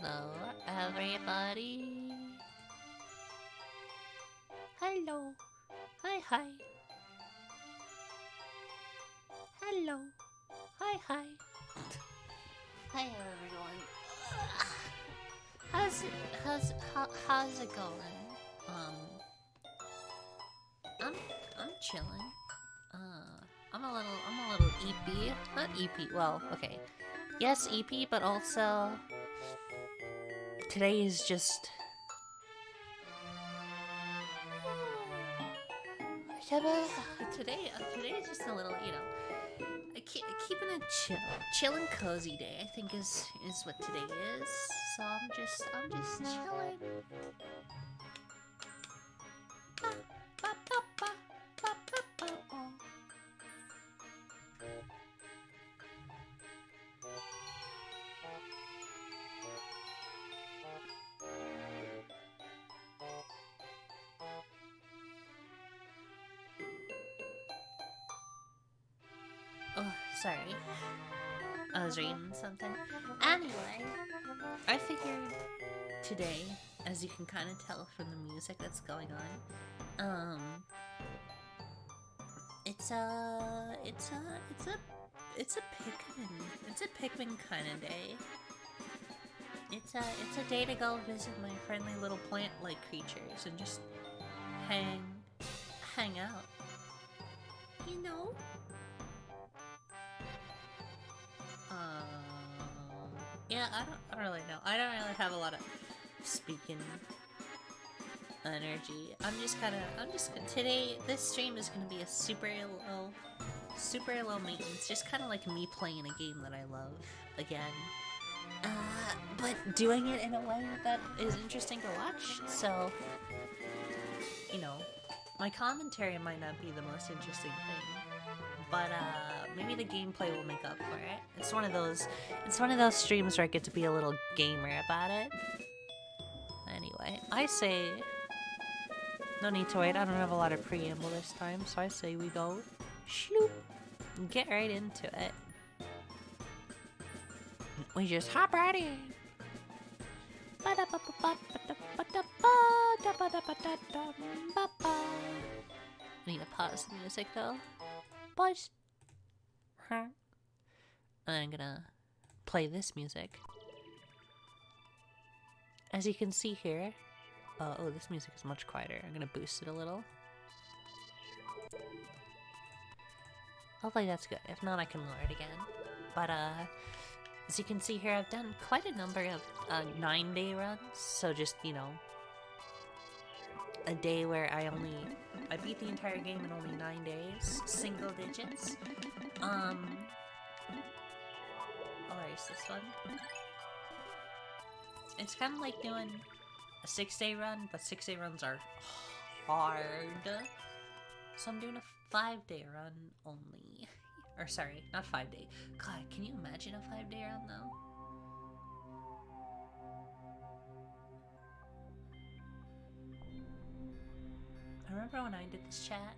Hello, everybody. Hello. Hi, hi. Hello. Hi, hi. Hi, everyone. How's it going? Um, I'm chilling. I'm a little EP. Not EP. Well, okay. Yes, EP, but also today is just today is just a little, keeping it chill and cozy day. I think is what today is. So I'm just chilling. Oh, sorry. I was reading something. Anyway, I figured today, as you can kind of tell from the music that's going on, it's a Pikmin kind of day. It's a day to go visit my friendly little plant-like creatures and just hang out. You know. Yeah, I don't really know. I don't really have a lot of speaking energy. Today, this stream is gonna be a super low maintenance, just kind of like me playing a game that I love again. But doing it in a way that is interesting to watch, so, my commentary might not be the most interesting thing, but maybe the gameplay will make up for it. It's one of those streams where I get to be a little gamer about it. Anyway, I say no need to wait. I don't have a lot of preamble this time, so I say we go shloop and get right into it. We just hop right in. I need to pause the music though. Boys. And I'm gonna play this music. As you can see here, oh, this music is much quieter. I'm gonna boost it a little. Hopefully that's good. If not, I can lower it again. But, as you can see here, I've done quite a number of 9-day runs. So just, a day where I beat the entire game in only 9 days. Single digits. I'll erase this one. It's kind of like doing a 6-day run, but 6-day runs are hard. So I'm doing a 5-day run only. Or sorry, not 5-day. God, can you imagine a 5-day run though? I remember when I did this chat.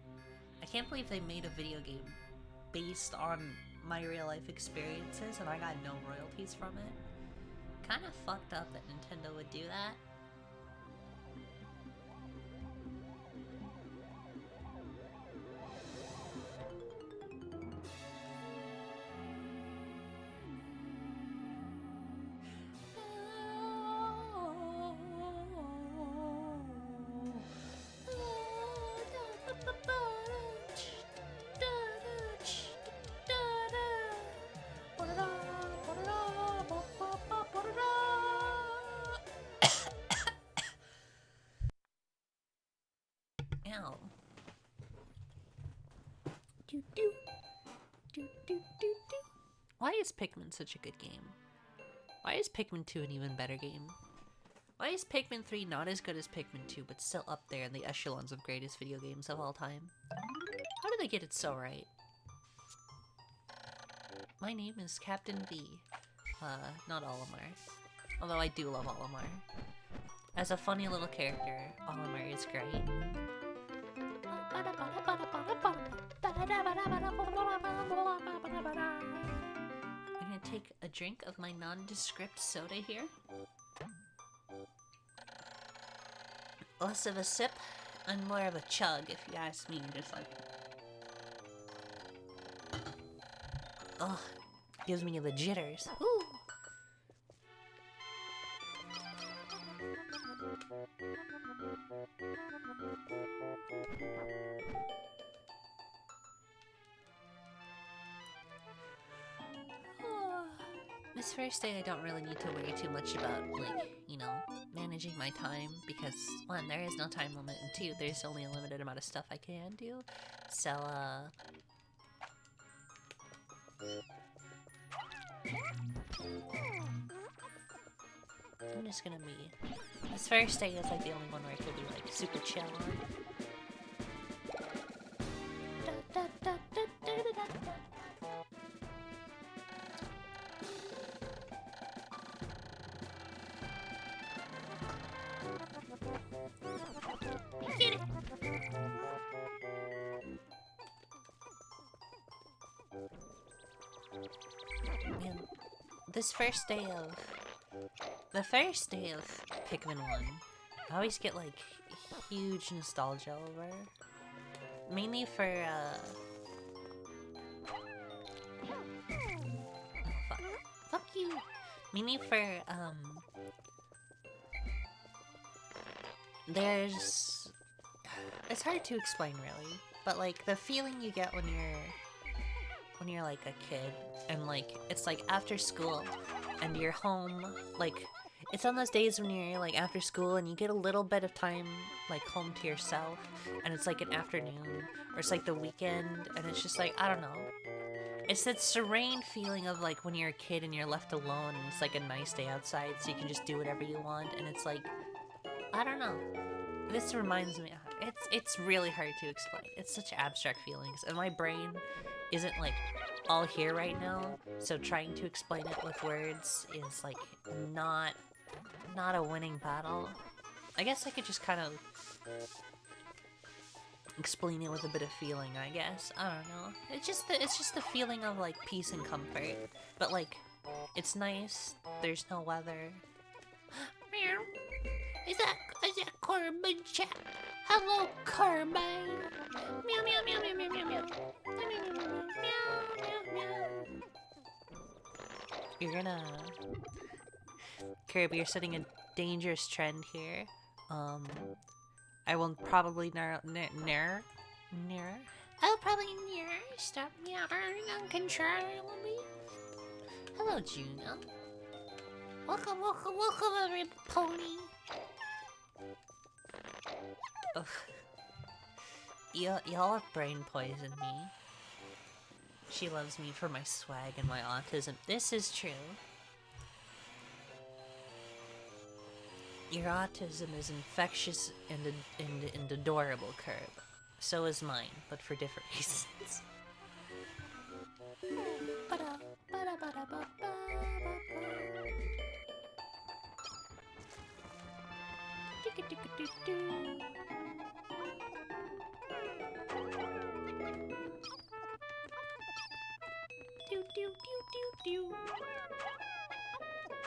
I can't believe they made a video game based on my real life experiences and I got no royalties from it. Kind of fucked up that Nintendo would do that. Ow. Why is Pikmin such a good game? Why is Pikmin 2 an even better game? Why is Pikmin 3 not as good as Pikmin 2 but still up there in the echelons of greatest video games of all time? How do they get it so right? My name is Captain V. Not Olimar. Although I do love Olimar. As a funny little character, Olimar is great. I'm gonna take a drink of my nondescript soda here. less of a sip and more of a chug, if you ask me. Just like, oh, gives me the jitters. Ooh. This first day I don't really need to worry too much about, like, you know, managing my time, because one, there is no time limit, and two, there's only a limited amount of stuff I can do. So, I'm just gonna be... This first day is like the only one where I can be like super chill on. Get it! Man, this first day of... The first day of Pikmin 1, I always get like huge nostalgia over. Mainly for, oh, fuck you! Mainly for, there's... It's hard to explain really, but like the feeling you get when you're like a kid, and like, it's like after school, and you're home, like, it's on those days when you're like after school and you get a little bit of time like home to yourself, and it's like an afternoon, or it's like the weekend, and it's just like, I don't know. It's that serene feeling of like when you're a kid and you're left alone and it's like a nice day outside so you can just do whatever you want, and it's like, I don't know. This reminds me, it's really hard to explain. It's such abstract feelings, and my brain isn't like all here right now, so trying to explain it with words is like not a winning battle. I guess I could just kind of explain it with a bit of feeling, I guess. I don't know. It's just the feeling of like peace and comfort. But like, it's nice. There's no weather. Meow. Is that Corbin chat? Hello, Corbin. Meow meow meow meow meow meow meow. Meow meow meow meow meow. You're gonna... Kirby, you're setting a dangerous trend here. I will probably I'll probably stop meowing uncontrollably. Hello, Juno. Welcome, every pony. Ugh. Y'all have brain poisoned me. She loves me for my swag and my autism. This is true. Your autism is infectious and adorable, Curb. So is mine, but for different reasons.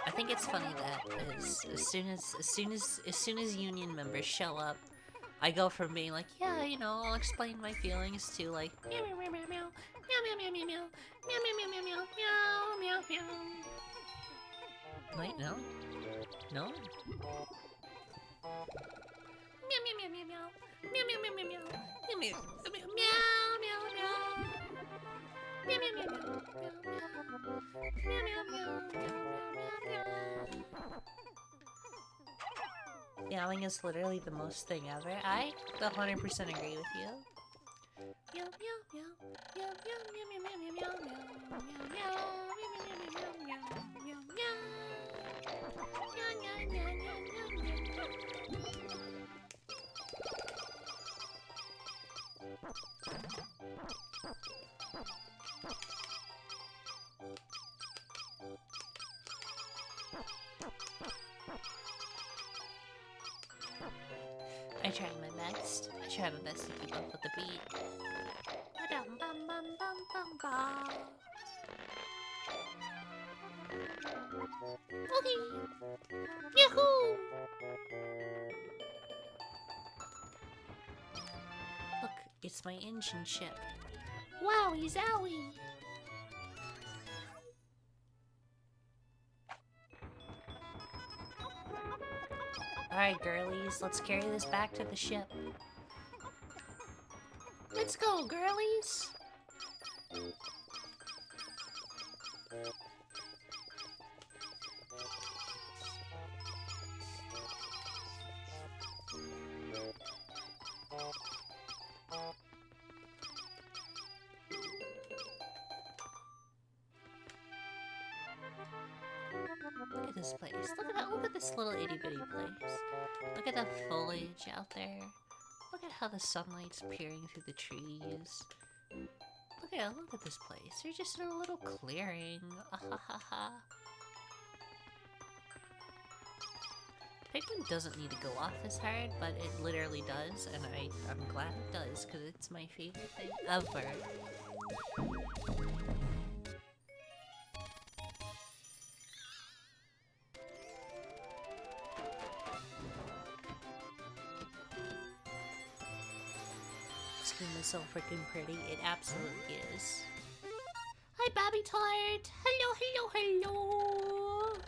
I think it's funny that as soon as union members show up, I go from being like, yeah, you know, I'll explain my feelings to like meow meow meow meow meow meow meow meow meow meow meow meow meow meow meow. Wait, no, no. Meow meow meow meow meow meow meow meow meow meow meow meow meow meow. Meow meow meow meow meow meow meow meow meow. Meowing is literally the most thing ever. I 100% agree with you. Meow meow meow meow meow meow meow meow meow meow meow meow meow meow. I tried my best. I tried my best to keep up with the beat. Okay. Yahoo! It's my engine ship. Wowie zowie! Alright, girlies, let's carry this back to the ship. Let's go, girlies! Look at this place. Look at that. Look at this little itty bitty place. Look at the foliage out there. Look at how the sunlight's peering through the trees. Look at this place. You're just in a little clearing. Pikmin doesn't need to go off this hard, but it literally does, and I'm glad it does, because it's my favorite thing ever. This game is so freaking pretty. It absolutely is. Hi, Bobby Tart! Hello, hello, hello!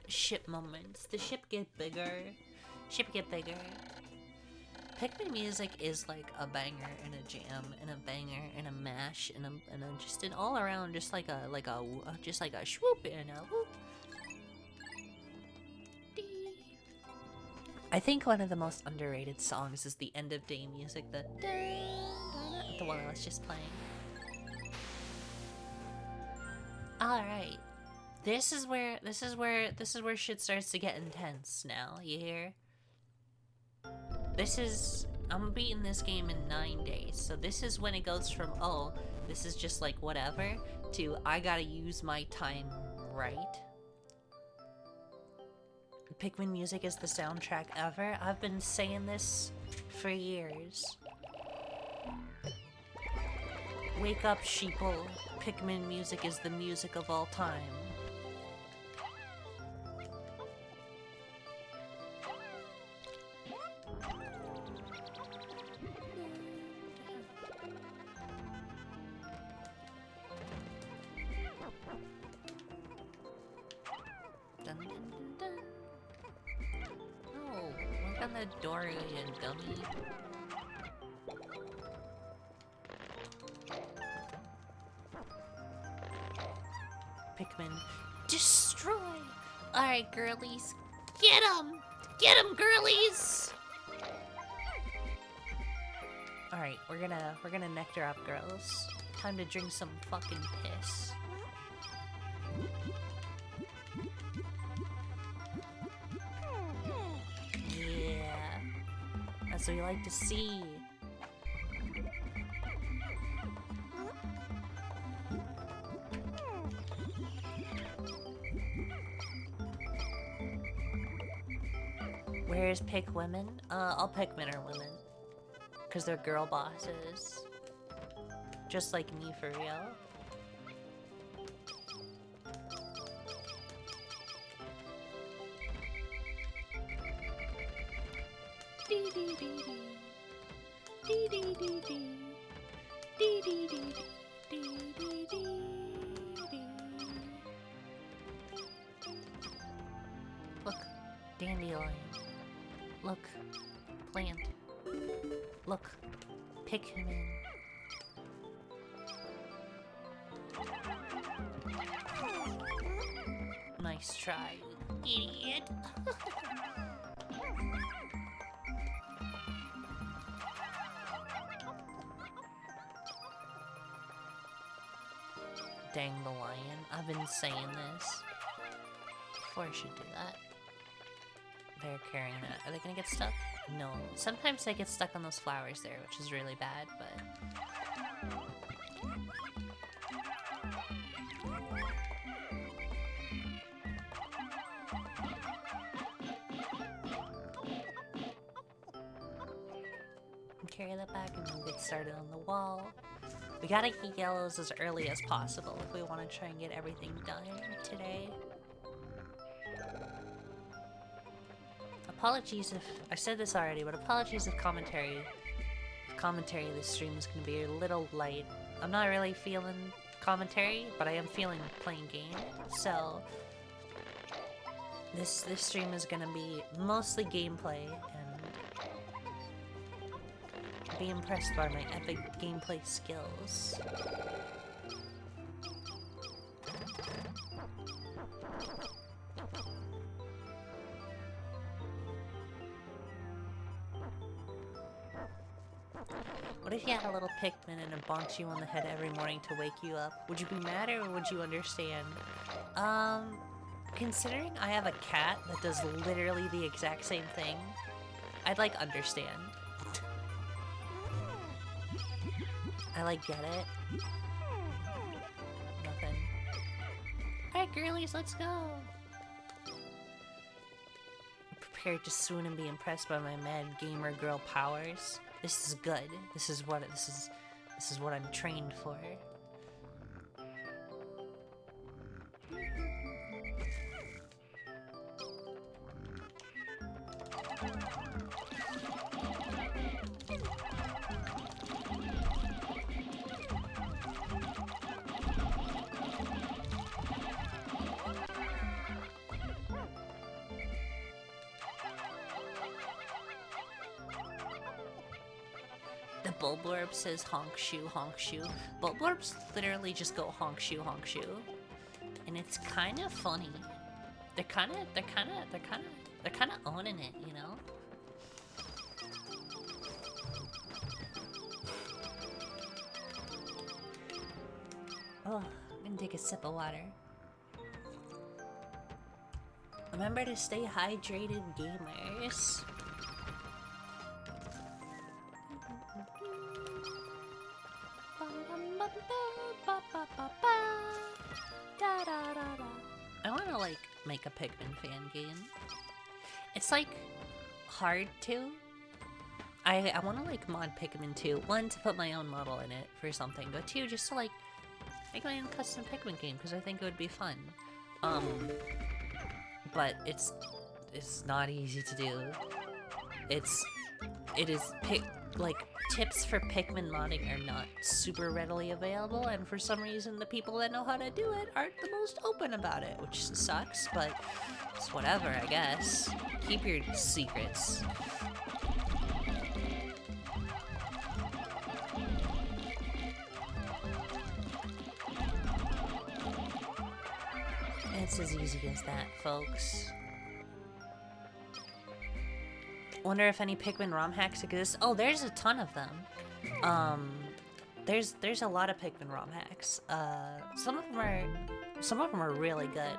Ship moments. The ship get bigger. Ship get bigger. Pikmin music is like a banger and a jam and a banger and a mash and a just an all around just like a swoop and a whoop. I think one of the most underrated songs is the end of day music, the one I was just playing. All right. This is where shit starts to get intense now, you hear? I'm beating this game in 9 days, so this is when it goes from, oh, this is just like whatever, to I gotta use my time right. Pikmin music is the soundtrack ever. I've been saying this for years. Wake up, sheeple. Pikmin music is the music of all time. Dun, dun, dun, dun. Oh, look on the door, you dummy. Pikmin, destroy! Alright, girlies, get 'em! Get 'em, girlies! Alright, we're gonna nectar up, girls. Time to drink some fucking piss. Yeah, that's what we like to see. Where's pick women? I'll pick men or women. Because they're girl bosses. Just like me, for real. Dee dee dee dee. Dee dee dee dee. Dee dee dee dee. Dee dee dee dee. Look, dandelion. Look, plant. Look, Pikmin. Nice try, idiot. Dang the lion. I've been saying this. Before I should do that. they're carrying it. Are they gonna get stuck? No. Sometimes they get stuck on those flowers there, which is really bad, but... Carry that back and then get started on the wall. We gotta get yellows as early as possible if we want to try and get everything done today. Apologies if I said this already, but apologies if commentary this stream is gonna be a little light. I'm not really feeling commentary, but I am feeling playing game. So this stream is gonna be mostly gameplay and be impressed by my epic gameplay skills. What if you had a little Pikmin and it bonked you on the head every morning to wake you up? Would you be mad or would you understand? Considering I have a cat that does literally the exact same thing, I'd like understand. I like get it. Nothing. Alright girlies, let's go! I'm prepared to swoon and be impressed by my mad gamer girl powers. This is good. This is what I'm trained for. Bulborb says honk shoe, honk shoe. Bulborbs literally just go honk shoe, and it's kind of funny. They're kind of owning it, you know. Oh, I'm gonna take a sip of water. Remember to stay hydrated, gamers. I want to like make a Pikmin fan game. It's like hard to. I want to like mod Pikmin 2. One, to put my own model in it for something, but two, just to like make my own custom Pikmin game because I think it would be fun. But it's not easy to do. Like tips for Pikmin modding are not super readily available, and for some reason the people that know how to do it aren't the most open about it, which sucks, but it's whatever, I guess. Keep your secrets. It's as easy as that, folks. Wonder if any Pikmin ROM hacks exist. Oh, there's a ton of them. There's a lot of Pikmin ROM hacks. Some of them are really good.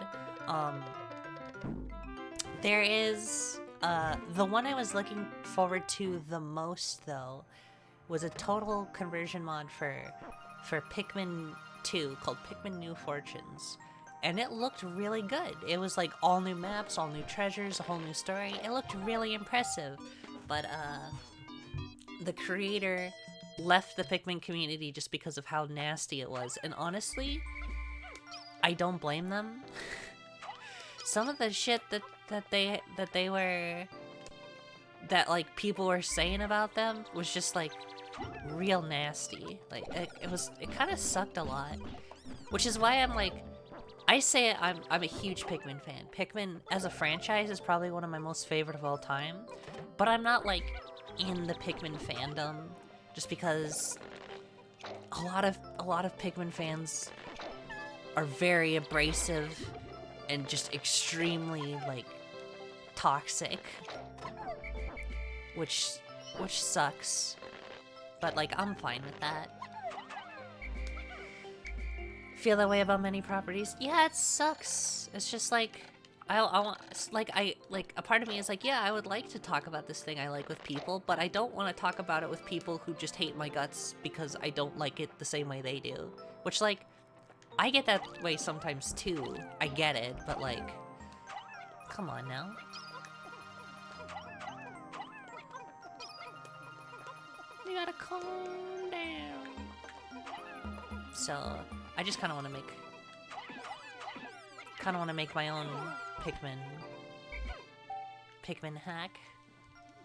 There is the one I was looking forward to the most though was a total conversion mod for Pikmin 2 called Pikmin New Fortunes. And it looked really good. It was like all new maps, all new treasures, a whole new story. It looked really impressive. But the creator left the Pikmin community just because of how nasty it was. And honestly, I don't blame them. Some of the shit that like people were saying about them was just like real nasty. Like it kind of sucked a lot. Which is why I'm like, I say I'm a huge Pikmin fan. Pikmin as a franchise is probably one of my most favorite of all time, but I'm not like in the Pikmin fandom just because a lot of Pikmin fans are very abrasive and just extremely like toxic, which sucks. But like I'm fine with that. Feel that way about many properties? Yeah, it sucks. It's just like, I want, like, a part of me is like, yeah, I would like to talk about this thing I like with people, but I don't want to talk about it with people who just hate my guts because I don't like it the same way they do. Which, like, I get that way sometimes too. I get it, but like, come on now. You gotta calm down. So, I just kind of want to make my own Pikmin hack,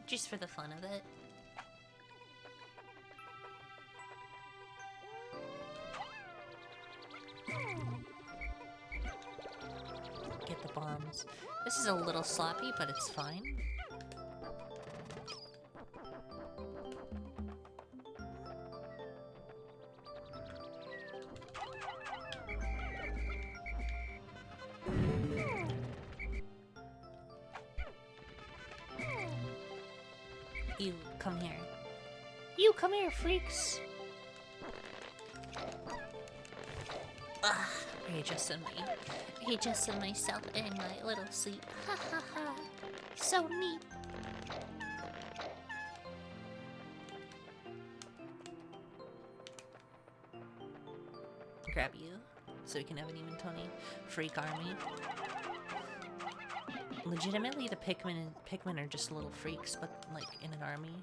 just for the fun of it. Get the bombs. This is a little sloppy, but it's fine. You come here. You come here, freaks! Ugh, readjusting myself in my little seat. Ha ha ha. So neat. Grab you, so we can have an even Tony freak army. Legitimately, the Pikmin are just little freaks, but like in an army.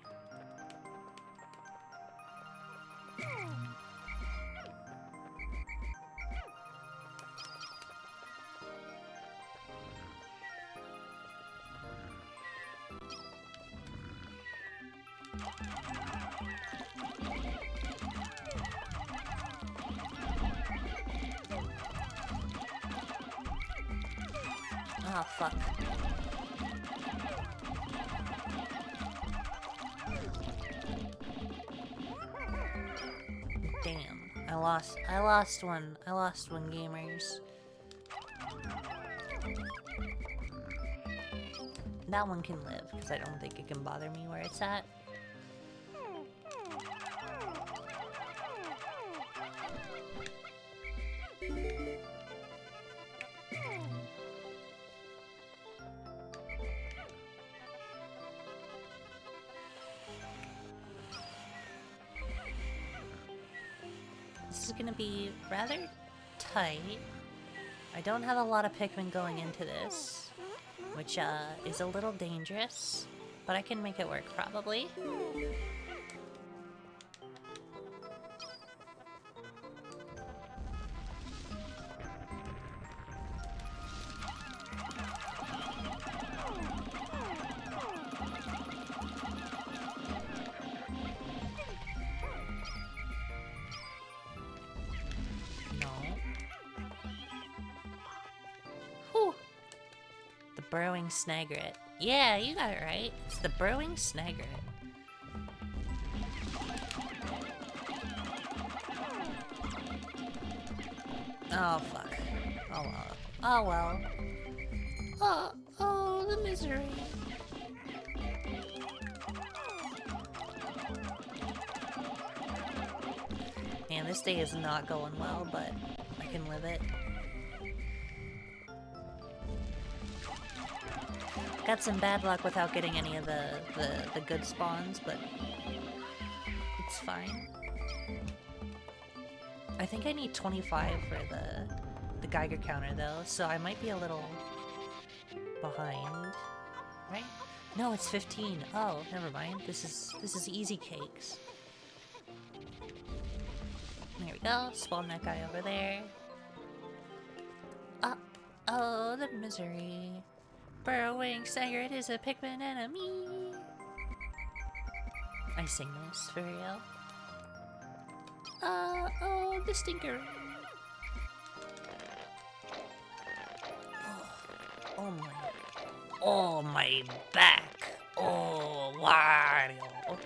Ah, fuck. Damn. I lost one, gamers. That one can live, because I don't think it can bother me where it's at. This is gonna be rather tight. I don't have a lot of Pikmin going into this, which is a little dangerous, but I can make it work probably. Burrowing Snagret. Yeah, you got it right. It's the Burrowing Snagret. Oh, fuck. Oh, well. Oh, well. Oh, the misery. Man, this day is not going well, but I can live it. Got some bad luck without getting any of the good spawns, but it's fine. I think I need 25 for the Geiger counter though, so I might be a little behind, right? No, it's 15. Oh, never mind. This is easy cakes. There we go. Spawn that guy over there. Oh, the misery. Burrowing Snagret is a Pikmin enemy. I sing this for real. Oh, the stinker. Oh my back. Oh, Wario.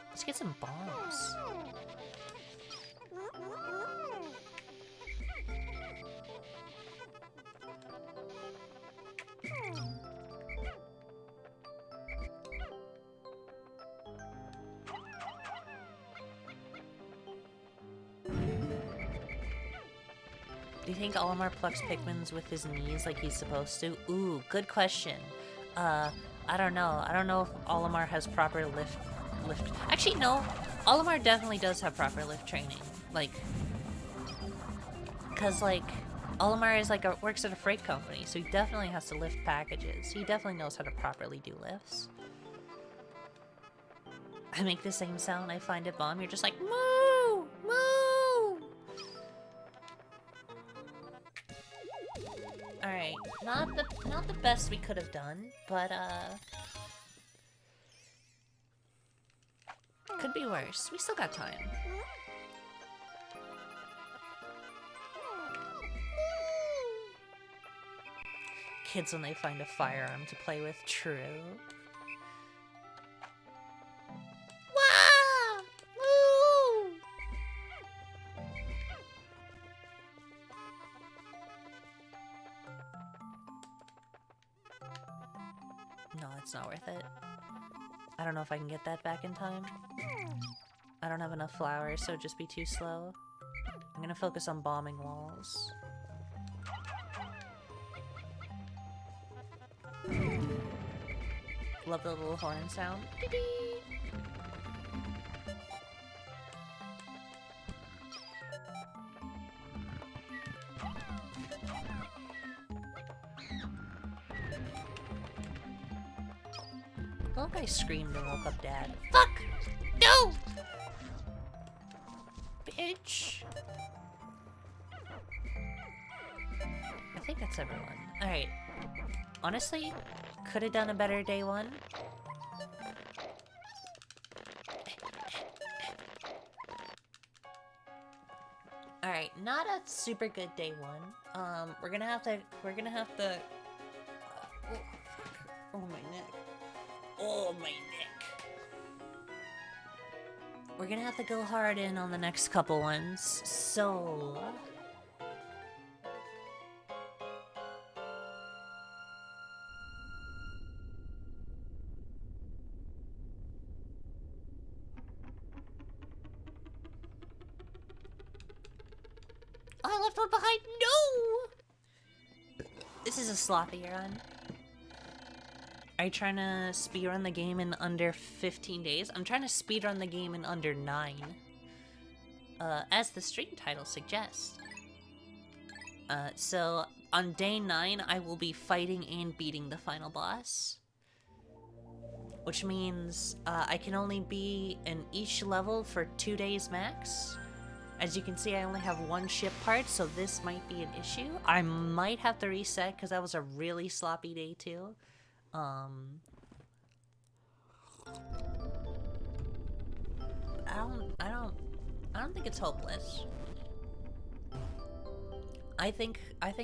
Let's get some bombs. Do you think Olimar plucks Pikmins with his knees like he's supposed to? Ooh, good question. I don't know. I don't know if Olimar has proper lift. Actually, no. Olimar definitely does have proper lift training. Like, cause like, Olimar is like works at a freight company, so he definitely has to lift packages. He definitely knows how to properly do lifts. I make the same sound. I find it bomb. You're just like moo, moo. All right, not the best we could have done, but could be worse. We still got time. Kids when they find a firearm to play with, true. Wah! Woo! No, it's not worth it. I don't know if I can get that back in time. I don't have enough flowers, so it'd just be too slow. I'm gonna focus on bombing walls. Love the little horn sound. The little guy screamed and woke up Dad. Fuck! No! Bitch! I think that's everyone. Alright. Honestly, could have done a better day one. Alright, not a super good day one. We're gonna have to oh my neck. Oh my neck. We're gonna have to go hard in on the next couple ones, so I left one behind. No! This is a sloppy run. Are you trying to speedrun the game in under 15 days? I'm trying to speedrun the game in under 9. As the stream title suggests. So on day 9, I will be fighting and beating the final boss. Which means I can only be in each level for 2 days max. As you can see, I only have one ship part, so this might be an issue. I might have to reset because that was a really sloppy day too. I don't think it's hopeless. I think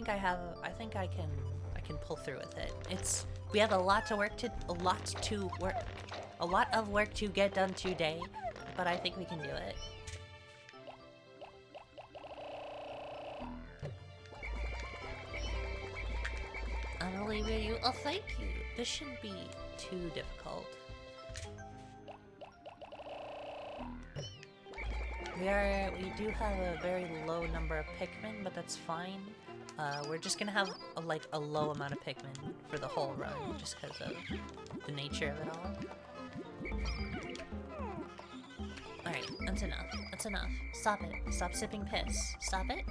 I can pull through with it. We have a lot of work to get done today, but I think we can do it. I believe in you. Oh, thank you. This shouldn't be too difficult. We do have a very low number of Pikmin, but that's fine. We're just gonna have a low amount of Pikmin for the whole run, just because of the nature of it all. Alright, that's enough. That's enough. Stop it. Stop sipping piss. Stop it.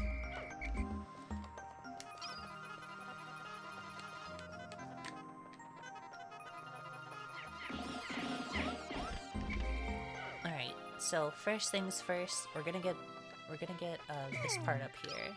So first things first, we're gonna get this part up here.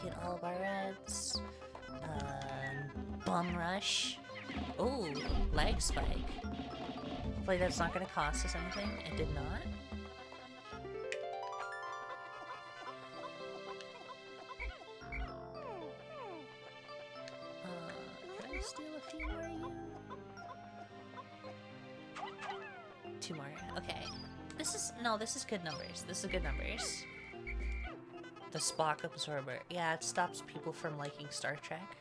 Get all of our reds. Bum rush. Ooh, lag spike. Hopefully that's not gonna cost us anything. It did not. Can I steal a few more of you? 2 more. Okay. This is good numbers. This is good numbers. The Spock absorber. Yeah, it stops people from liking Star Trek.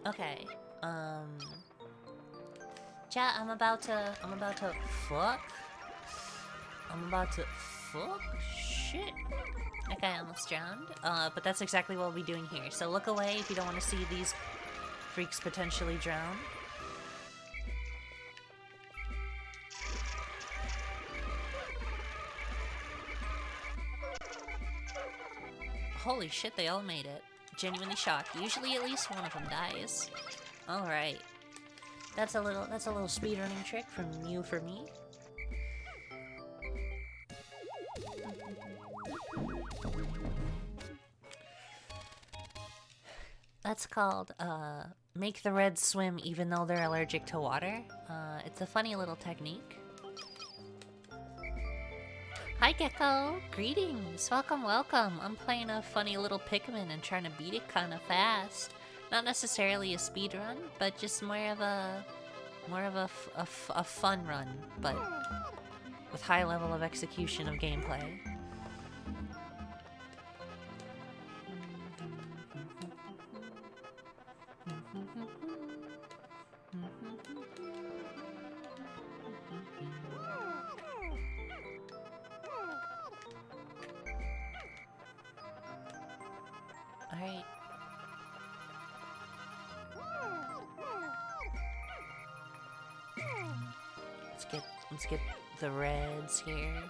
Okay. Chat, I'm about to fuck. Shit. Okay, I almost drowned. But that's exactly what we'll be doing here. So look away if you don't want to see these freaks potentially drown. Holy shit, they all made it. Genuinely shocked. Usually at least one of them dies. Alright. That's a little speedrunning trick from you for me. That's called, make the reds swim even though they're allergic to water. It's a funny little technique. Hi Gecko! Greetings! Welcome, welcome! I'm playing a funny little Pikmin and trying to beat it kinda fast. Not necessarily a speed run, but just more of a fun run, but with high level of execution of gameplay. Alright. Let's get the reds here.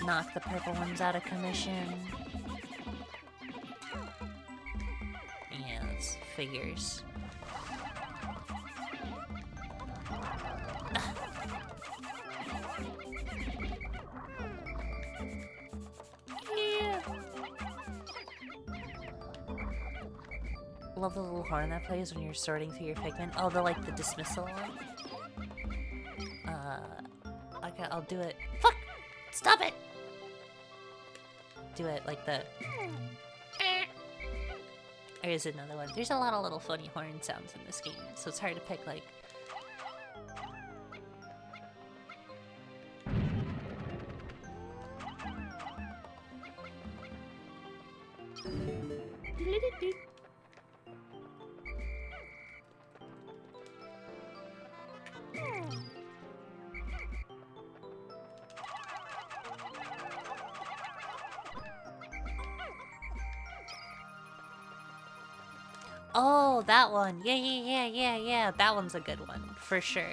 Knock the purple ones out of commission. Yeah, that's figures. Love the little horn that plays when you're sorting through your Pikmin. Oh, the dismissal one. I'll do it. Fuck! Stop it! Do it like the. Or is it another one? There's a lot of little funny horn sounds in this game, so it's hard to pick like. Oh, that one. Yeah. That one's a good one, for sure.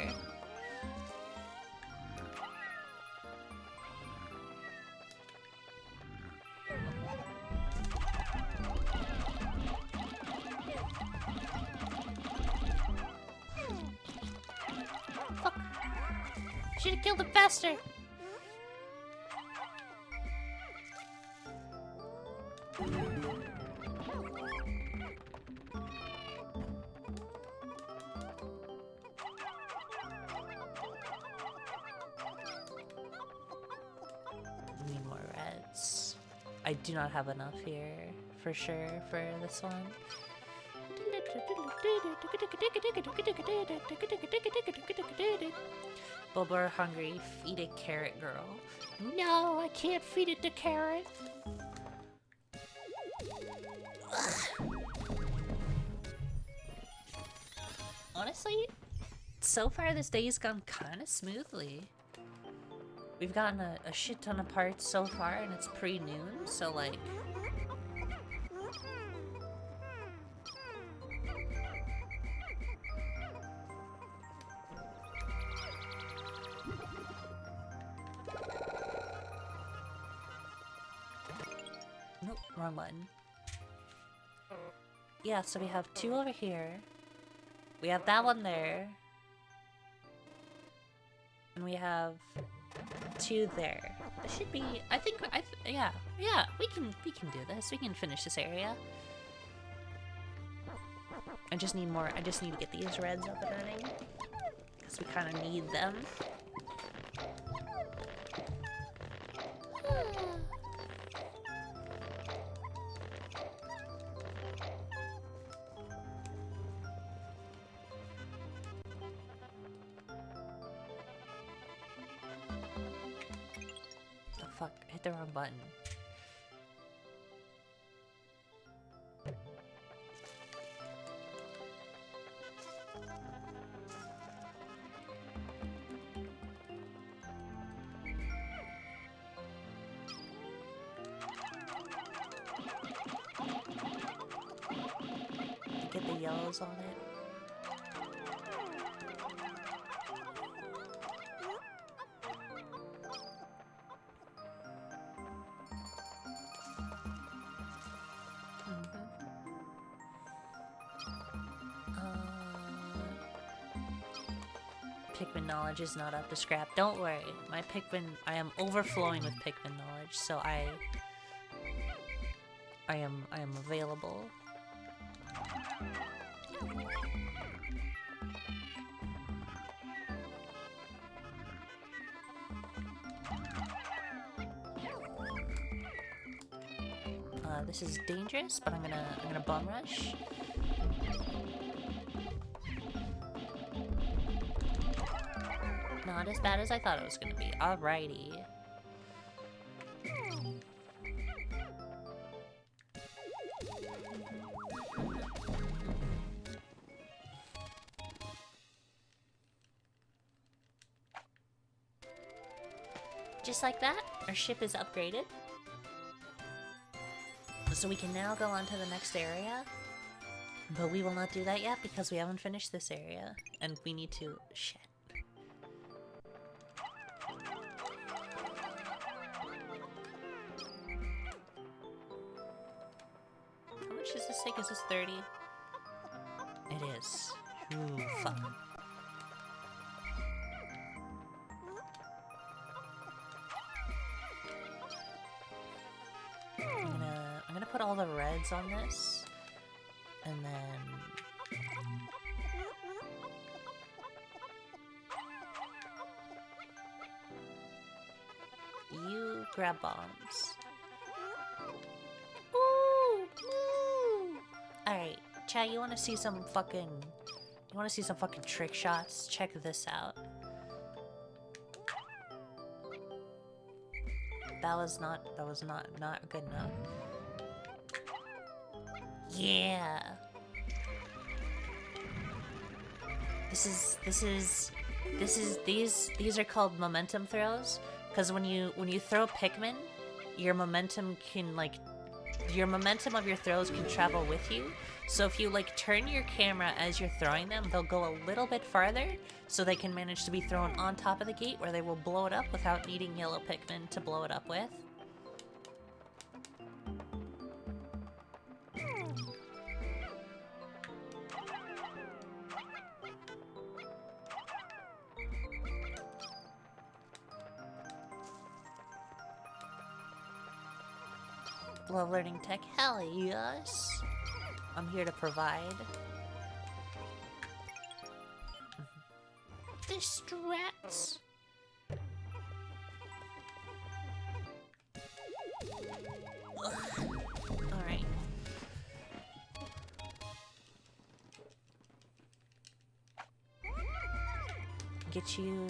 Fuck. Should've killed him faster. Need more reds. I do not have enough here, for sure, for this one. Bobo are hungry. Feed it, carrot girl. No, I can't feed it to carrot. Honestly, so far this day's gone kind of smoothly. We've gotten a shit ton of parts so far, and it's pre-noon, so like... Nope, wrong one. Yeah, so we have 2 over here. We have that one there. And we have 2 there. It should be, yeah, we can do this. We can finish this area. I just need to get these reds up and running. Because we kind of need them. fuck, hit the wrong button. Get the yellows on it. Pikmin knowledge is not up to scrap. Don't worry, my Pikmin, I am overflowing with Pikmin knowledge, so I am available. This is dangerous, but I'm gonna bum rush. Not as bad as I thought it was gonna be. Alrighty. Just like that, our ship is upgraded. So we can now go on to the next area. But we will not do that yet because we haven't finished this area. And we need to... shit. How much does this take? Is this 30? It is. Ooh, fuck. I'm gonna put all the reds on this, and then you grab bombs. Ooh, ooh. All right, chat. You want to see some fucking trick shots? Check this out. That was not good enough. Yeah. These are called momentum throws, because when you throw Pikmin, your momentum of your throws can travel with you. So if you like turn your camera as you're throwing them, they'll go a little bit farther, so they can manage to be thrown on top of the gate where they will blow it up without needing yellow Pikmin to blow it up with. Love learning tech? Hell yes! I'm here to provide. The strats! Alright. Get you...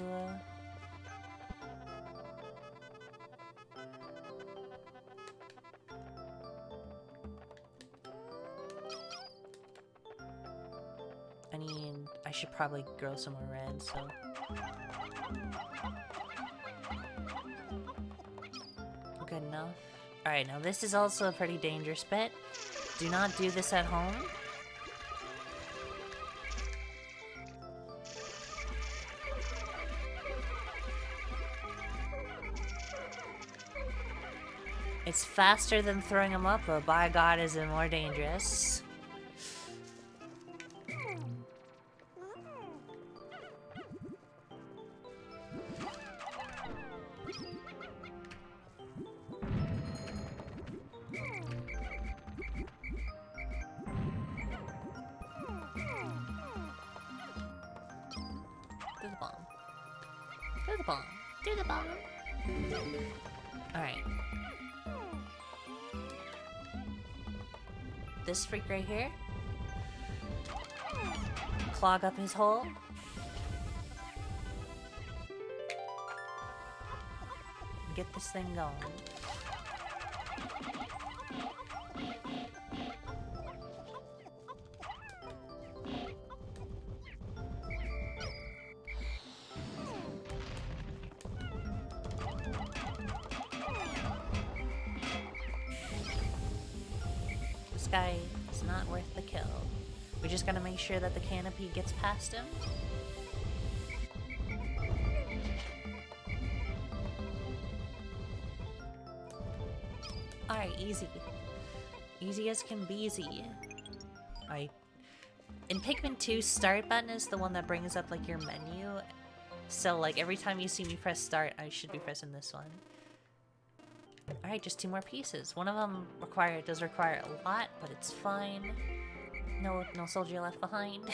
I should probably grow some more red, so... Good enough. Alright, now this is also a pretty dangerous bit. Do not do this at home. It's faster than throwing them up, but by God is it more dangerous. This freak right here. Clog up his hole. Get this thing going. This guy is not worth the kill. We just gotta make sure that the canopy gets past him. Alright, easy. Easy as can be easy. Alright. In Pikmin 2, start button is the one that brings up like your menu. So like every time you see me press start, I should be pressing this one. Alright, just 2 more pieces. One of them does require a lot, but it's fine. No soldier left behind.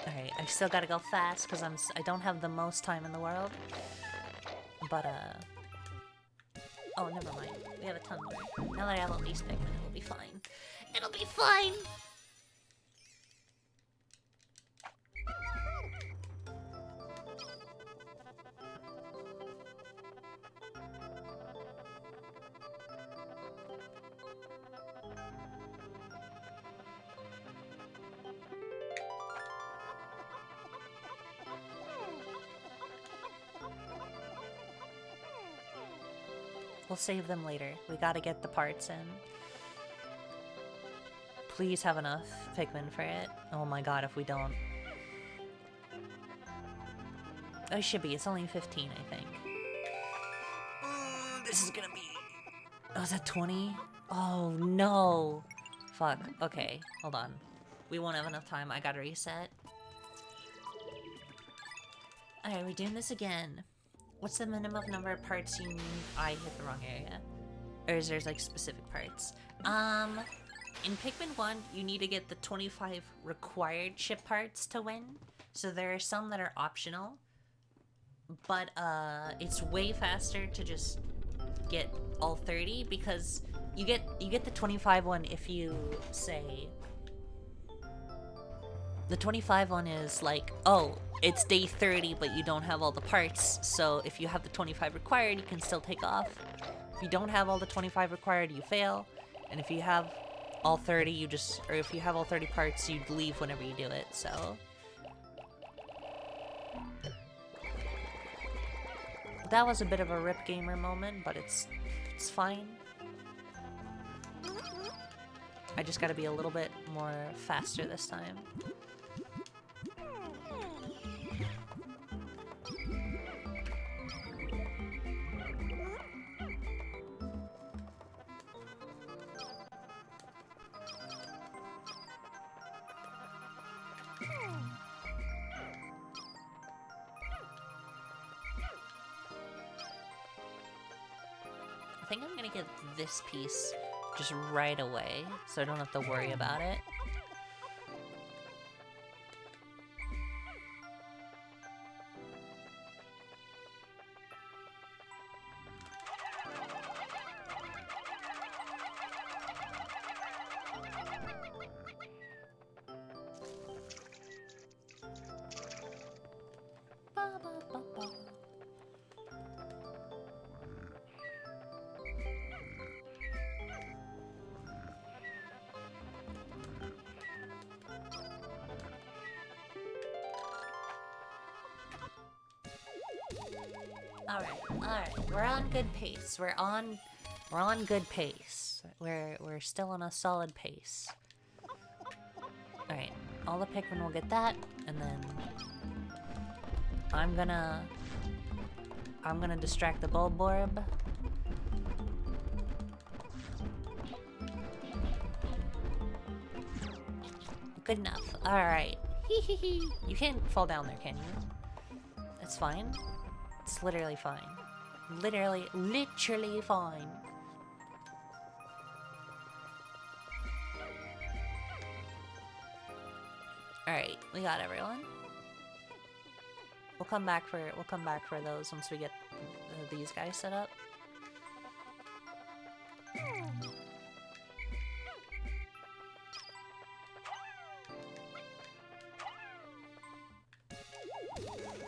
Alright, I still gotta go fast because I don't have the most time in the world. But oh, never mind. We have a ton more. Now that I have all these Pikmin, it'll be fine. It'll be fine! We'll save them later. We gotta get the parts in. Please have enough Pikmin for it. Oh my god, if we don't. Oh, it should be. It's only 15, I think. This is gonna be... Oh, is that 20? Oh, no. Fuck. Okay, hold on. We won't have enough time. I gotta reset. Alright, we're doing this again. What's the minimum number of parts you need? I hit the wrong area. Or is there like specific parts? In Pikmin 1, you need to get the 25 required ship parts to win. So there are some that are optional. But it's way faster to just get all 30 because you get the 25 one if you say... The 25 one is like, oh, it's day 30, but you don't have all the parts. So if you have the 25 required, you can still take off. If you don't have all the 25 required, you fail. And if you have all 30, or if you have all 30 parts, you leave whenever you do it, so. That was a bit of a Rip Gamer moment, but it's fine. I just gotta be a little bit more faster this time. I think I'm gonna get this piece just right away, so I don't have to worry about it. Alright, we're on good pace. We're on good pace. We're still on a solid pace. Alright, all the Pikmin will get that, and then I'm gonna distract the Bulborb. Good enough. Alright. Hee hee hee. You can't fall down there, can you? That's fine. It's literally fine. Literally fine. Alright, we got everyone. we'll come back for those once we get these guys set up.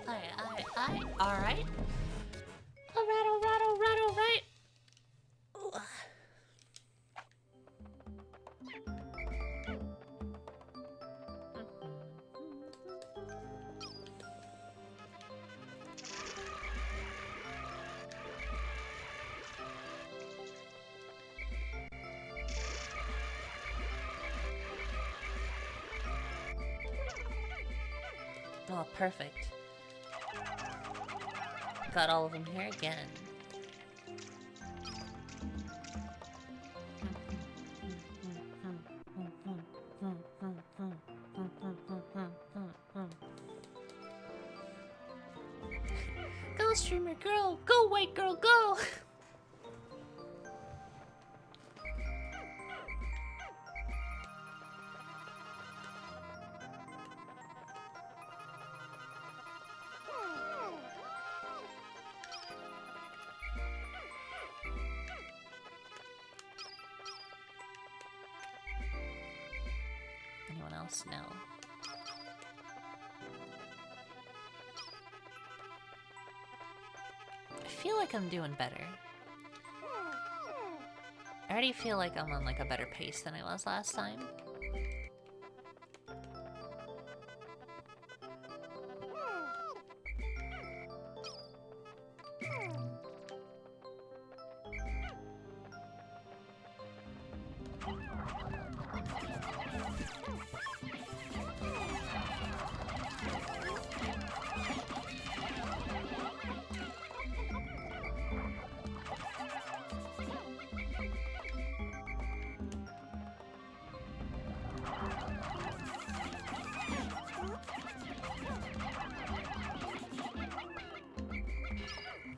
Alright. Alright. Oh, perfect. Got all of them here again. Go, streamer girl! Go, white girl, go! Anyone else? No. I feel like I'm doing better. I already feel like I'm on like a better pace than I was last time.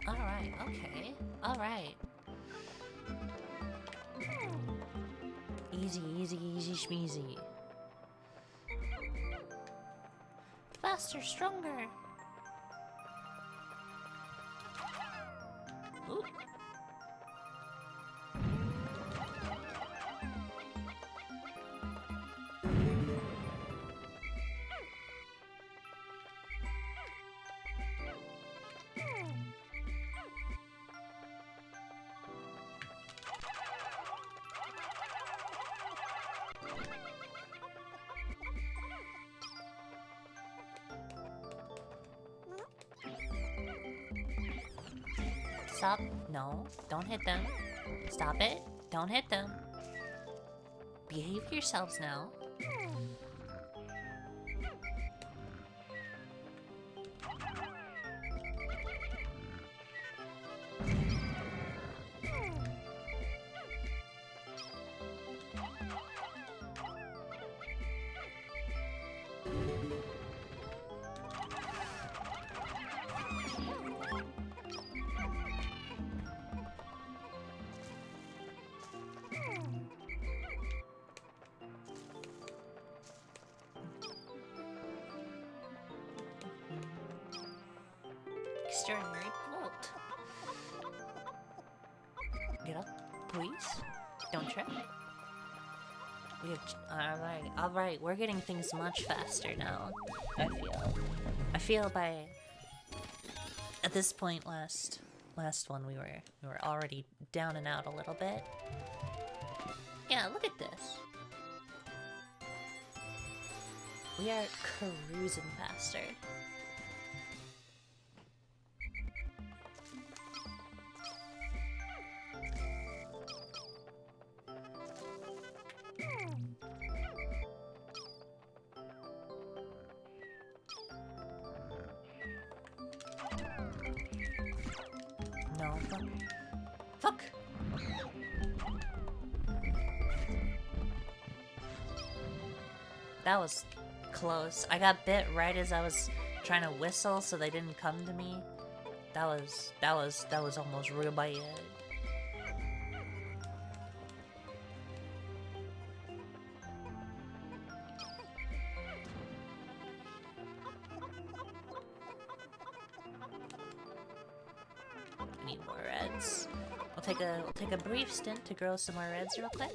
Alright, okay. Alright. Easy, easy, easy schmeezy. Faster, stronger. Ooh. Stop. No, don't hit them. Stop it. Don't hit them. Behave yourselves now. Extraordinary bolt. Get up, please. Don't trip. We have. Alright. We're getting things much faster now. I feel by at this point last one we were already down and out a little bit. Yeah, look at this. We are cruising faster. No, fuck. That was close. I got bit right as I was trying to whistle, so they didn't come to me. That was almost real bad. reds. We'll take a brief stint to grow some more reds real quick.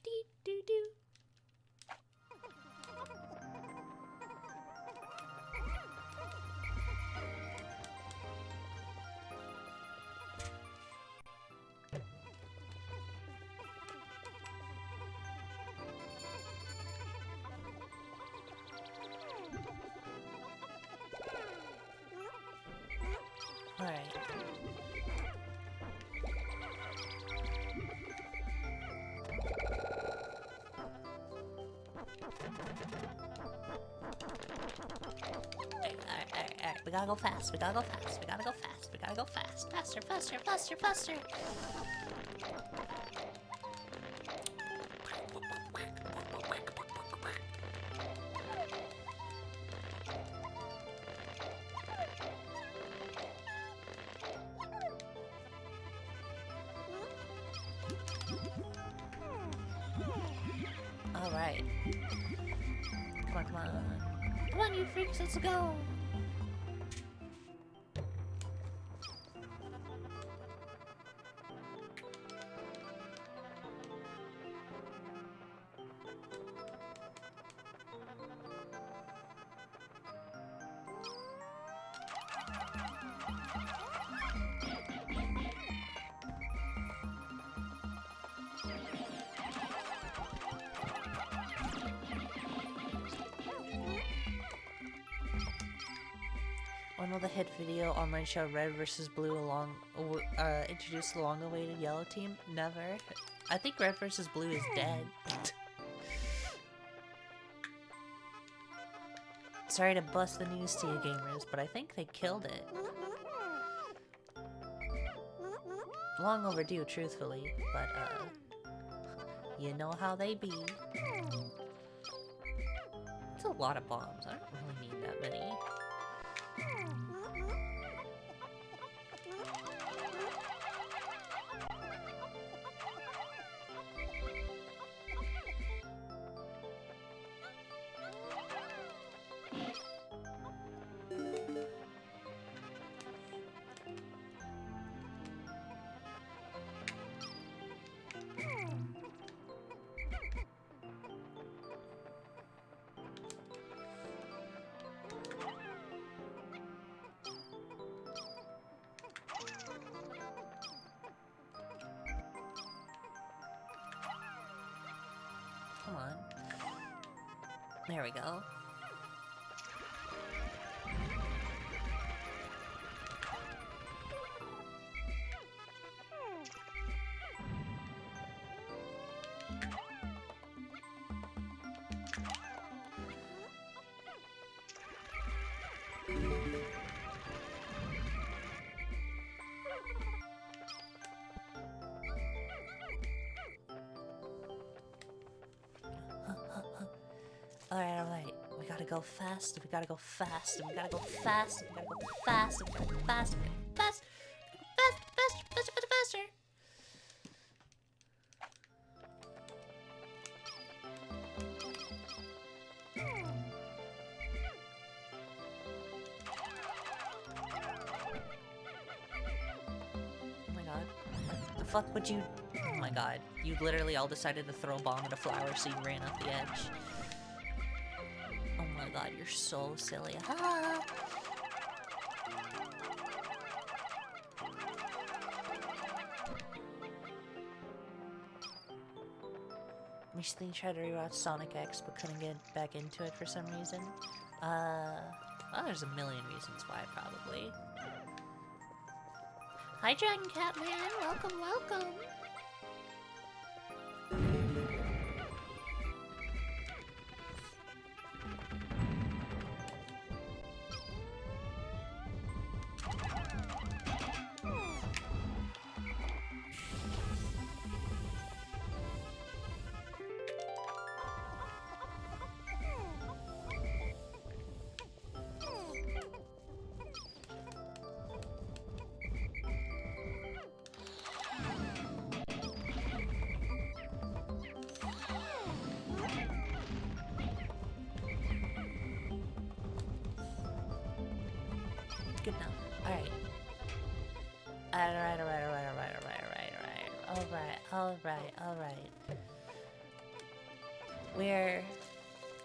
Dee-doo-doo. Alright. Alright. We gotta go fast. We gotta go fast. We gotta go fast. We gotta go fast. Faster, faster, faster, faster. Alright. Come on, come on. Come on, you freaks, let's go! When will the hit video online show Red versus Blue introduce the long-awaited yellow team? Never. I think Red versus Blue is dead. Sorry to bust the news to you gamers, but I think they killed it. Long overdue, truthfully, but you know how they be. It's a lot of bombs. I don't really need that many. Come on. There we go. Alright. We gotta go fast, we gotta go fast, we gotta go fast, we gotta go fast, we gotta go fast, we gotta go fast, faster. Oh my god. What the fuck would you... Oh my god. You literally all decided to throw a bomb at a flower so you ran off the edge. Oh my god, you're so silly. Ah. Recently tried to rewatch Sonic X but couldn't get back into it for some reason. Well, there's a million reasons why, probably. Hi, Dragon Cat Man! Welcome, welcome! good enough. Alright. Alright.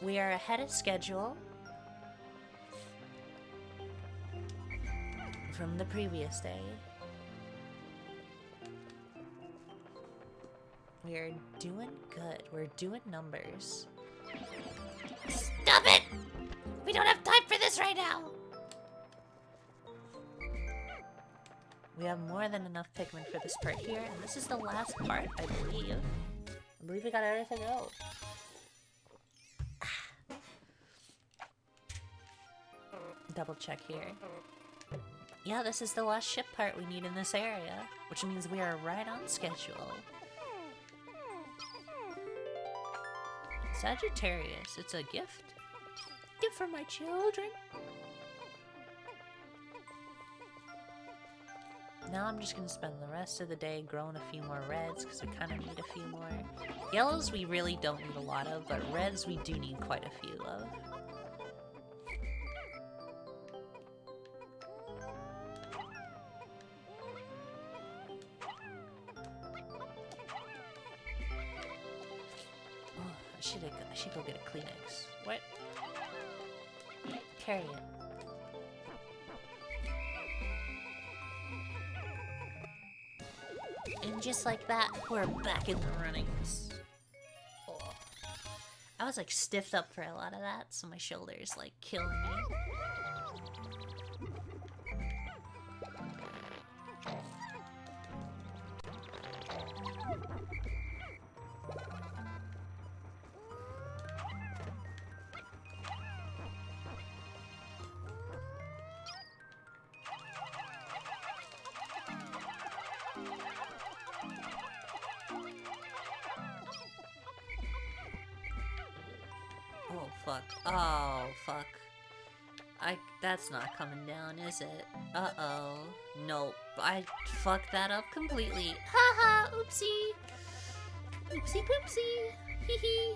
We are ahead of schedule from the previous day. We're doing good. We're doing numbers. Stop it! We don't have time for this right now! We have more than enough Pikmin for this part here, and this is the last part, I believe. I believe we got everything out. Double check here. Yeah, this is the last ship part we need in this area, which means we are right on schedule. Sagittarius, it's a gift. Gift for my children. Now I'm just gonna spend the rest of the day growing a few more reds, because we kind of need a few more. Yellows we really don't need a lot of, but reds we do need quite a few of. I should go get a Kleenex. What? Carry it. And just like that, we're back in the runnings. Oh. I was like stiffed up for a lot of that, so my shoulder's like killing me. Oh, fuck. That's not coming down, is it? Uh-oh. Nope. I fucked that up completely. Haha, oopsie. Oopsie poopsie. Hee hee.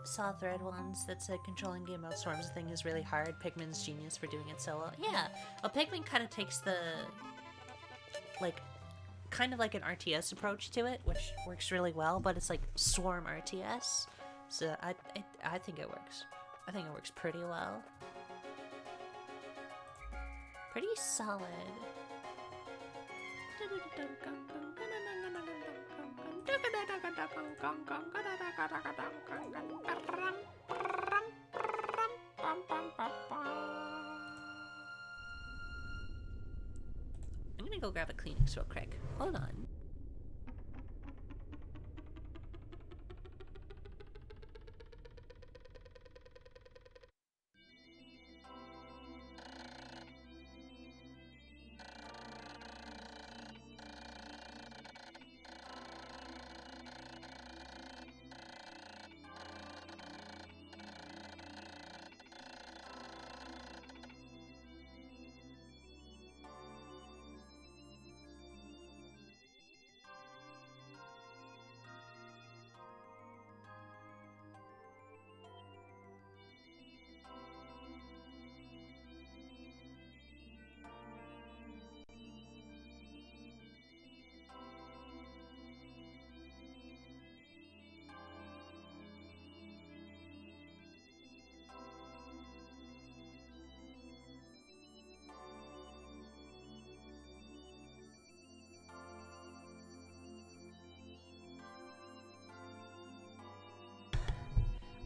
Saw a thread once that said controlling game mode storms thing is really hard. Pikmin's genius for doing it so well. Yeah, well, Pikmin kind of takes the, like, kind of like an RTS approach to it, which works really well, but it's like Swarm RTS. So I think it works. I think it works pretty well. Pretty solid. I'm gonna go grab a Kleenex real quick. Hold on.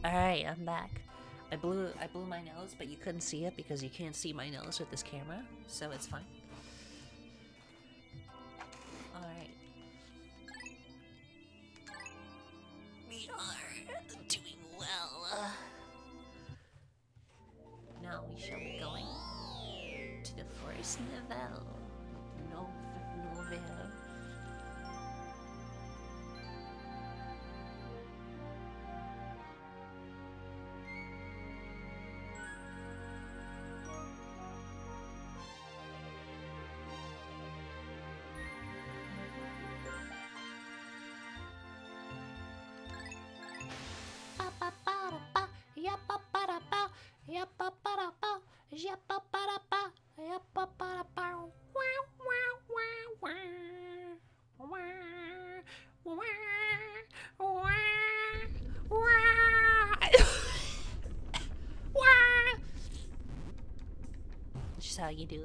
Alright, I'm back. I blew my nose, but you couldn't see it because you can't see my nose with this camera, so it's fine. Alright. We are doing well. Now we shall be going to the first level. Novel. how you do.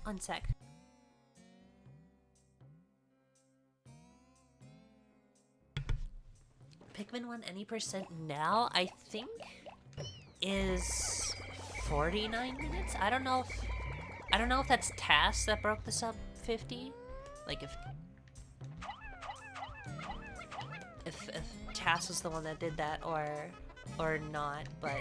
One sec. Pikmin 1 any percent now, I think, is 49 minutes? I don't know if that's TAS that broke the sub 50. Like if TAS is the one that did that or not, but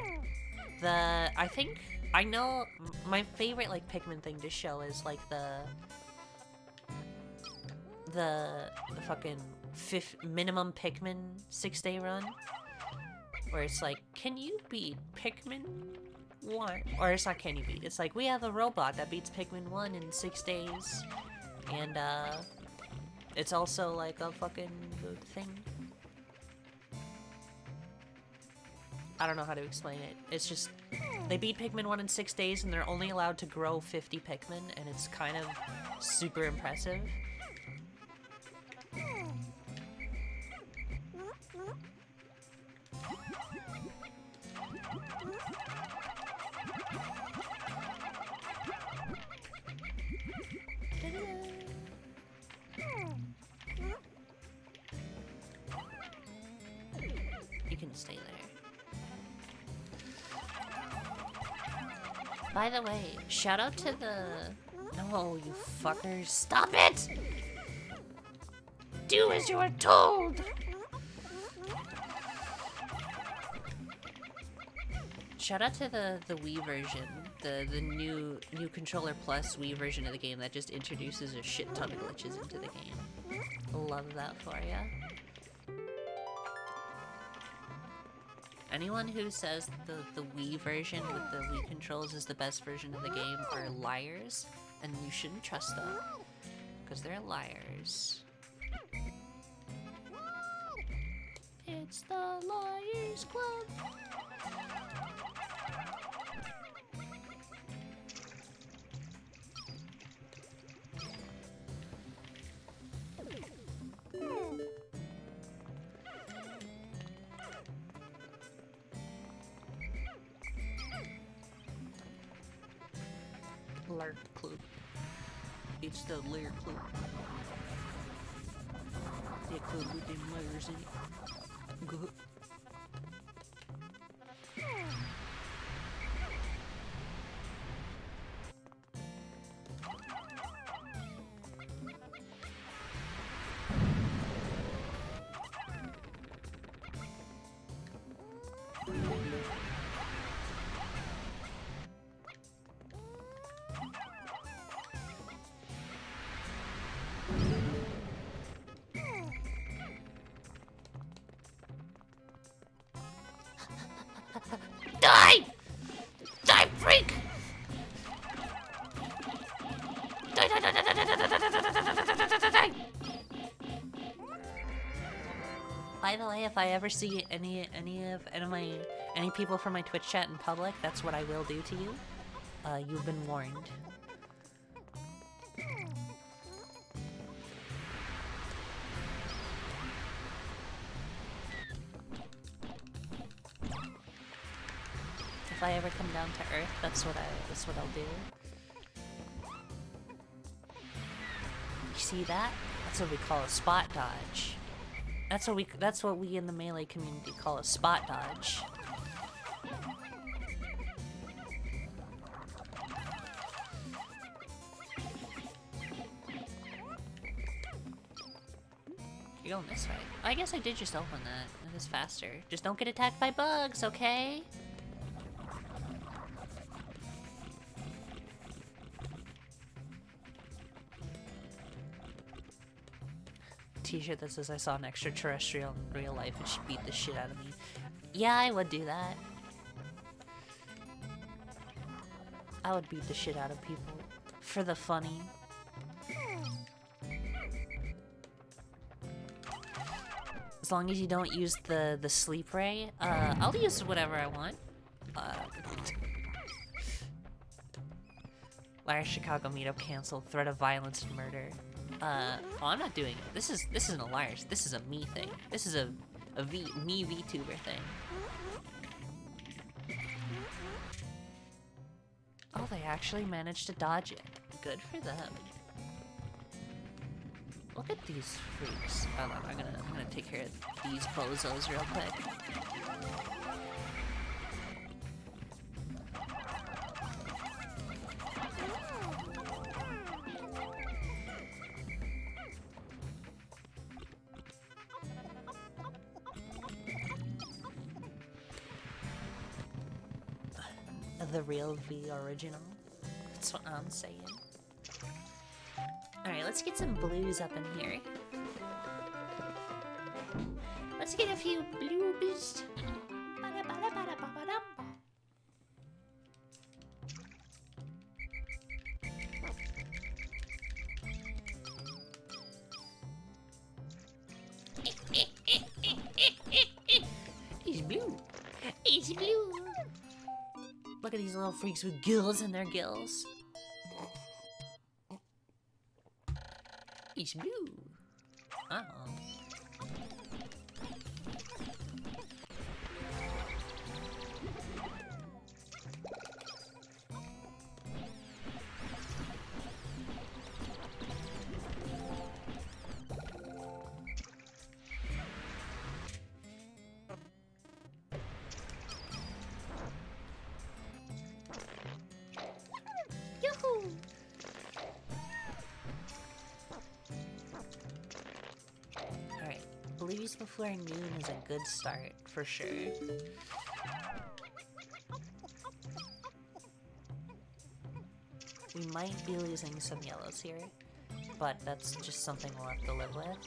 I know my favorite like Pikmin thing to show is like the fucking minimum Pikmin 6-day run, where it's like, can you beat Pikmin 1? Or it's not can you beat, it's like, we have a robot that beats Pikmin 1 in 6 days, and it's also like a fucking thing. I don't know how to explain it. It's just, they beat Pikmin 1 in 6 days and they're only allowed to grow 50 Pikmin, and it's kind of super impressive. You can stay there. By the way, shout out to the... No, you fuckers. Stop it! Do as you are told! Shout out to the Wii version. The new Controller Plus Wii version of the game that just introduces a shit ton of glitches into the game. Love that for ya. Anyone who says the Wii version with the Wii controls is the best version of the game are liars, and you shouldn't trust them, because they're liars. It's the Liars Club! Lair Club. It's the Lair Club. The club with them layers in it. Good. Die! Die, freak! Die, die, die, die, die, die, die, die, die. By the way, if I ever see any people from my Twitch chat in public, that's what I will do to you. You've been warned. If I ever come down to Earth, that's what I'll do. You see that? That's what we call a spot dodge. That's what we in the Melee community call a spot dodge. You're going this way. I guess I did just open that. That is faster. Just don't get attacked by bugs, okay? T-shirt that says I saw an extraterrestrial in real life and she beat the shit out of me. Yeah, I would do that. I would beat the shit out of people. For the funny. As long as you don't use the sleep ray, I'll use whatever I want. Last Chicago meetup canceled. Threat of violence and murder. Oh, I'm not doing it. This isn't a Lars. This is a me thing. This is a me VTuber thing. Oh, they actually managed to dodge it. Good for them. Look at these freaks. Hold on, I'm gonna take care of these bozos real quick. The real V original. That's what I'm saying. Alright, let's get some blues up in here. Let's get a few blues. He's blue. He's blue. Look at these little freaks with gills in their gills. He's blue. Uh-oh. Yoo-hoo! Alright, blues before noon is a good start, for sure. We might be losing some yellows here, but that's just something we'll have to live with.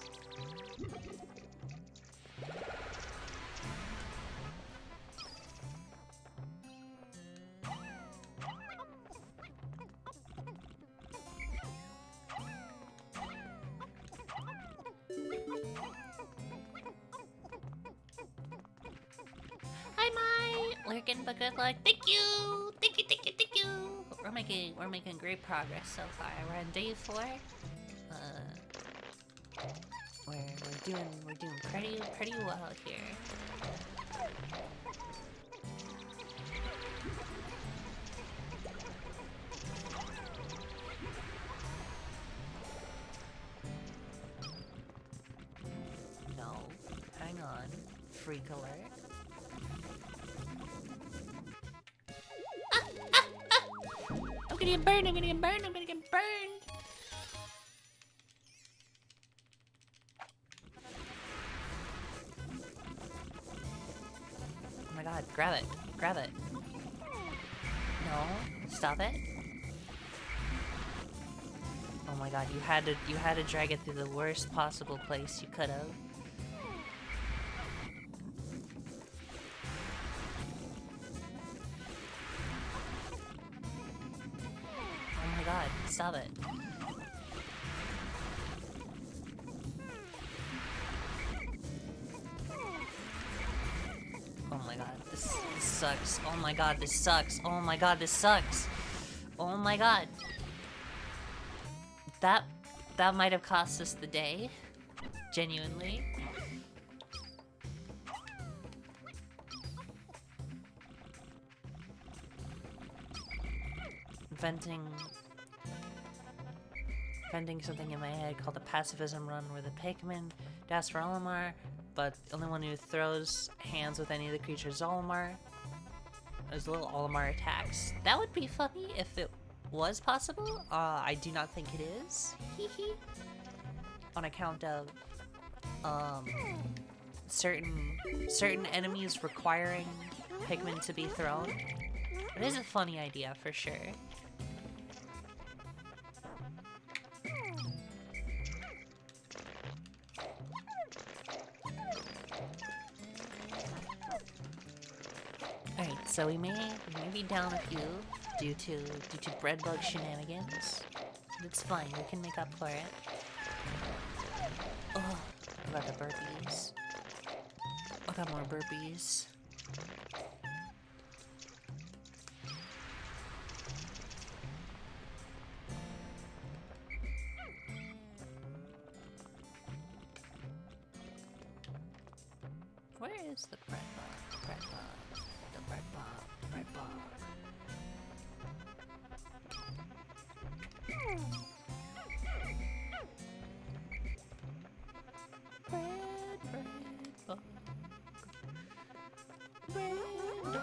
Lurking, but good luck. Thank you! Thank you, thank you, thank you! We're making great progress so far. We're on day 4. We're doing pretty well here. No, hang on. Freak alert. I'm gonna get burned, I'm gonna get burned, I'm gonna get burned! Oh my god, grab it, grab it. No, stop it. Oh my god, you had to drag it through the worst possible place you could have. God, stop it. Oh my god, this sucks. Oh my god, this sucks. Oh my god, this sucks. Oh my god. That might have cost us the day. Genuinely. Venting something in my head called the pacifism run, where the Pikmin dash for Olimar, but the only one who throws hands with any of the creatures is Olimar. There's little Olimar attacks. That would be funny if it was possible. I do not think it is. On account of certain enemies requiring Pikmin to be thrown. It is a funny idea for sure. Alright, so we may be down a few due to breadbug shenanigans. It's fine, we can make up for it. Oh, I got the burpees. I got more burpees. bugs, the bread bug, the bread bug, the bread bug, the bread bug. Bread bug. Bread bug.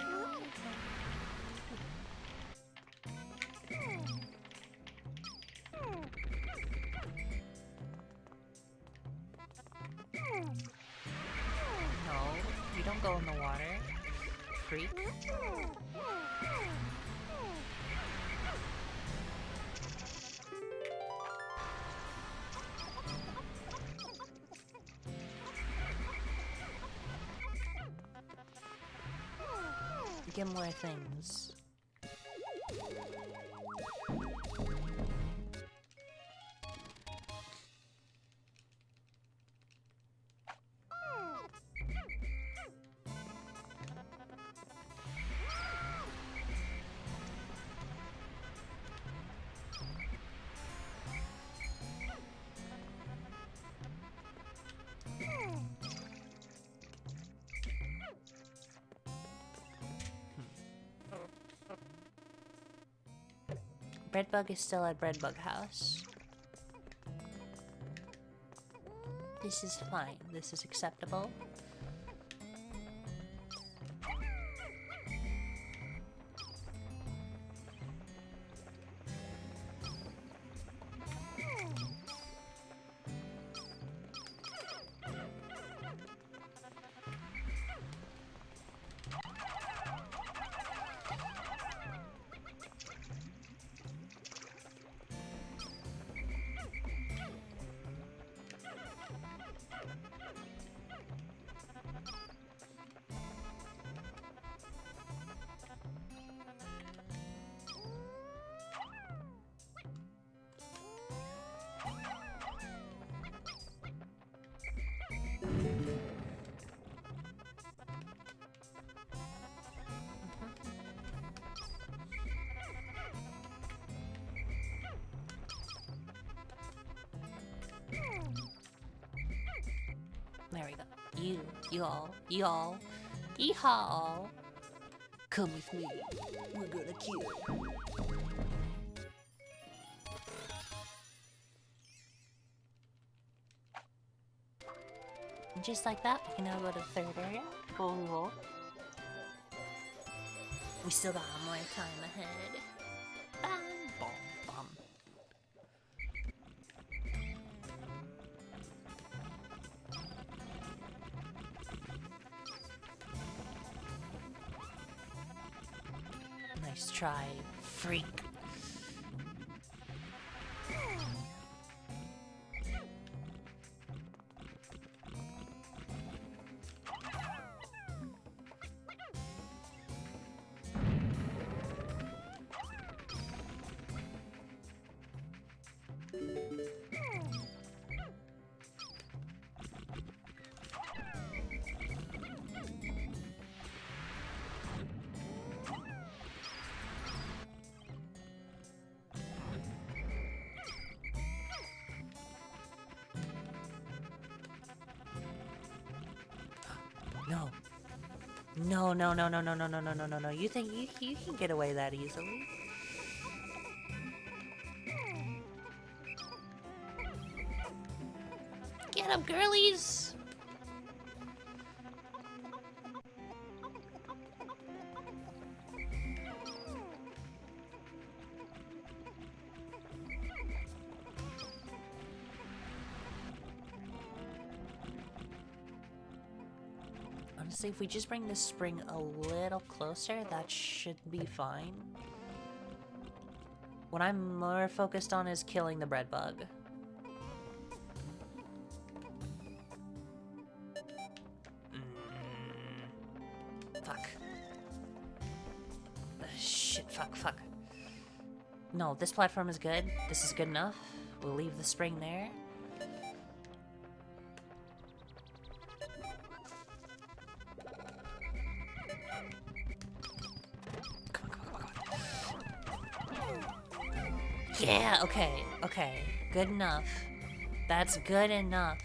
No, you don't go in the water. Freak. Get more things. Breadbug is still at Breadbug House. This is fine. This is acceptable. There we go. Y'all, yeehaw! Come with me. We're gonna kill. And just like that, we can now go to the third area. Oh, we still got more time ahead. Bam, bom, bom. Nice try, freak. No. No, no, no, no, no, no, no, no, no, no, no. You think you can get away that easily? Get up, girlies! Honestly, if we just bring this spring a little closer, that should be fine. What I'm more focused on is killing the bread bug. Fuck. Shit, fuck. No, this platform is good. This is good enough. We'll leave the spring there. Yeah, okay. Good enough. That's good enough.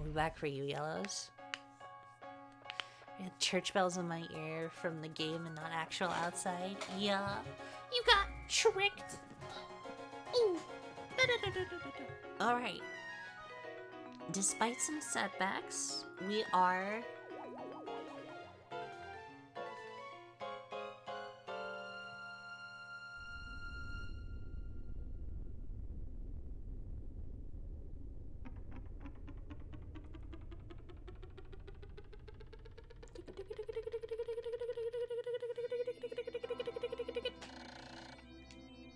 be back for you, Yellows. I had church bells in my ear from the game and not actual outside. Yeah. You got tricked. Ooh. Alright. Despite some setbacks, we are...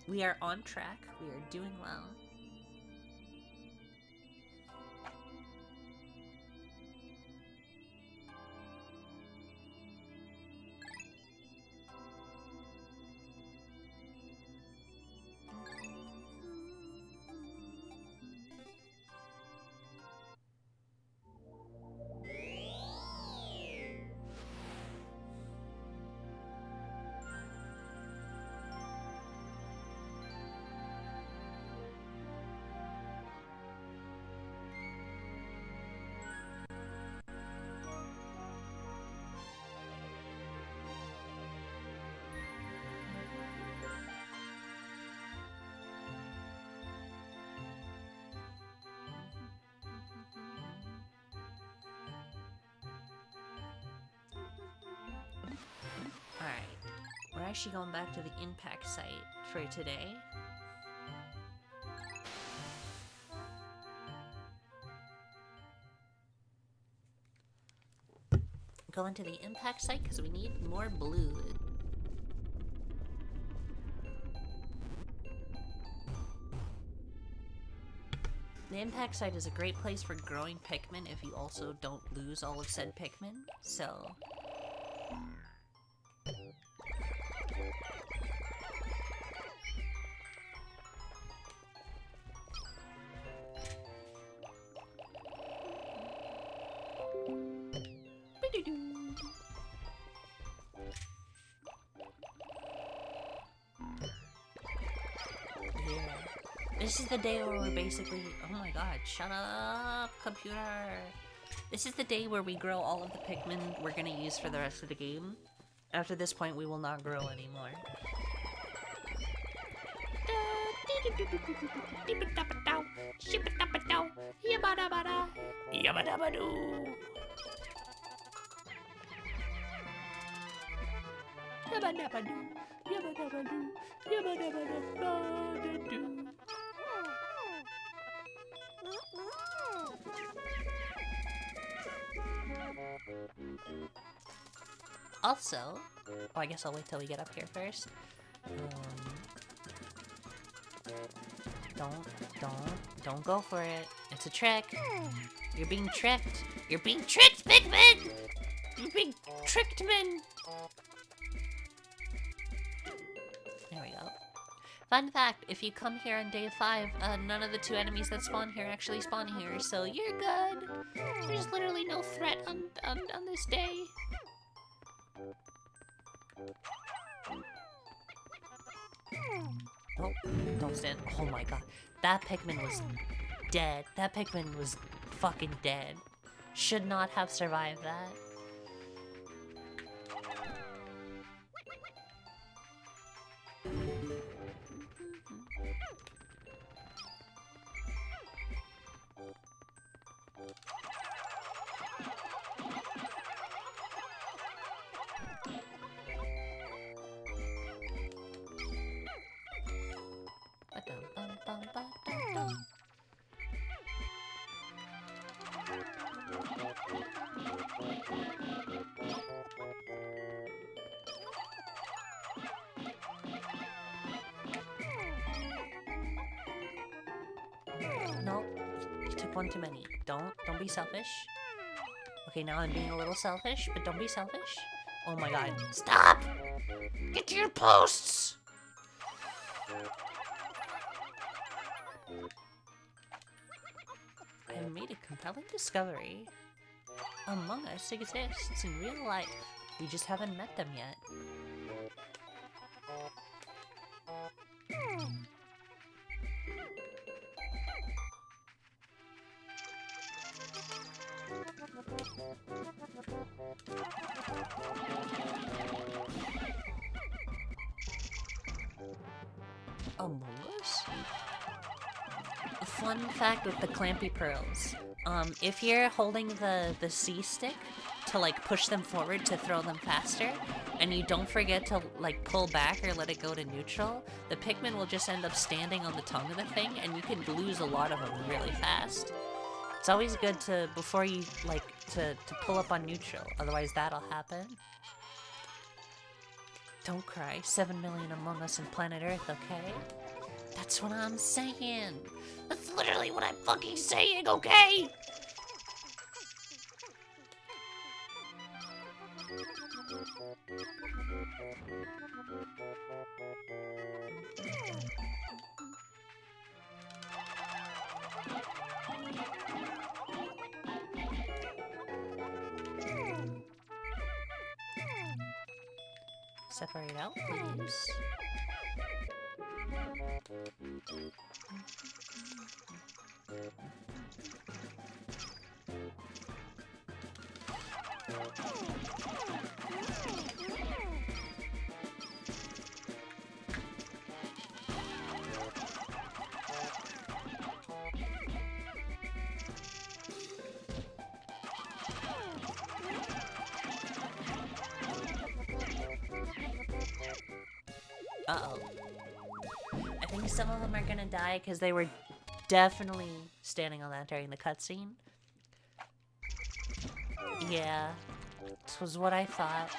We are on track. We are doing well. Alright, we're actually going back to the impact site for today. Going to the impact site because we need more blue. The impact site is a great place for growing Pikmin if you also don't lose all of said Pikmin, so... This is the day where we're basically... Oh my god, shut up, computer! This is the day where we grow all of the Pikmin we're gonna use for the rest of the game. After this point, we will not grow anymore. Also, oh, I guess I'll wait till we get up here first. Don't go for it. It's a trick. You're being tricked. You're being tricked, Pikmin! You're being tricked, man! There we go. Fun fact, if you come here on day 5, none of the 2 enemies that spawn here actually spawn here, so you're good. There's literally no threat on this day. Oh, don't stand. Oh my god. That Pikmin was dead. That Pikmin was fucking dead. Should not have survived that. No, you took one too many. Don't be selfish. Okay, now I'm being a little selfish, but don't be selfish. Oh my god. Stop! Get to your posts! I have made a compelling discovery. Among Us exists in real life. We just haven't met them yet. Among Us? A fun fact with the clampy pearls. If you're holding the C stick to like push them forward to throw them faster, and you don't forget to like pull back or let it go to neutral, the Pikmin will just end up standing on the tongue of the thing, and you can lose a lot of them really fast. It's always good to, before you like, to pull up on neutral, otherwise that'll happen. Don't cry, 7 million Among Us in planet Earth, okay? That's what I'm saying. That's literally what I'm fucking saying, okay? Separate out, please. Uh-oh. I think some of them are gonna die because they were definitely standing on that during the cutscene. Yeah, this was what I thought.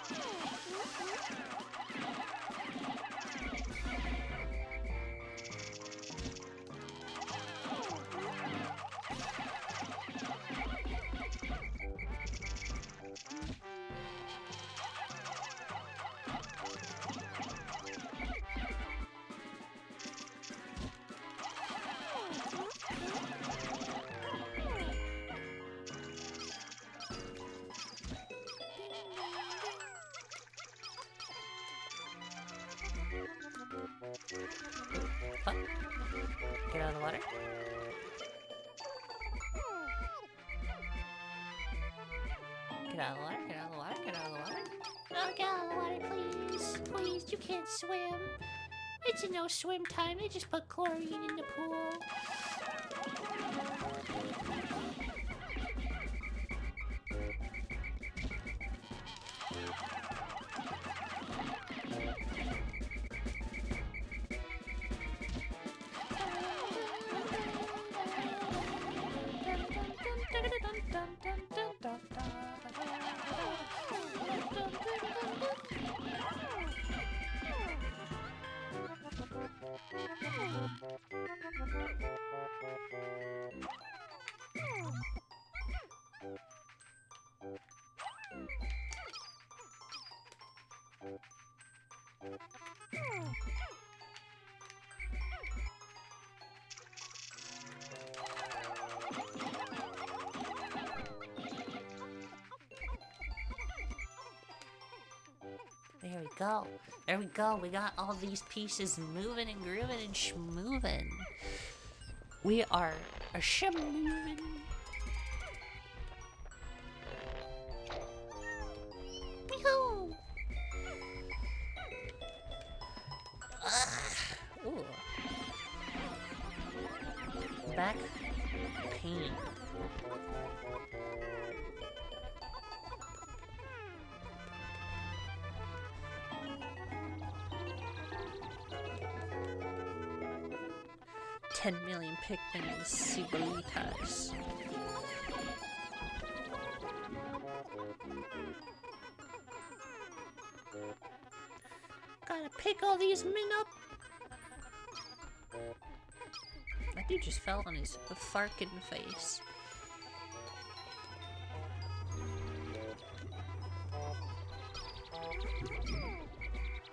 Fuck. Get out of the water. Get out of the water, get out of the water, get out of the water. Oh, get out of the water, please. Please, you can't swim. It's no swim time. They just put chlorine in the pool. There we go. There we go. We got all these pieces moving and grooving and schmoving. We are a schmoving. Woohoo! Ooh. Back pain. $10 million Pikmin Cibolitas. Gotta pick all these men up. That dude just fell on his farkin' face.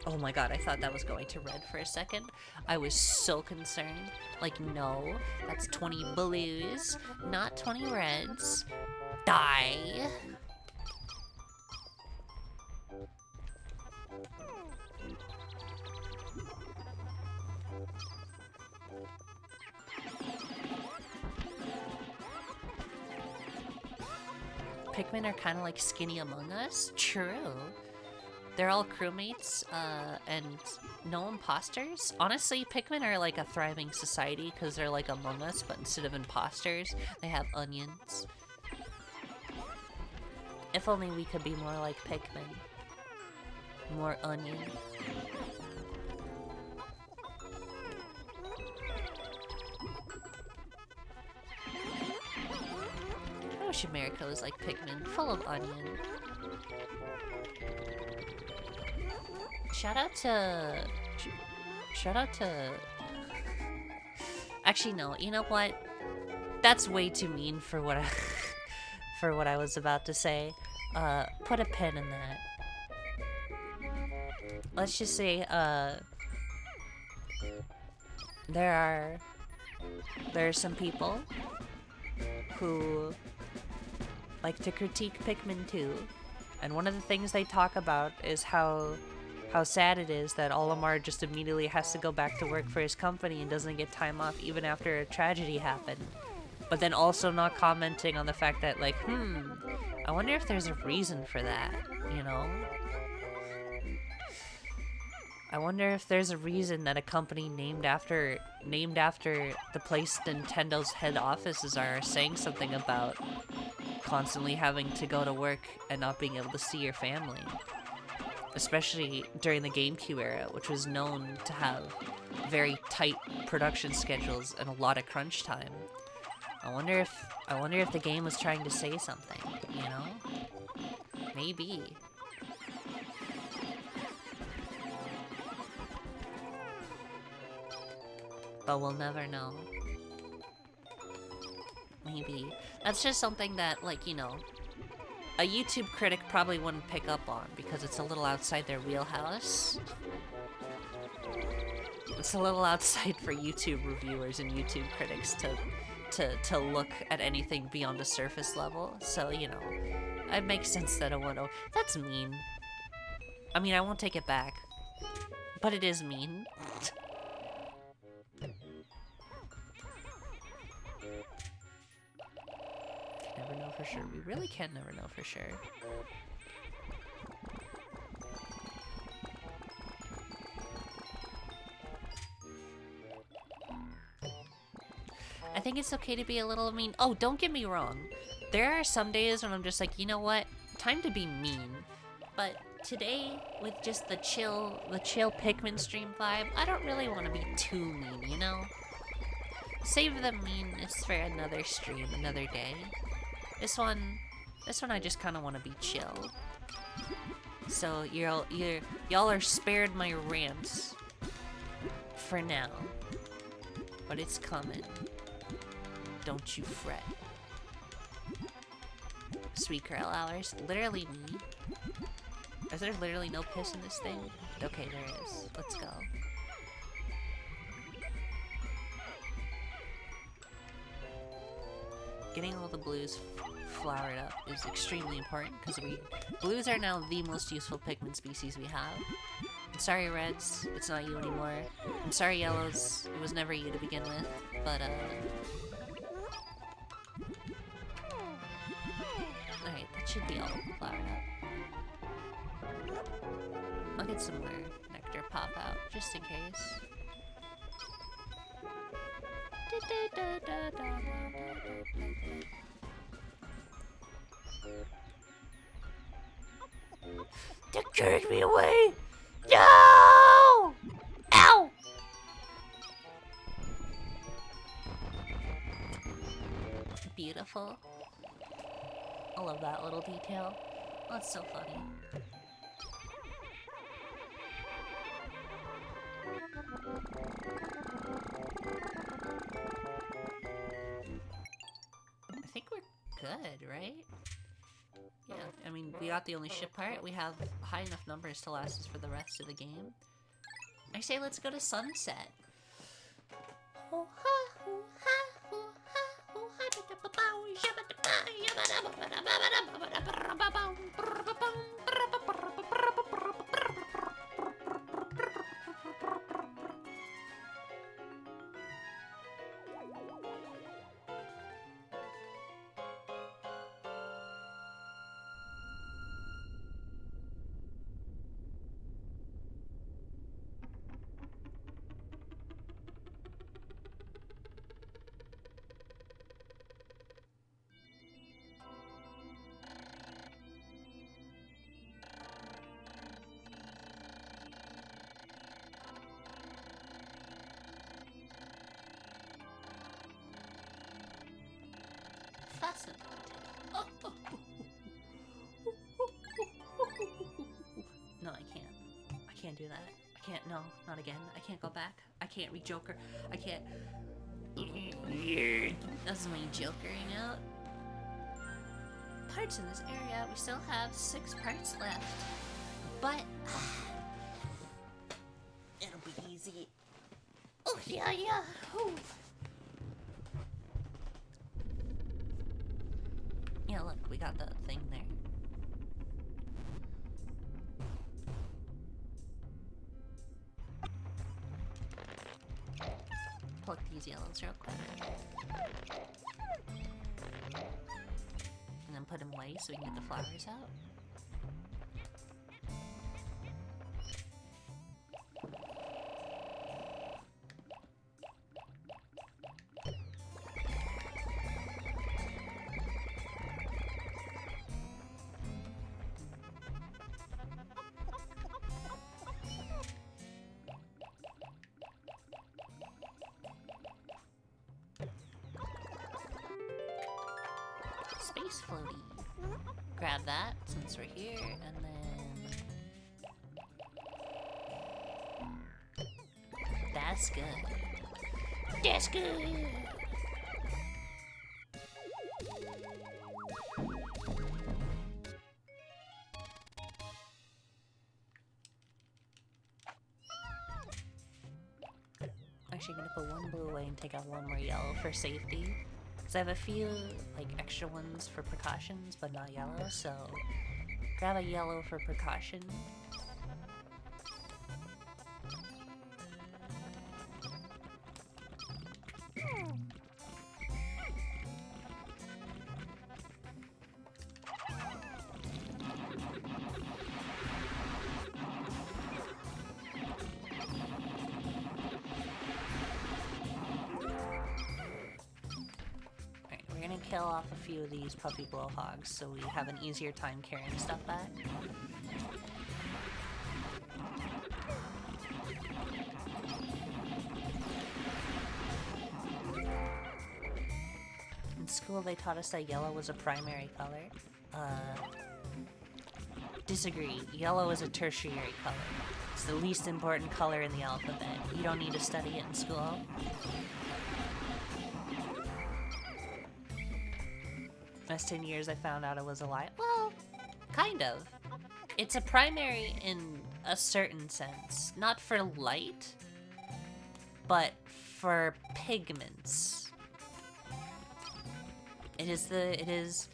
Oh my god, I thought that was going to red for a second. I was so concerned. Like, no, that's 20 blues, not 20 reds. Die! Pikmin are kind of like skinny Among Us? True. They're all crewmates, and no imposters. Honestly, Pikmin are like a thriving society because they're like Among Us, but instead of imposters, they have onions. If only we could be more like Pikmin. More onion. I wish America was like Pikmin, full of onion. Shout out to... Actually, no. You know what? That's way too mean for what I... for what I was about to say. Put a pin in that. Let's just say, there are some people who like to critique Pikmin 2, and one of the things they talk about is how sad it is that Olimar just immediately has to go back to work for his company and doesn't get time off even after a tragedy happened. But then also not commenting on the fact that, like, I wonder if there's a reason for that, you know? I wonder if there's a reason that a company named after the place Nintendo's head offices are saying something about constantly having to go to work and not being able to see your family. Especially during the GameCube era, which was known to have very tight production schedules and a lot of crunch time. I wonder if the game was trying to say something, you know? Maybe. But we'll never know. Maybe. That's just something that, like, you know, a YouTube critic probably wouldn't pick up on because it's a little outside their wheelhouse. It's a little outside for YouTube reviewers and YouTube critics to look at anything beyond a surface level. So, you know, it makes sense that it would. That's mean. I mean, I won't take it back. But it is mean. Never know for sure. We really can never know for sure. I think it's okay to be a little mean. Oh, don't get me wrong. There are some days when I'm just like, you know what? Time to be mean. But today, with just the chill Pikmin stream vibe, I don't really want to be too mean, you know? Save the meanness for another stream, another day. This one I just kind of want to be chill. So y'all are spared my rants for now, but it's coming. Don't you fret. Sweet girl hours, literally me. Is there literally no piss in this thing? Okay, there is. Let's go. Getting all the blues flowered up is extremely important because blues are now the most useful Pikmin species we have. I'm sorry, reds, it's not you anymore. I'm sorry, yellows, it was never you to begin with. But alright, that should be all flowered up. I'll get some more nectar pop out just in case. They carried me away! No! Ow! Beautiful. I love that little detail. Oh, that's so funny. I think we're good, right? Yeah, I mean, we got the only ship part. We have high enough numbers to last us for the rest of the game. I say let's go to sunset. No, I can't. I can't do that. I can't. No, not again. I can't go back. I can't read Joker. I can't. That's me jokering out. Parts in this area. We still have 6 parts left. But it'll be easy. Oh, yeah. Ooh. Yeah, look, we got the thing there. Pluck these yellows real quick. And then put them away so we can get the flowers out. Space floaty. Grab that since we're here, and then that's good. That's good. Actually, gonna put one blue away and take out one more yellow for safety. I have a few like extra ones for precautions, but not yellow, so grab a yellow for precaution. Kill off a few of these puppy blowhogs so we have an easier time carrying stuff back. In school they taught us that yellow was a primary color. Disagree. Yellow is a tertiary color. It's the least important color in the alphabet. You don't need to study it in school. Last 10 years I found out it was a lie. Well, kind of. It's a primary in a certain sense. Not for light, but for pigments. It is...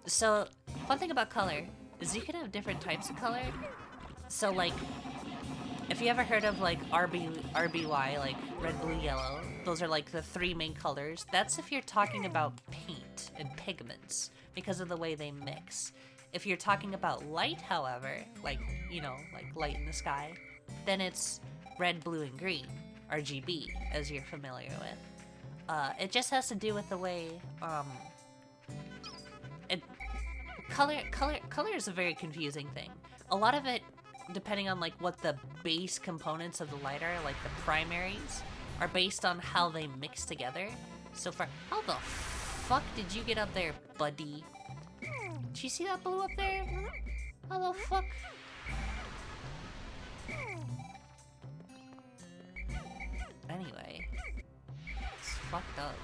So, one thing about color is you can have different types of color. So, like, if you ever heard of, like, RBY, like red, blue, yellow, those are, like, the 3 main colors. That's if you're talking about paint and pigments, because of the way they mix. If you're talking about light, however, like, you know, like light in the sky, then it's red, blue, and green, RGB, as you're familiar with. It just has to do with the way, color is a very confusing thing. A lot of it, depending on like what the base components of the light are, like the primaries, are based on how they mix together. So for how the fuck did you get up there, buddy? Did you see that blue up there? How the fuck? Anyway, it's fucked up.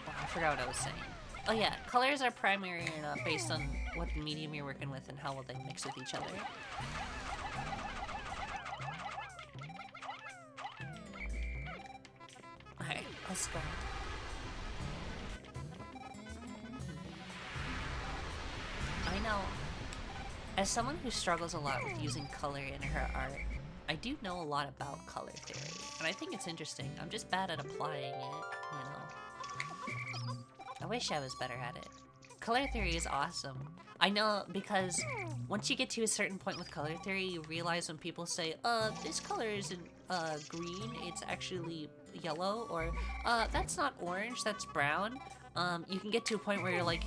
Oh, I forgot what I was saying. Oh yeah, colors are primary or not based on what medium you're working with and how well they mix with each other. Alright, let's go. I know, as someone who struggles a lot with using color in her art, I do know a lot about color theory, and I think it's interesting. I'm just bad at applying it, you know. I wish I was better at it. Color theory is awesome. I know because once you get to a certain point with color theory, you realize when people say, this color isn't green, it's actually yellow, or that's not orange, that's brown. You can get to a point where you're like,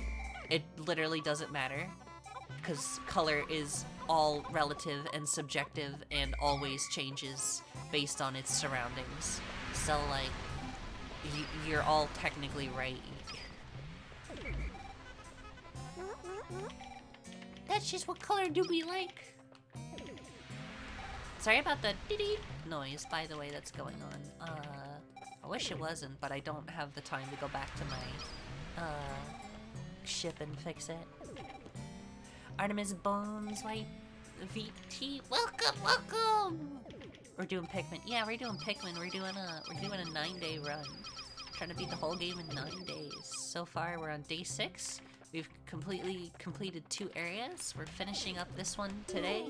it literally doesn't matter, because color is all relative and subjective and always changes based on its surroundings. So like, you're all technically right. That's just what color do we like? Sorry about the dee-dee noise, by the way, that's going on. I wish it wasn't, but I don't have the time to go back to my, ship and fix it. Artemis Bones, White VT, welcome! We're doing Pikmin. Yeah, we're doing Pikmin. We're doing a 9-day run. Trying to beat the whole game in 9 days. So far, we're on day 6. We've completely completed 2 areas. We're finishing up this one today,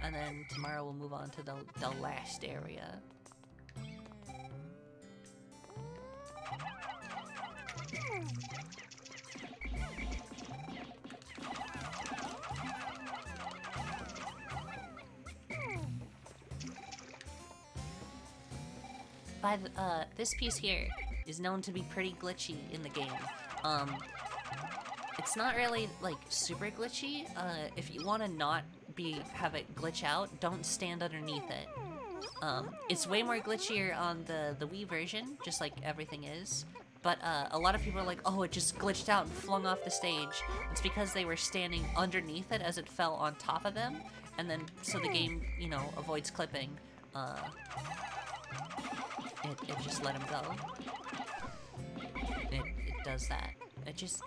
and then tomorrow we'll move on to the last area. This piece here is known to be pretty glitchy in the game. It's not really, like, super glitchy. If you want to not have it glitch out, don't stand underneath it. It's way more glitchier on the Wii version, just like everything is. But a lot of people are like, oh, it just glitched out and flung off the stage. It's because they were standing underneath it as it fell on top of them, and then so the game, you know, avoids clipping. It just let him go. It does that. It just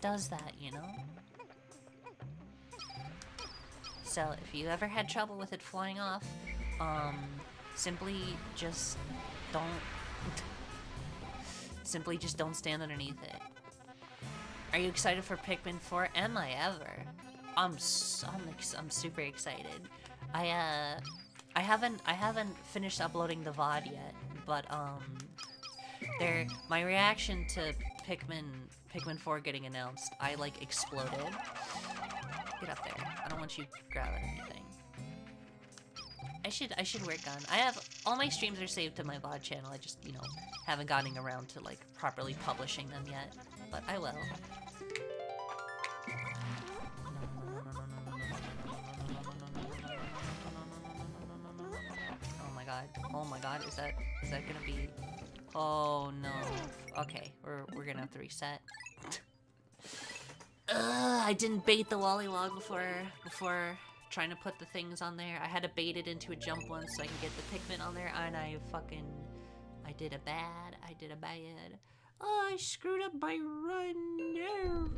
does that, you know? So if you ever had trouble with it flying off, simply just don't stand underneath it. Are you excited for Pikmin 4? Am I ever? I'm super excited. I haven't finished uploading the VOD yet, but my reaction to Pikmin 4 getting announced, I like exploded. Get up there. I don't want you grabbing anything. I should work on. I have all my streams are saved to my VOD channel. I just, you know, haven't gotten around to like properly publishing them yet, but I will. Oh my god, is that gonna be... Oh no. Okay, we're gonna have to reset. I didn't bait the Lollywog before trying to put the things on there. I had to bait it into a jump once so I can get the Pikmin on there, and I did a bad. Oh, I screwed up my run, no.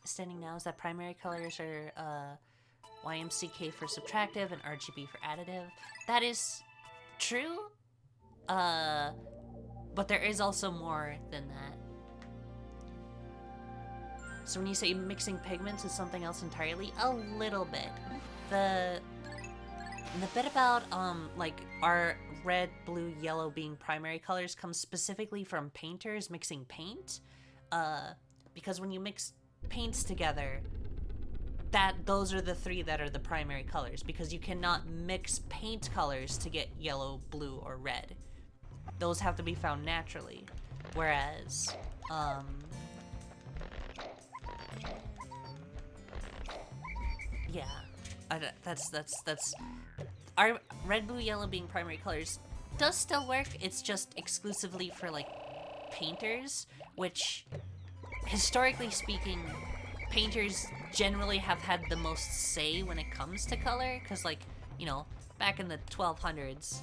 Standing now is that primary colors are YMCK for subtractive and RGB for additive. That is true, but there is also more than that. So when you say mixing pigments is something else entirely, a little bit. The bit about like our red, blue, yellow being primary colors comes specifically from painters mixing paint, because when you mix paints together, those are the 3 that are the primary colors, because you cannot mix paint colors to get yellow, blue, or red. Those have to be found naturally. Whereas, yeah, that's our red, blue, yellow being primary colors does still work. It's just exclusively for like painters, which historically speaking, painters generally have had the most say when it comes to color, because, like, you know, back in the 1200s,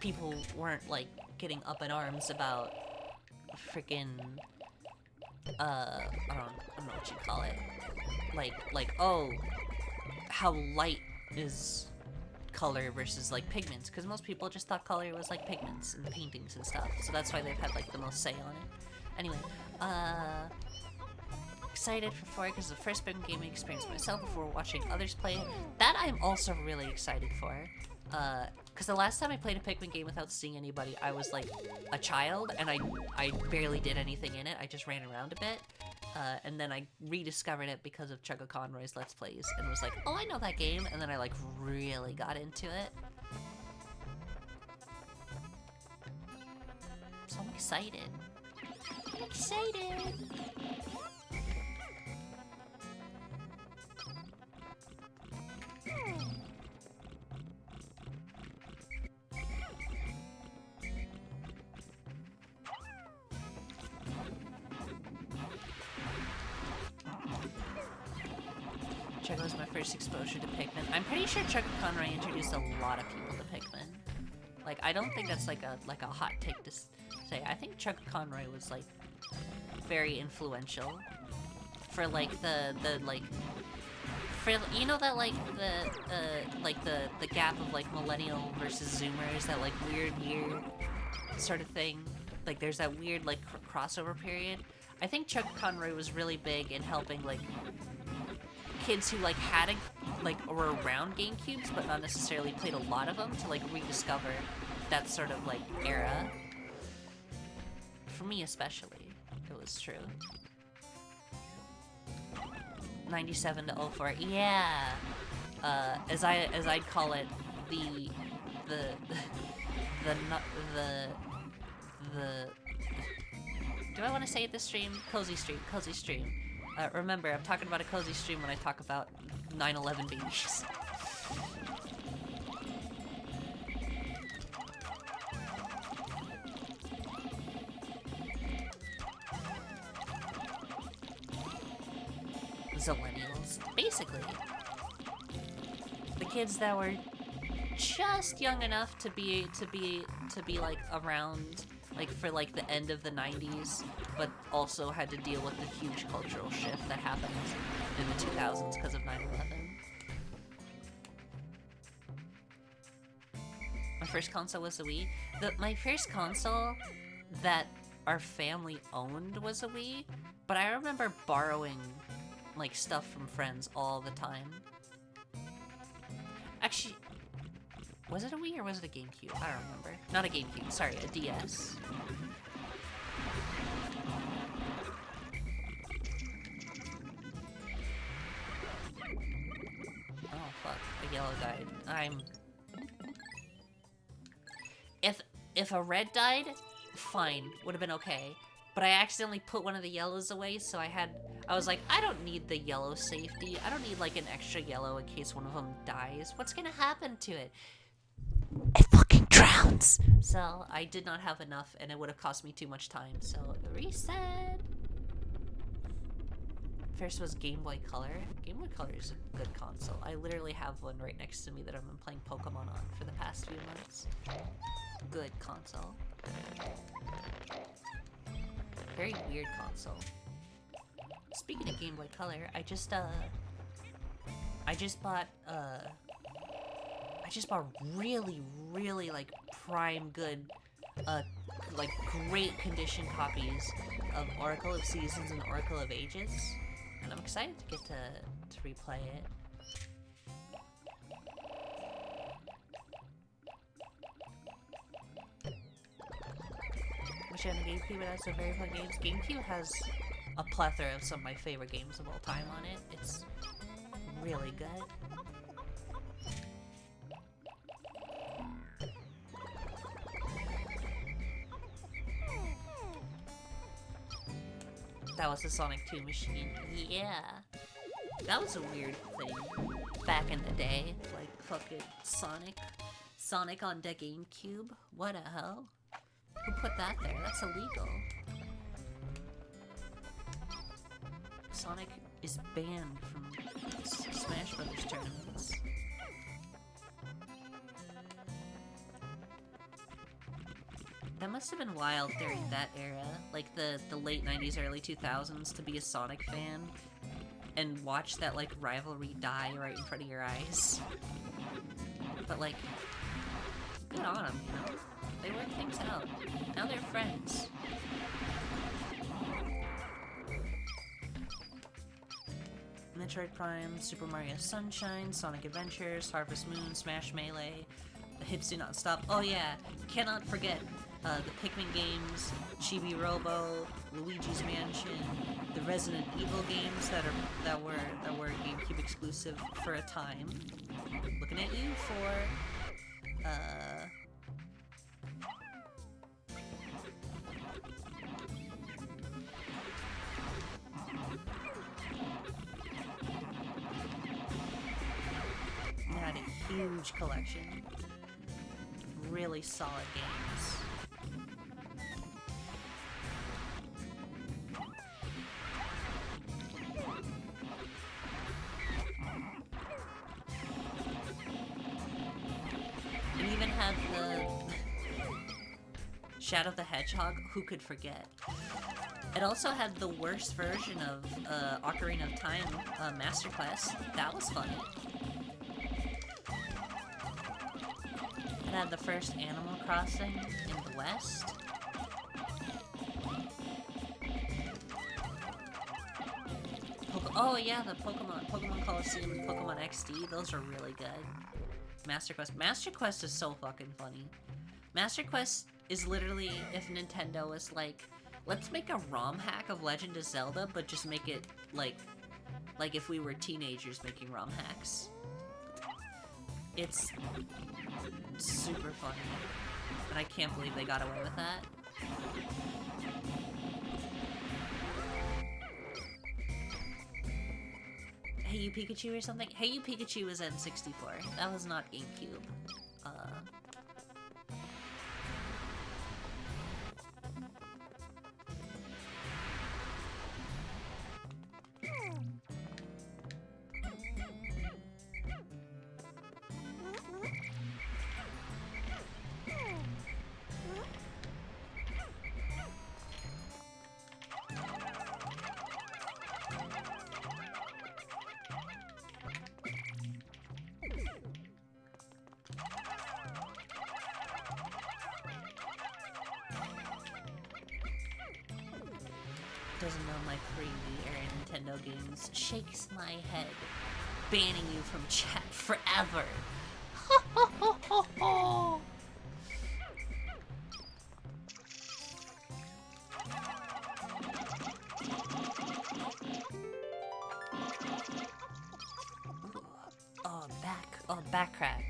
people weren't, like, getting up in arms about freaking, I don't know what you call it. Like, oh, how light is color versus, like, pigments, because most people just thought color was, like, pigments and paintings and stuff, so that's why they've had, like, the most say on it. Anyway, excited for 4 because it's the first big gaming experience myself before watching others play it. That I'm also really excited for. Because the last time I played a Pikmin game without seeing anybody, I was like a child, and I barely did anything in it. I just ran around a bit. And then I rediscovered it because of Chugga Conroy's Let's Plays, and was like, oh, I know that game, and then I like really got into it. So I'm excited. I'm excited! Chuck was my first exposure to Pikmin. I'm pretty sure Chuck Conroy introduced a lot of people to Pikmin. Like, I don't think that's like a hot take to say. I think Chuck Conroy was like very influential for like the like for, you know, that like the gap of like millennial versus Zoomers, that like weird year sort of thing. Like there's that weird like crossover period. I think Chuck Conroy was really big in helping like kids who like had were around GameCubes but not necessarily played a lot of them to like rediscover that sort of like era. For me especially, it was true. 97 to 04, yeah. As I'd call it, the do I want to say it this stream? Cozy stream. Remember, I'm talking about a cozy stream when I talk about 9/11 babies. Zillennials, basically. The kids that were just young enough to be like around like for like the end of the 90s, but also had to deal with the huge cultural shift that happened in the 2000s because of 9/11. My first console was a Wii. My first console that our family owned was a Wii, but I remember borrowing like stuff from friends all the time. Actually, was it a Wii or was it a GameCube? I don't remember. Not a GameCube, sorry, a DS. Oh fuck, the yellow died. If a red died, fine, would have been okay. But I accidentally put one of the yellows away, so I was like, I don't need the yellow safety. I don't need like an extra yellow in case one of them dies. What's gonna happen to it? It fucking drowns! So I did not have enough, and it would have cost me too much time, so reset! First was Game Boy Color. Game Boy Color is a good console. I literally have one right next to me that I've been playing Pokemon on for the past few months. Good console. Very weird console. Speaking of Game Boy Color, I just bought really like prime good, like great condition copies of Oracle of Seasons and Oracle of Ages, and I'm excited to get to replay it. Wish I had a GameCube, but that's a very fun games. GameCube has a plethora of some of my favorite games of all time on it. It's really good. That was the Sonic 2 machine. Yeah. That was a weird thing back in the day. Like, fucking Sonic on the GameCube? What the hell? Who put that there? That's illegal. Sonic is banned from Smash Brothers tournaments. That must have been wild during that era, like the late 90s, early 2000s, to be a Sonic fan and watch that like rivalry die right in front of your eyes. But like, good on them, you know? They work things out. Now they're friends. Metroid Prime, Super Mario Sunshine, Sonic Adventures, Harvest Moon, Smash Melee, the hits do not stop. Oh yeah, cannot forget the Pikmin games, Chibi Robo, Luigi's Mansion, the Resident Evil games that were GameCube exclusive for a time. Looking at you for had a huge collection. Really solid games. had the Shadow the Hedgehog. Who could forget? It also had the worst version of Ocarina of Time Master Quest. That was funny. It had the first Animal Crossing in the West. Oh yeah, the Pokemon Coliseum and Pokemon XD, those are really good. Master Quest is so fucking funny. Master Quest is literally if Nintendo was like, let's make a ROM hack of Legend of Zelda, but just make it like if we were teenagers making ROM hacks. It's super funny, and I can't believe they got away with that. Hey You Pikachu or something? Hey You Pikachu was N64. That was not GameCube. Doesn't know my pre-Wii era Nintendo games. Shakes my head. Banning you from chat forever. Back crack.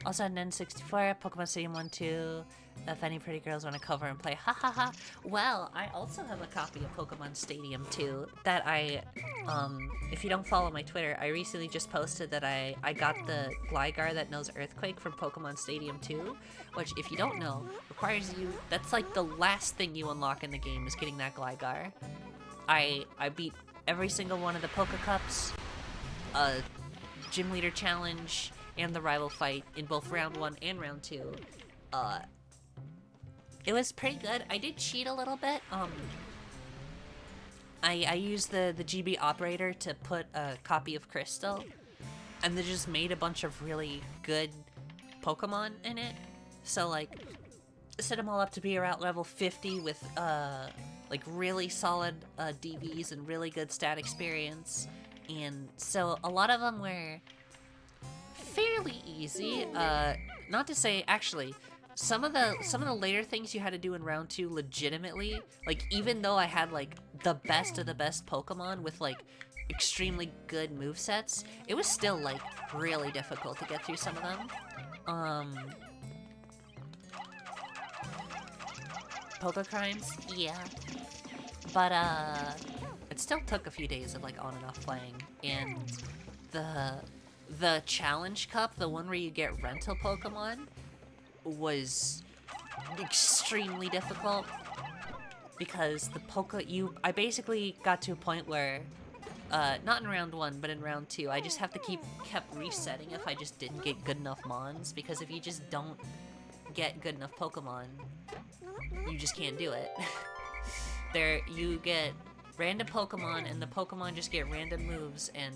Also an N64, Pokemon Stadium 1, 2. If any pretty girls want to cover and play, ha ha ha. Well, I also have a copy of Pokemon Stadium 2 that if you don't follow my Twitter, I recently just posted that I got the Gligar that knows Earthquake from Pokemon Stadium 2, which, if you don't know, requires you, that's like the last thing you unlock in the game is getting that Gligar. I beat every single one of the Poke Cups, Gym Leader Challenge, and the Rival Fight in both Round 1 and Round 2. It was pretty good. I did cheat a little bit. I used the GB operator to put a copy of Crystal, and they just made a bunch of really good Pokemon in it. So, like, set them all up to be around level 50 with, like, really solid DVs and really good stat experience. And so a lot of them were fairly easy. Not to say, actually, some of the later things you had to do in round 2 legitimately, like, even though I had like the best of the best Pokemon with like extremely good movesets, it was still like really difficult to get through some of them. Poke Crimes? Yeah. But it still took a few days of like on and off playing, and the Challenge Cup, the one where you get rental Pokemon, was extremely difficult because I basically got to a point where, not in round 1, but in round 2, I just have to kept resetting if I just didn't get good enough Mons, because if you just don't get good enough Pokemon, you just can't do it. You get random Pokemon, and the Pokemon just get random moves, and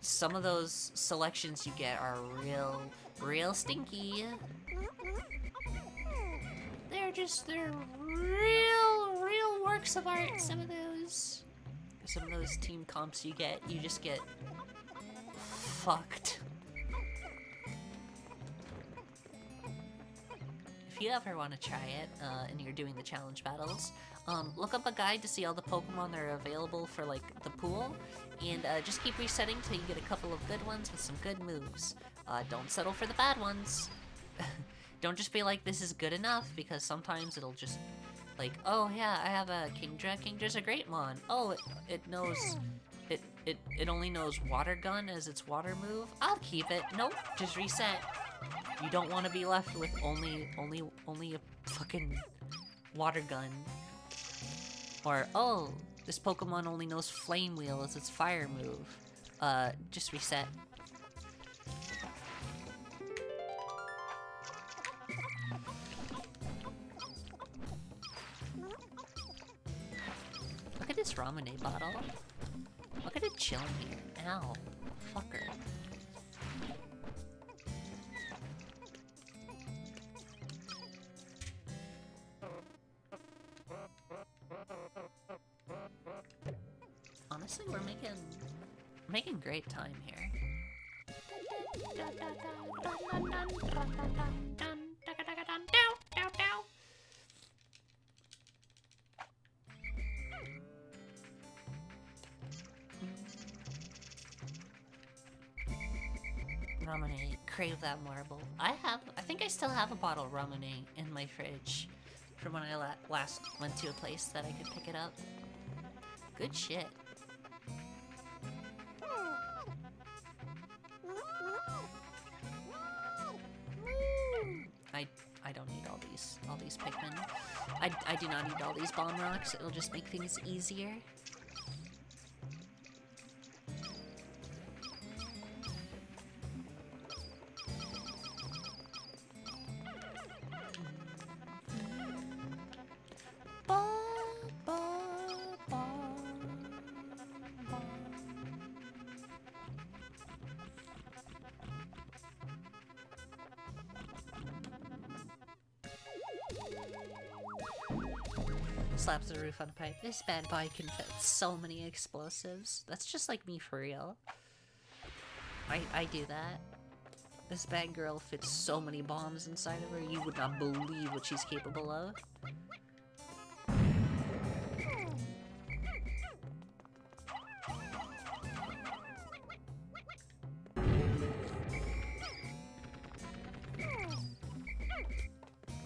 some of those selections you get are real stinky. They're real works of art, some of those. Some of those team comps you just get fucked. If you ever want to try it, and you're doing the challenge battles, look up a guide to see all the Pokemon that are available for, like, the pool, and just keep resetting till you get a couple of good ones with some good moves. Don't settle for the bad ones. Don't just be like, this is good enough, because sometimes it'll just, like, oh yeah, I have a Kingdra. Kingdra's a great mon. Oh, it knows, it only knows Water Gun as its water move. I'll keep it. Nope, just reset. You don't want to be left with only a fucking Water Gun. Or, oh, this Pokemon only knows Flame Wheel as its fire move. Just reset. nice ramen bottle. Look at it chilling here. Ow. Fucker. Honestly, we're making great time here. Ramen, crave that marble. I think I still have a bottle of ramen in my fridge from when I last went to a place that I could pick it up. Good shit. I don't need all these Pikmin. I do not need all these bomb rocks. It'll just make things easier. Slaps the roof on a pipe. This bad boy can fit so many explosives. That's just like me for real. I do that. This bad girl fits so many bombs inside of her, you would not believe what she's capable of.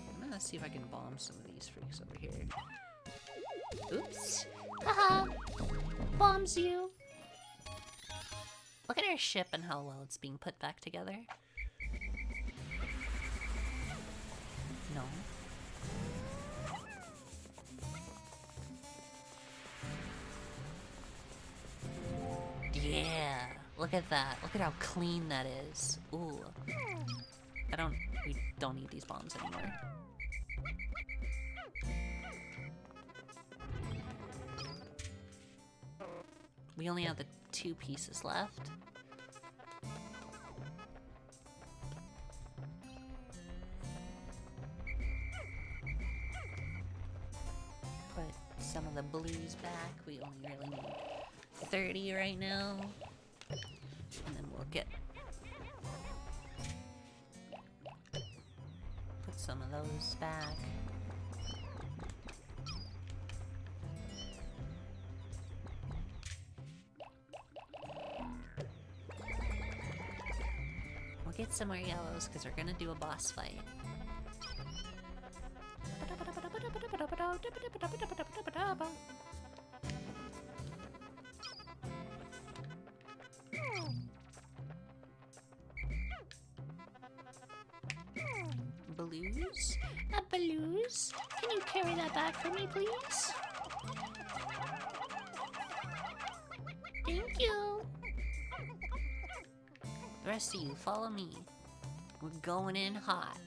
I'm gonna see if I can bomb some of these freaks over here. Oops. Haha. Bombs you. Look at our ship and how well it's being put back together. No. Yeah. Look at that. Look at how clean that is. Ooh. We don't need these bombs anymore. We only have the 2 pieces left. Put some of the blues back. We only really need 30 right now. And then we'll get... Put some of those back. Get some more yellows because we're gonna do a boss fight. Blues? Blues? Can you carry that back for me, please? Thank you. The rest of you, follow me. We're going in hot.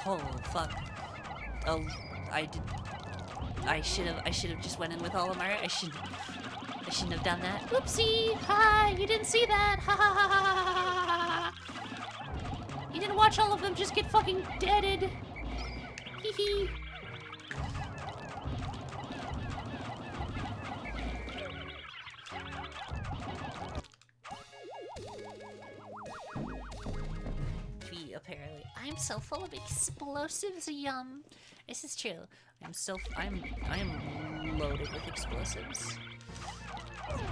Oh fuck. Oh, I should have just went in with all of my. I shouldn't have done that. Oopsie! Ha! You didn't see that! Ha ha ha ha ha ha! You didn't watch all of them just get fucking deaded! Hee hee! Fee, apparently. I'm so full of explosives, yum! This is true. I'm loaded with explosives.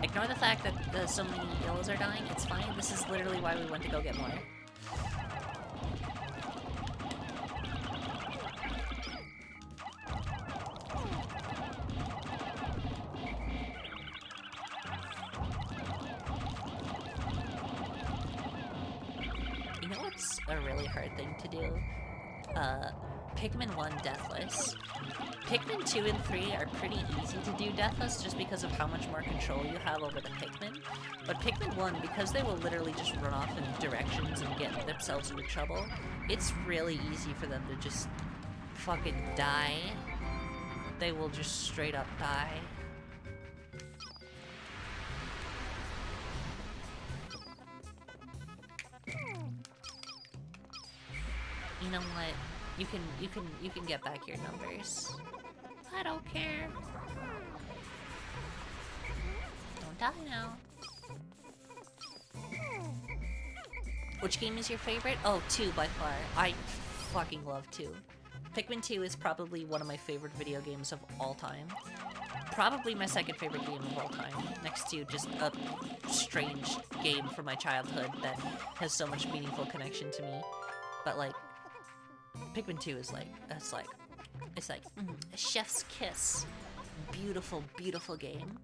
Ignore the fact that so many yellows are dying, it's fine. This is literally why we went to go get more. You know what's a really hard thing to do? Pikmin 1 deathless. Pikmin 2 and 3 are pretty easy to do deathless just because of how much more control you have over the Pikmin. But Pikmin 1, because they will literally just run off in directions and get themselves into trouble, it's really easy for them to just fucking die. They will just straight up die. You know what? You can get back your numbers. I don't care. Don't die now. Which game is your favorite? Oh, 2 by far. I fucking love 2. Pikmin 2 is probably one of my favorite video games of all time. Probably my second favorite game of all time, next to just a strange game from my childhood that has so much meaningful connection to me. But like, Pikmin 2 is like, it's like a chef's kiss. Beautiful, beautiful game.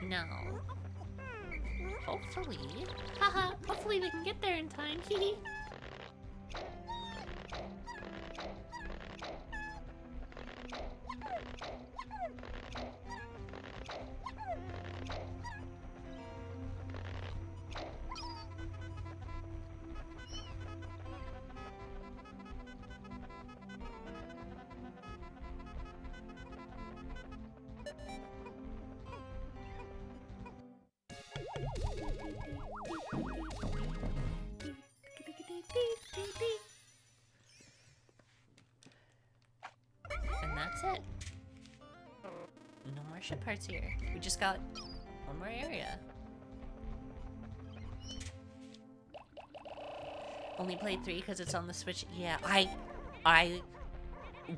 Now, hopefully, haha, hopefully we can get there in time, hee. And that's it. No more ship parts here. We just got one more area. Only played 3 because it's on the Switch. Yeah,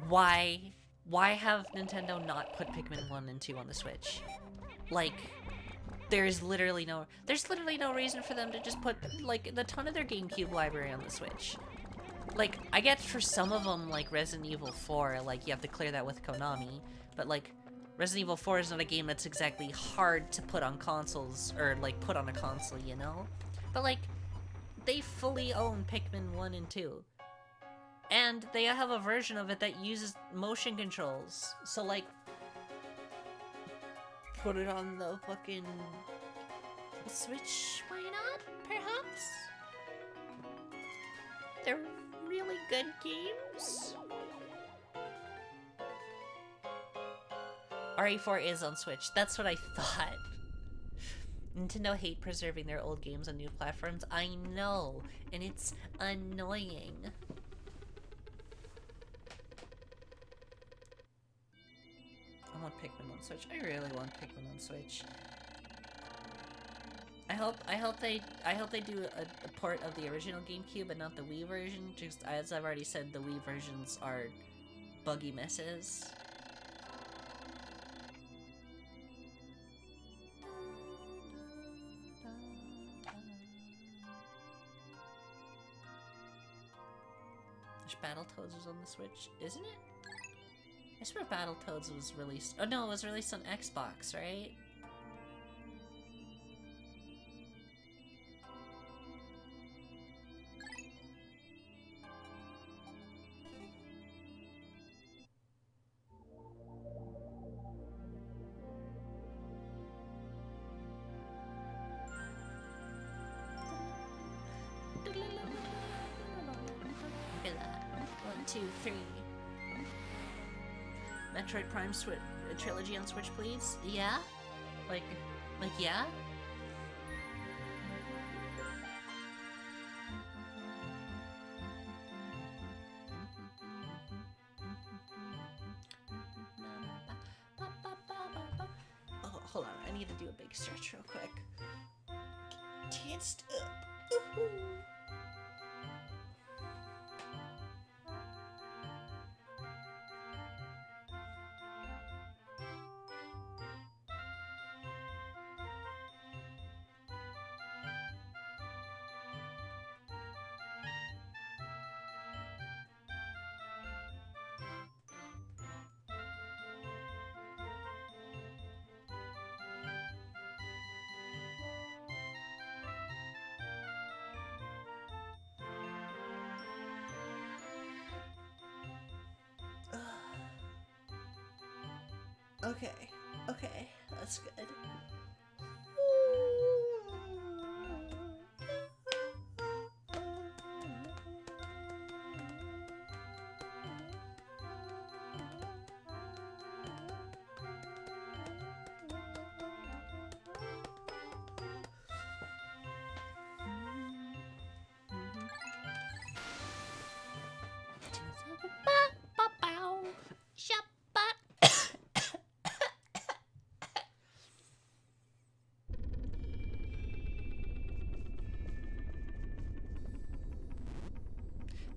why have Nintendo not put Pikmin 1 and 2 on the Switch? Like, there's literally no reason for them to just put, like, the ton of their GameCube library on the Switch. Like, I get for some of them, like Resident Evil 4, like, you have to clear that with Konami, but, like, Resident Evil 4 is not a game that's exactly hard to put on consoles, or, like, put on a console, you know? But, like, they fully own Pikmin 1 and 2. And they have a version of it that uses motion controls, so, like, put it on the fucking Switch, why not, perhaps? They're really good games. RE4 is on Switch, that's what I thought. Nintendo hate preserving their old games on new platforms, I know, and it's annoying. I want Pikmin on Switch. I really want Pikmin on Switch. I hope they do a port of the original GameCube and not the Wii version. Just as I've already said, the Wii versions are buggy messes. Battletoads was on the Switch, isn't it? I swear Battletoads was released. Oh no, it was released on Xbox, right? Look at that. 1, 2, 3. Metroid Prime trilogy on Switch, please? Yeah? Like, yeah? Oh, hold on. I need to do a big stretch real quick. Tensed up. Woohoo! Okay, okay, that's good.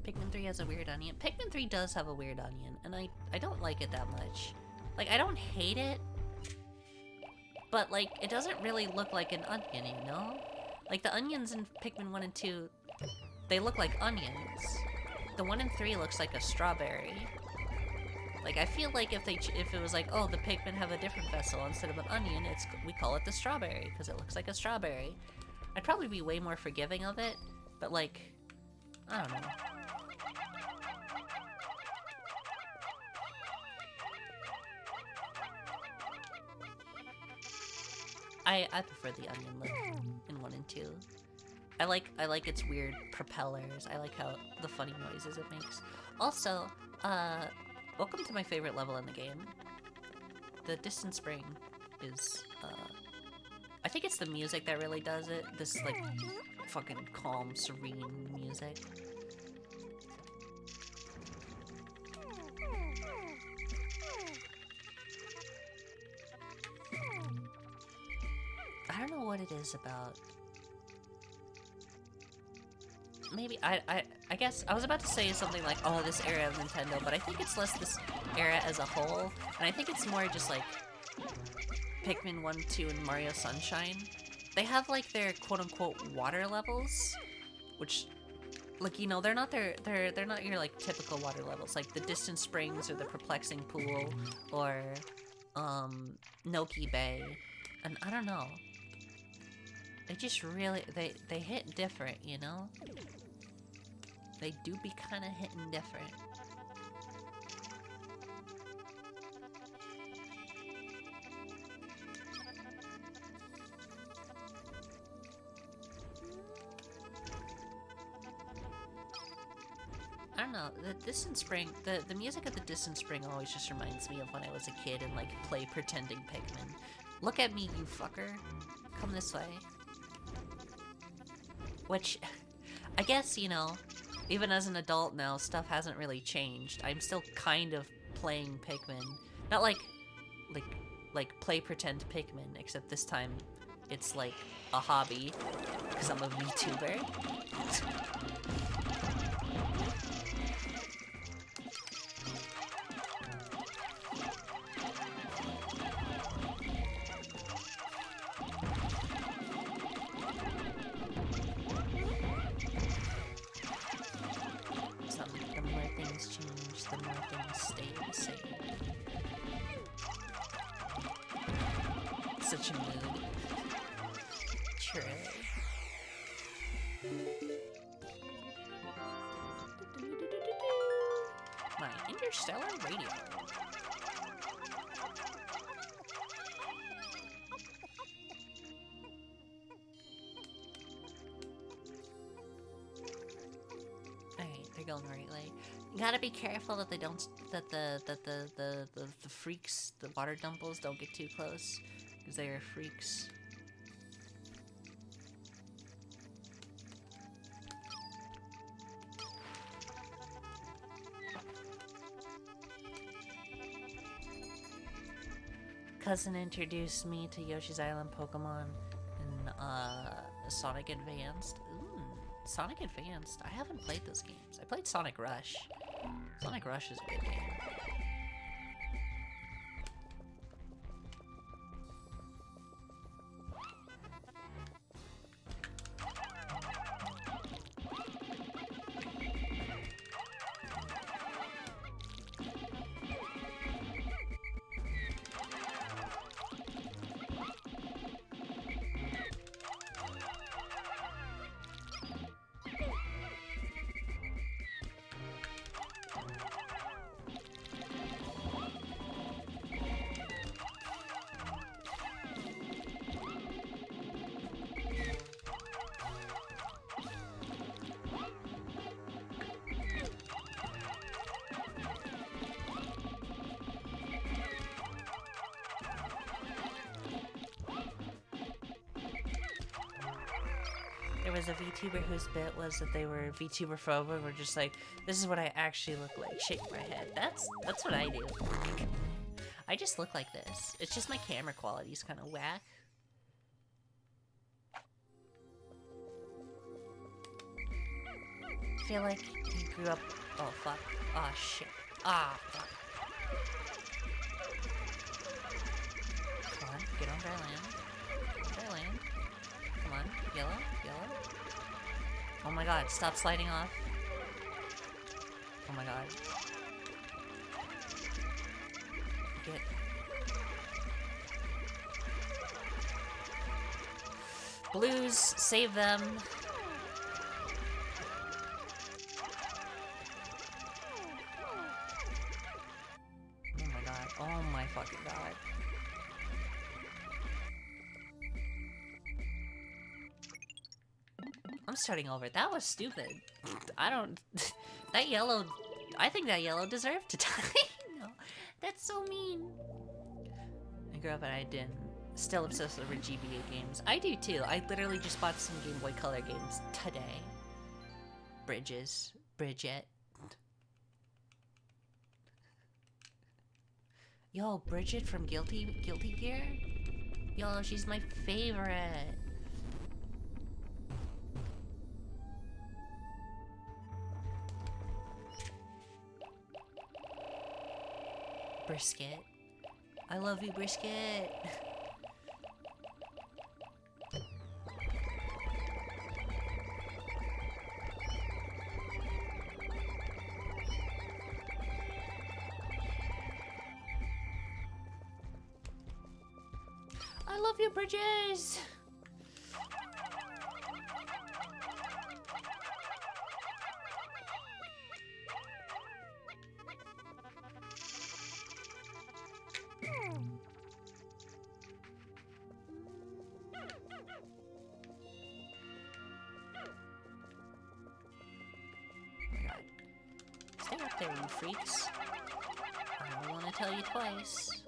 Pikmin 3 has a weird onion. Pikmin 3 does have a weird onion, and I don't like it that much. Like, I don't hate it, but, like, it doesn't really look like an onion, you know? Like, the onions in Pikmin 1 and 2, they look like onions. The 1 and 3 looks like a strawberry. Like, I feel like if it was like, oh, the Pikmin have a different vessel instead of an onion, we call it the strawberry, because it looks like a strawberry. I'd probably be way more forgiving of it, but, like, I don't know. I prefer the onion look in 1 and 2. I like its weird propellers. I like how the funny noises it makes. Also, welcome to my favorite level in the game. The Distant Spring is, I think it's the music that really does it. This, like, fucking calm, serene music. I don't know what it is about. Maybe, I guess, I was about to say something like, oh, this era of Nintendo, but I think it's less this era as a whole, and I think it's more just like Pikmin 1, 2, and Mario Sunshine. They have like their quote-unquote water levels, which, like, you know, they're not your like typical water levels, like the Distant Springs or the Perplexing Pool or Noki Bay, and I don't know. They just really, they hit different, you know? They do be kind of hitting different. I don't know, the Distant Spring, the music of the Distant Spring always just reminds me of when I was a kid and like play pretending Pikmin. Look at me, you fucker. Come this way. Which, I guess, you know, even as an adult now, stuff hasn't really changed. I'm still kind of playing Pikmin. Not like play pretend Pikmin, except this time it's like a hobby, because I'm a VTuber. Such a mood. True. My interstellar radio. Alright, they're going the right way. You gotta be careful that they don't, that the freaks, the water dumples don't get too close. Because they are freaks. Cousin introduced me to Yoshi's Island Pokemon in Sonic Advanced. Ooh, Sonic Advanced. I haven't played those games. I played Sonic Rush. Sonic Rush is a good game. was a VTuber whose bit was that they were VTuber phobic. We're just like, this is what I actually look like. Shake my head. That's what I do. I just look like this. It's just my camera quality is kind of whack. I feel like he grew up. Oh fuck. Oh shit. Ah fuck. Come on, get on dry land. Dry land. Come on, yellow, yellow. Oh my god, stop sliding off. Oh my god. Get. Blues, save them. Oh my god, oh my fucking god. I'm starting over. That was stupid. I don't... That yellow... I think that yellow deserved to die. No, that's so mean. I grew up and I didn't. Still obsessed over GBA games. I do too. I literally just bought some Game Boy Color games today. Bridges. Bridget. Yo, Bridget from Guilty Gear? Yo, she's my favorite. Brisket. I love you, Brisket. I love you, Bridges. Stay up there, you freaks. I don't want to tell you twice.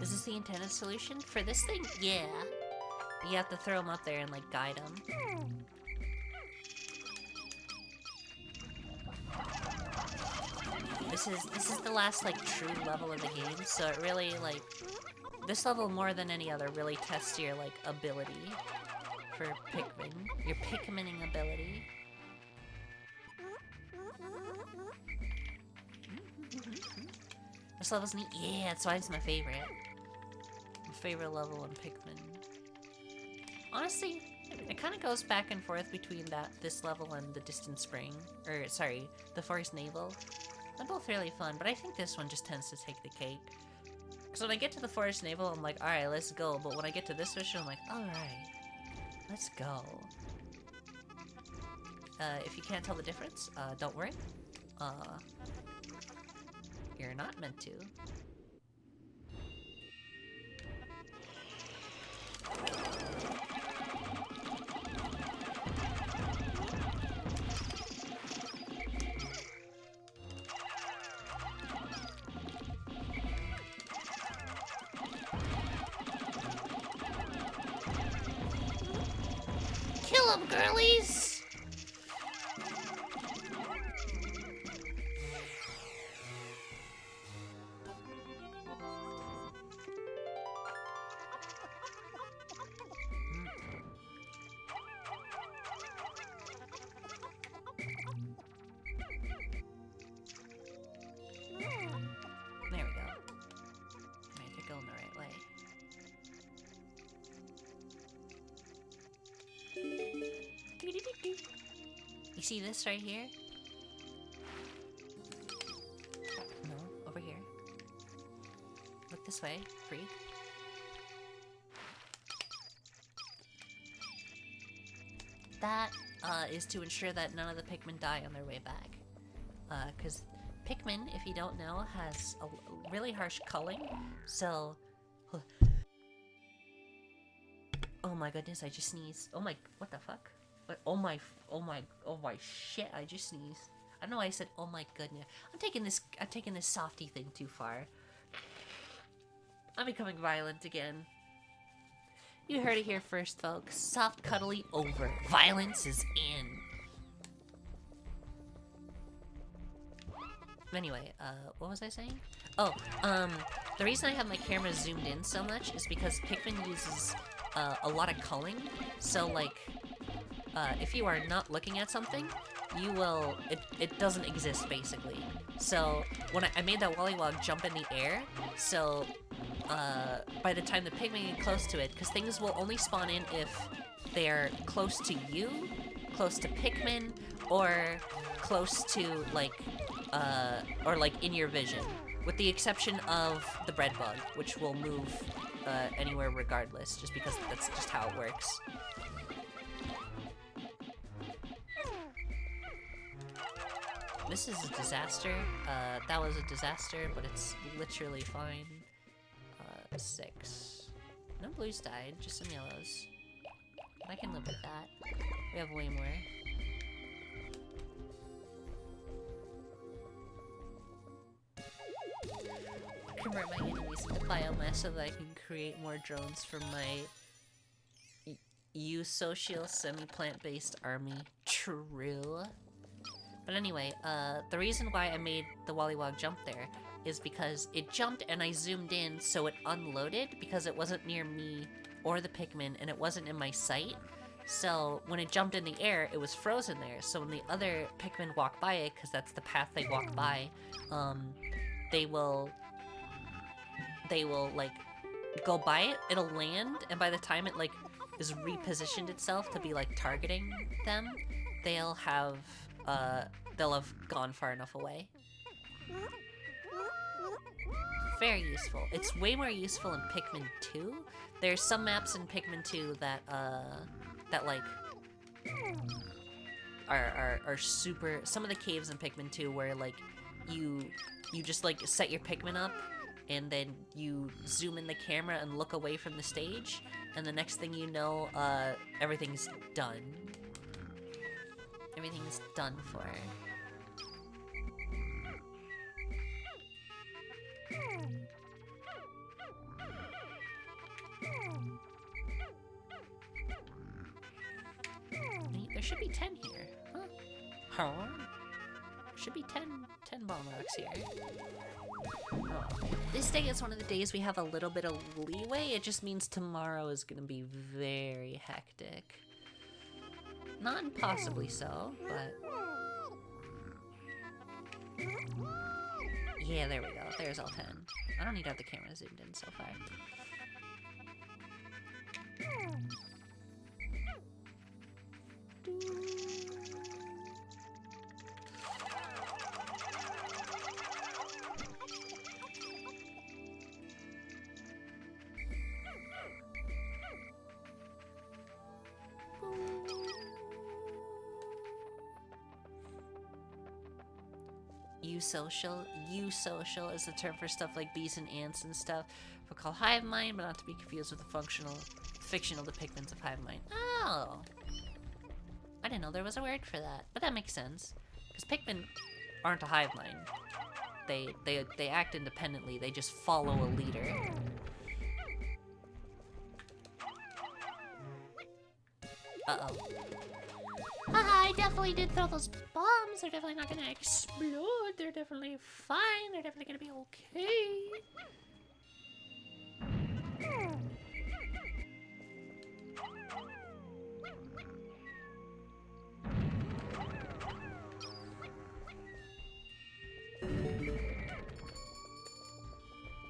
Is this the intended solution for this thing? Yeah. You have to throw them up there and like guide them. This is the last like true level of the game, so it really like this level more than any other really tests your like ability for Pikmin, your Pikmining ability. This level's neat. Yeah, that's why it's my favorite. My favorite level in Pikmin. Honestly, it kind of goes back and forth between this level and the Distant Spring. Or, sorry, the Forest Navel. They're both really fun, but I think this one just tends to take the cake. Because when I get to the Forest Navel, I'm like, alright, let's go. But when I get to this mission, I'm like, alright, let's go. If you can't tell the difference, don't worry. You're not meant to. Kill 'em, girlies! There we go. Make it go in the right way. You see this right here? No, over here. Look this way, freak. That is to ensure that none of the Pikmin die on their way back. Because Pikmin, if you don't know, has a really harsh culling, so... Oh my goodness, I just sneezed. Oh my, what the fuck? What, oh my shit, I just sneezed. I don't know why I said, oh my goodness. I'm taking this softy thing too far. I'm becoming violent again. You heard it here first, folks. Soft, cuddly, over. Violence is in. Anyway, what was I saying? Oh, the reason I have my camera zoomed in so much is because Pikmin uses a lot of culling. So, like, if you are not looking at something, you will... It doesn't exist, basically. So, when I made that Wollywog jump in the air, so... by the time the Pikmin get close to it, because things will only spawn in if they're close to you, close to Pikmin, or close to, like, or like in your vision. With the exception of the bread bug, which will move anywhere regardless, just because that's just how it works. This is a disaster. That was a disaster, but it's literally fine. 6. No blues died, just some yellows. I can live with that. We have way more. Convert my enemies into biomass so that I can create more drones for my eusocial semi-plant-based army. True. But anyway, the reason why I made the Wollywog jump there is because it jumped and I zoomed in so it unloaded because it wasn't near me or the Pikmin and it wasn't in my sight. So when it jumped in the air, it was frozen there. So when the other Pikmin walk by it, because that's the path they walk by, they will like go by it, it'll land, and by the time it like is repositioned itself to be like targeting them, they'll have gone far enough away. Very useful. It's way more useful in Pikmin 2. There's some maps in Pikmin 2 that like are super. Some of the caves in Pikmin 2 where like you just like set your Pikmin up and then you zoom in the camera and look away from the stage, and the next thing you know, everything's done. Everything's done for. There should be 10 here. Huh? Should be 10 bomb rocks here. Oh. This day is one of the days we have a little bit of leeway. It just means tomorrow is gonna be very hectic. Not impossibly so, but... Yeah, there we go. There's all 10. I don't need to have the camera zoomed in so far. Eusocial is the term for stuff like bees and ants and stuff. We call hive mind, but not to be confused with the fictional depictions of hive mind. Oh, I didn't know there was a word for that, but that makes sense because Pikmin aren't a hive mind. They act independently. They just follow a leader. Uh-oh. Haha, I definitely did throw those bombs. They're definitely not gonna explode. They're definitely fine. They're definitely gonna be okay.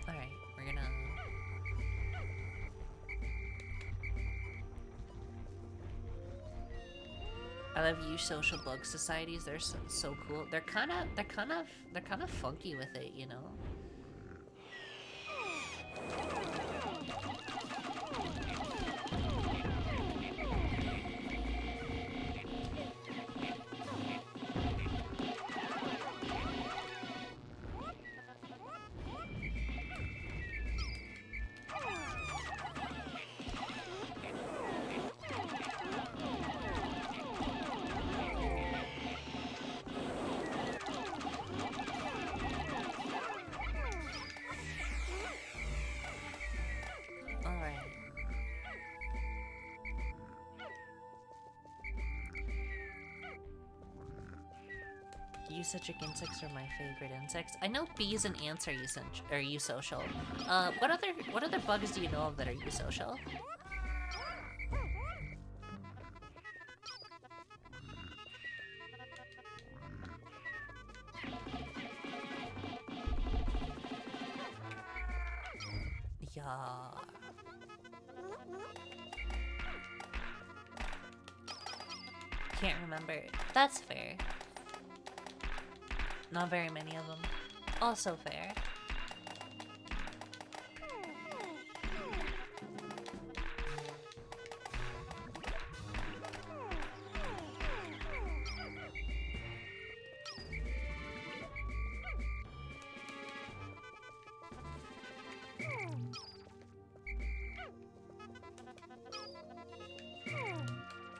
Alright, we're gonna... I love eusocial bug societies. They're so cool. They're kind of funky with it, you know. Eucentric insects are my favorite insects. I know bees and ants are eusocial. What other bugs do you know of that are eusocial? Yeah. Can't remember. That's fair. Not very many of them. Also fair.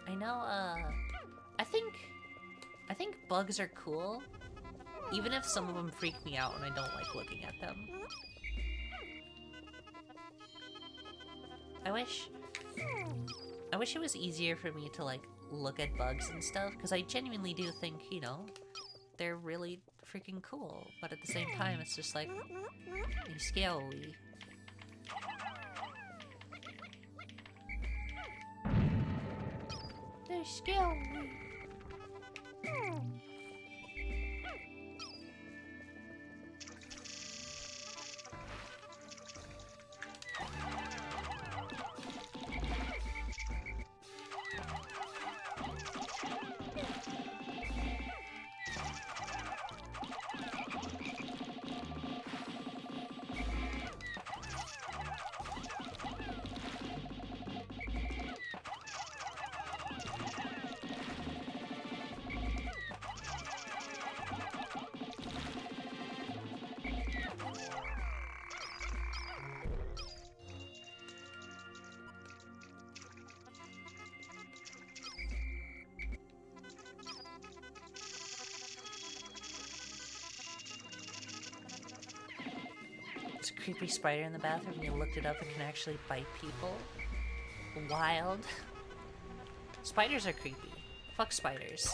I know, I think bugs are cool, even if some of them freak me out and I don't like looking at them. I wish it was easier for me to, like, look at bugs and stuff, because I genuinely do think, you know, they're really freaking cool, but at the same time, it's just like, they're scary. They're scary. There's a creepy spider in the bathroom and you looked it up and can actually bite people. Wild. Spiders are creepy. Fuck spiders.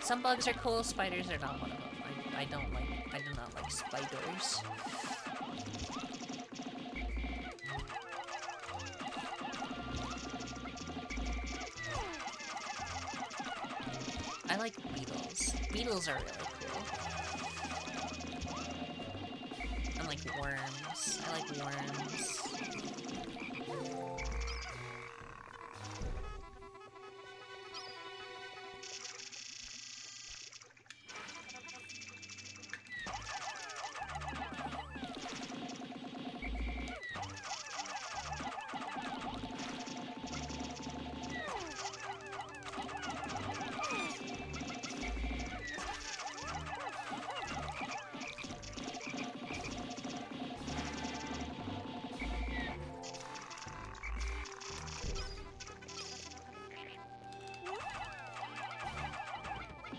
Some bugs are cool, spiders are not one of them. I do not like spiders. I like beetles. Beetles are really cool. And like worms. I like worms.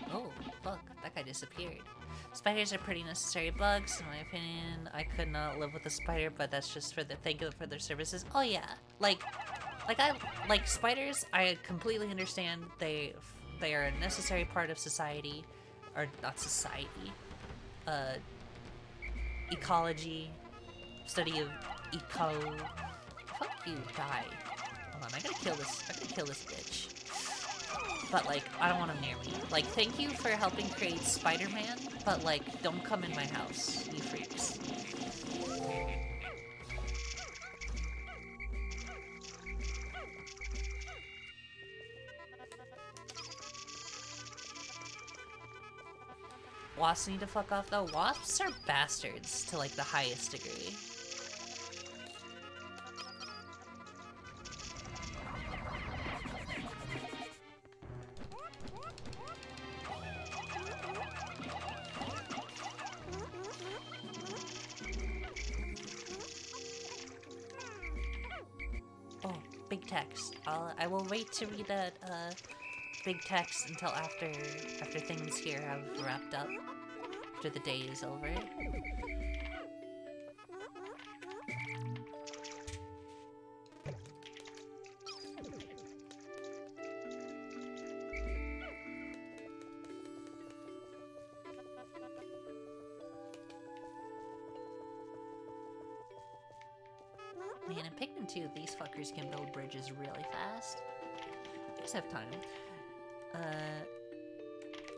Oh, fuck. That guy disappeared. Spiders are pretty necessary bugs, in my opinion. I could not live with a spider, but that's just for the thank you for their services. Oh yeah. Like spiders, I completely understand. They are a necessary part of society. Or not society. Ecology. Study of eco. Fuck you, die. Hold on, I gotta kill this bitch. But, like, I don't want him near me. Like, thank you for helping create Spider-Man, but, like, don't come in my house, you freaks. Wasps need to fuck off, though. Wasps are bastards to, like, the highest degree. Big text. I will wait to read that big text until after things here have wrapped up. After the day is over. Pikmin 2, these fuckers can build bridges really fast. I just have time.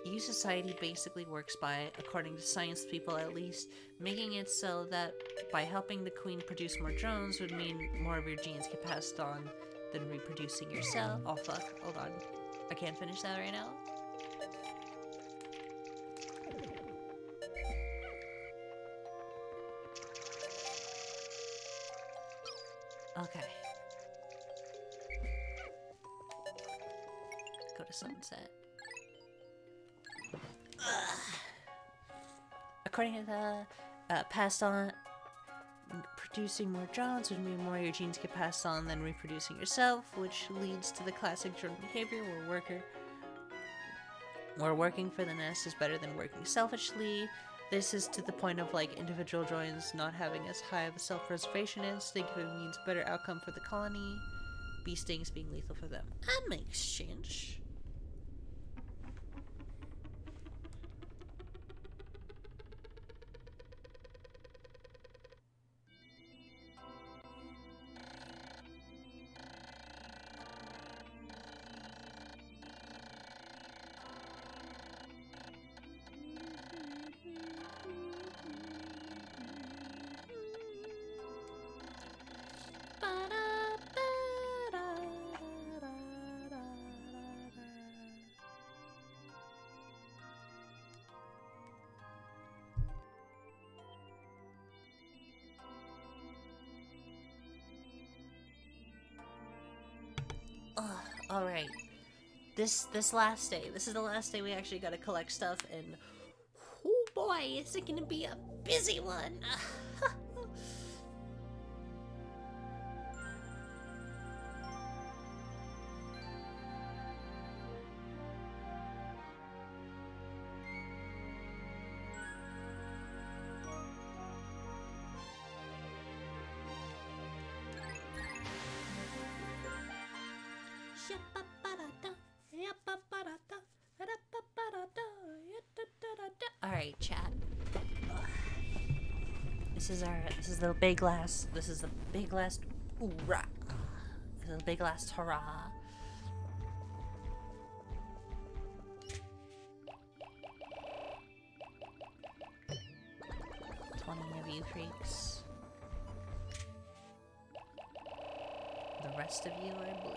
U Society basically works by, according to science people at least, making it so that by helping the queen produce more drones would mean more of your genes get passed on than reproducing yourself. Oh fuck, hold on. I can't finish that right now. Okay. Go to sunset. According to the passed on, producing more drones would mean more of your genes get passed on than reproducing yourself, which leads to the classic drone behavior where working for the nest is better than working selfishly. This is to the point of like individual drones not having as high of a self-preservation instinct, if it means better outcome for the colony. Bee stings being lethal for them. That makes sense. Alright. This last day. This is the last day we actually gotta collect stuff, and oh boy, is it gonna be a busy one! Alright, chat. This is the big last hoorah. This is the big last hurrah. 20 of you freaks. The rest of you are blue.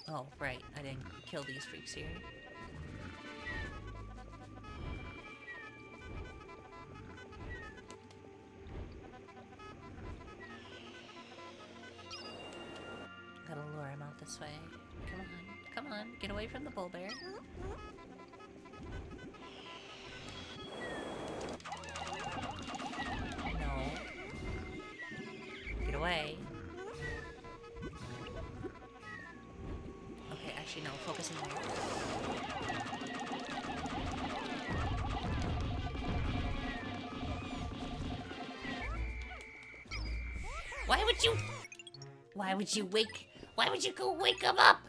Oh, right, I didn't kill these freaks here. Gotta lure him out this way. Come on, get away from the bull bear. No. Get away. No, focus in there. Why would you go wake him up?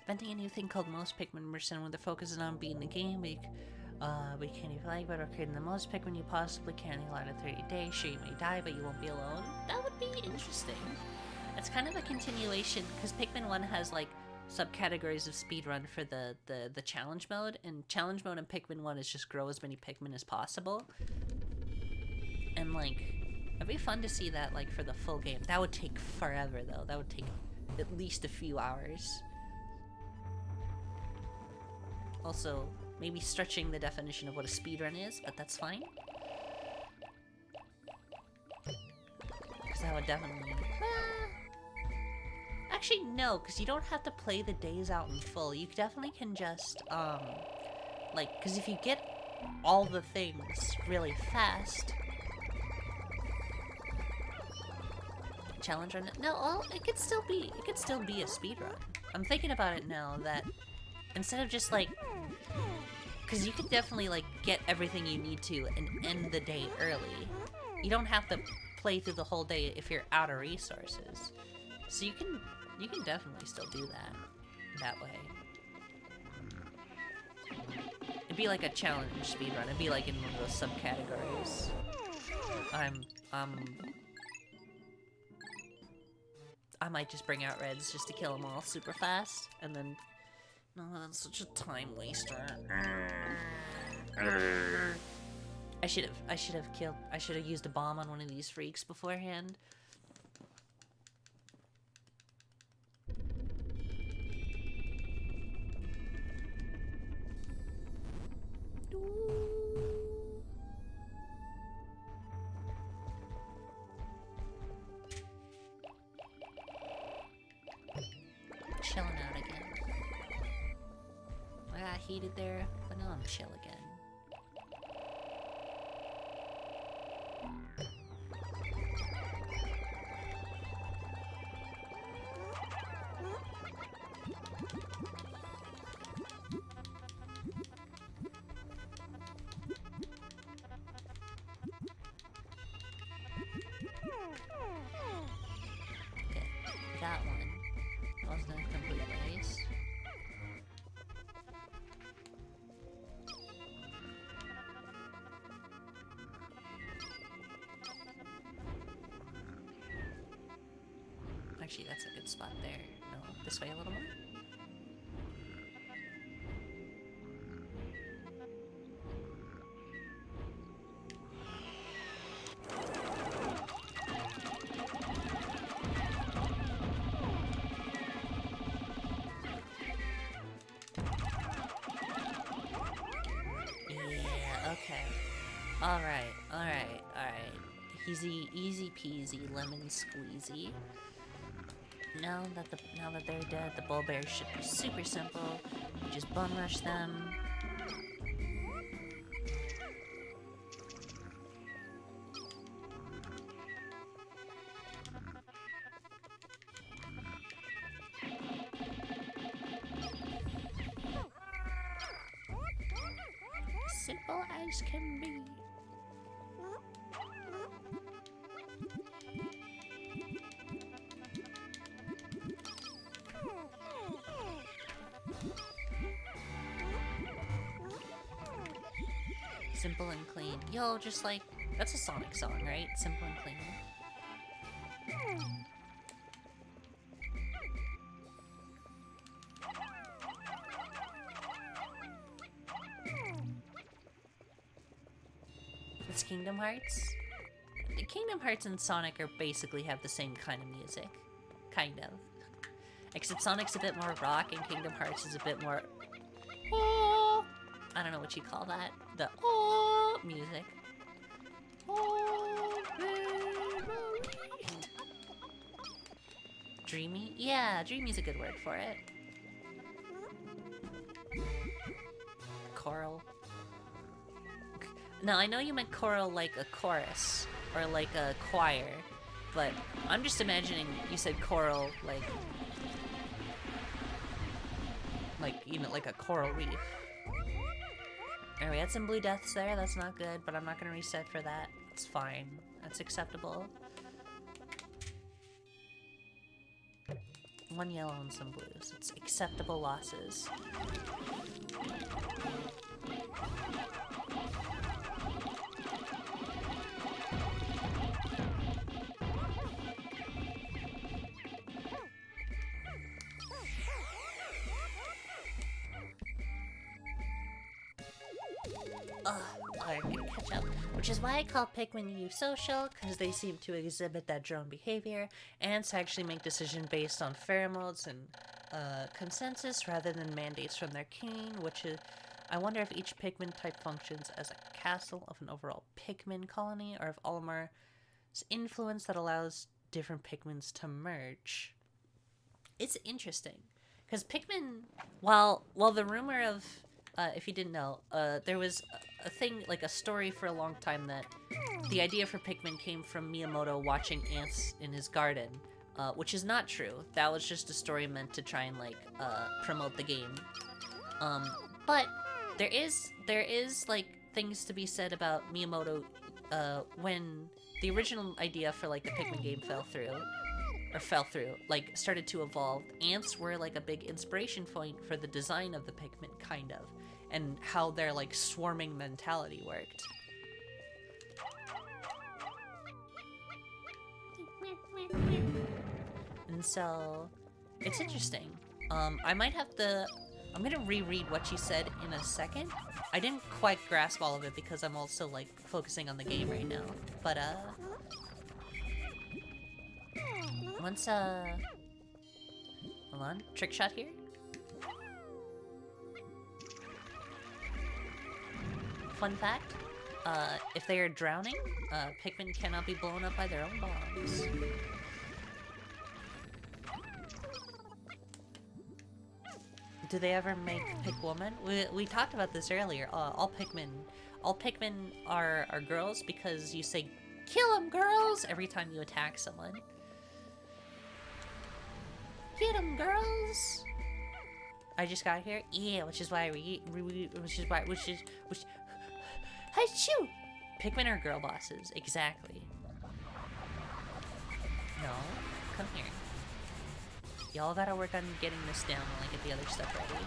Inventing a new thing called most Pikmin immersion, where the focus is on beating the game. We can't even like, but are creating the most Pikmin you possibly can. You'll out of 30 days. Sure, you may die, but you won't be alone. That would be interesting. It's kind of a continuation, because Pikmin 1 has, like, subcategories of speedrun for the challenge mode, and challenge mode in Pikmin 1 is just grow as many Pikmin as possible. And, like, it'd be fun to see that, like, for the full game. That would take forever, though. That would take at least a few hours. Also, maybe stretching the definition of what a speedrun is, but that's fine. Because that would definitely... Actually, no, because you don't have to play the days out in full. You definitely can just, like, because if you get all the things really fast... Challenge run? No, well, it could still be a speedrun. I'm thinking about it now, that instead of just, like... Because you could definitely, like, get everything you need to and end the day early. You don't have to play through the whole day if you're out of resources. So you can definitely still do that way. It'd be like a challenge speedrun. It'd be like in one of those subcategories. I might just bring out reds just to kill them all super fast, and then... No, that's such a time waster. I should have used a bomb on one of these freaks beforehand. Chilling out again. I got heated there, but now I'm chill again. Okay, that one. That wasn't a complete race. Actually, that's a good spot there. No, this way a little more. Yeah, okay. Alright. Easy peasy, lemon squeezy. Now that they're dead, the bull bears should be super simple. You just bum rush them. Simple as can be. Simple and clean. Yo, just like, that's a Sonic song, right? Simple and clean. It's Kingdom Hearts? Kingdom Hearts and Sonic are basically have the same kind of music. Kind of. Except Sonic's a bit more rock and Kingdom Hearts is a bit more... Oh, I don't know what you call that. The oh music. Oh, dreamy? Yeah, dreamy's a good word for it. Choral. Now, I know you meant choral like a chorus, or like a choir, but I'm just imagining you said choral like, you know, like a coral reef. Alright, we had some blue deaths there, that's not good, but I'm not gonna reset for that. It's fine. That's acceptable. One yellow and some blues. It's acceptable losses. I'm gonna catch up. Which is why I call Pikmin eusocial, because they seem to exhibit that drone behavior, and to actually make decisions based on pheromones and consensus rather than mandates from their king, which is... I wonder if each Pikmin type functions as a castle of an overall Pikmin colony, or if Olimar's influence that allows different Pikmins to merge. It's interesting, because Pikmin, while the rumor of... if you didn't know, there was a thing, like a story for a long time that the idea for Pikmin came from Miyamoto watching ants in his garden, which is not true. That was just a story meant to try and, like, promote the game. But there is, like, things to be said about Miyamoto, when the original idea for like the Pikmin game fell through, like started to evolve. Ants were like a big inspiration point for the design of the Pikmin, kind of, and how their like swarming mentality worked. And so it's interesting. I might have to. I'm gonna reread what she said in a second. I didn't quite grasp all of it because I'm also like focusing on the game right now. But once hold on, trick shot here. Fun fact: if they are drowning, Pikmin cannot be blown up by their own bombs. Do they ever make Pikwoman? We talked about this earlier. All Pikmin are girls because you say "kill 'em, girls" every time you attack someone. Get 'em, girls! I just got here. Yeah, which is why Hi-shoo! Pikmin are girl bosses, exactly. No, come here. Y'all gotta work on getting this down while I get the other stuff ready.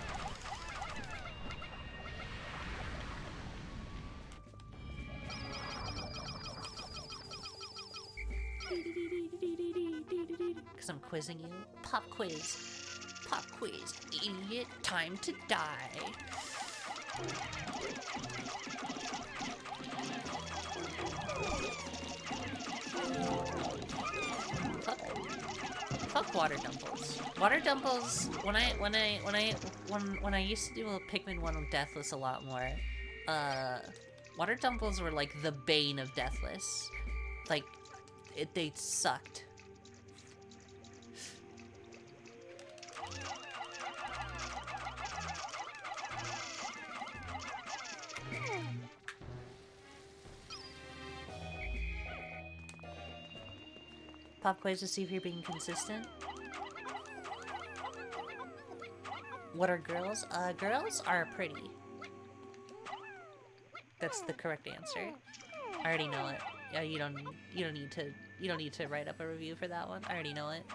Because I'm quizzing you. Pop quiz. Pop quiz. Idiot. Time to die. Fuck water dumples. Water dumples. When I used to do a Pikmin one with Deathless a lot more, water dumples were like the bane of Deathless. Like, they sucked. Pop quiz to see if you're being consistent. What are girls? Girls are pretty. That's the correct answer. I already know it. Yeah, you don't need to write up a review for that one. I already know it.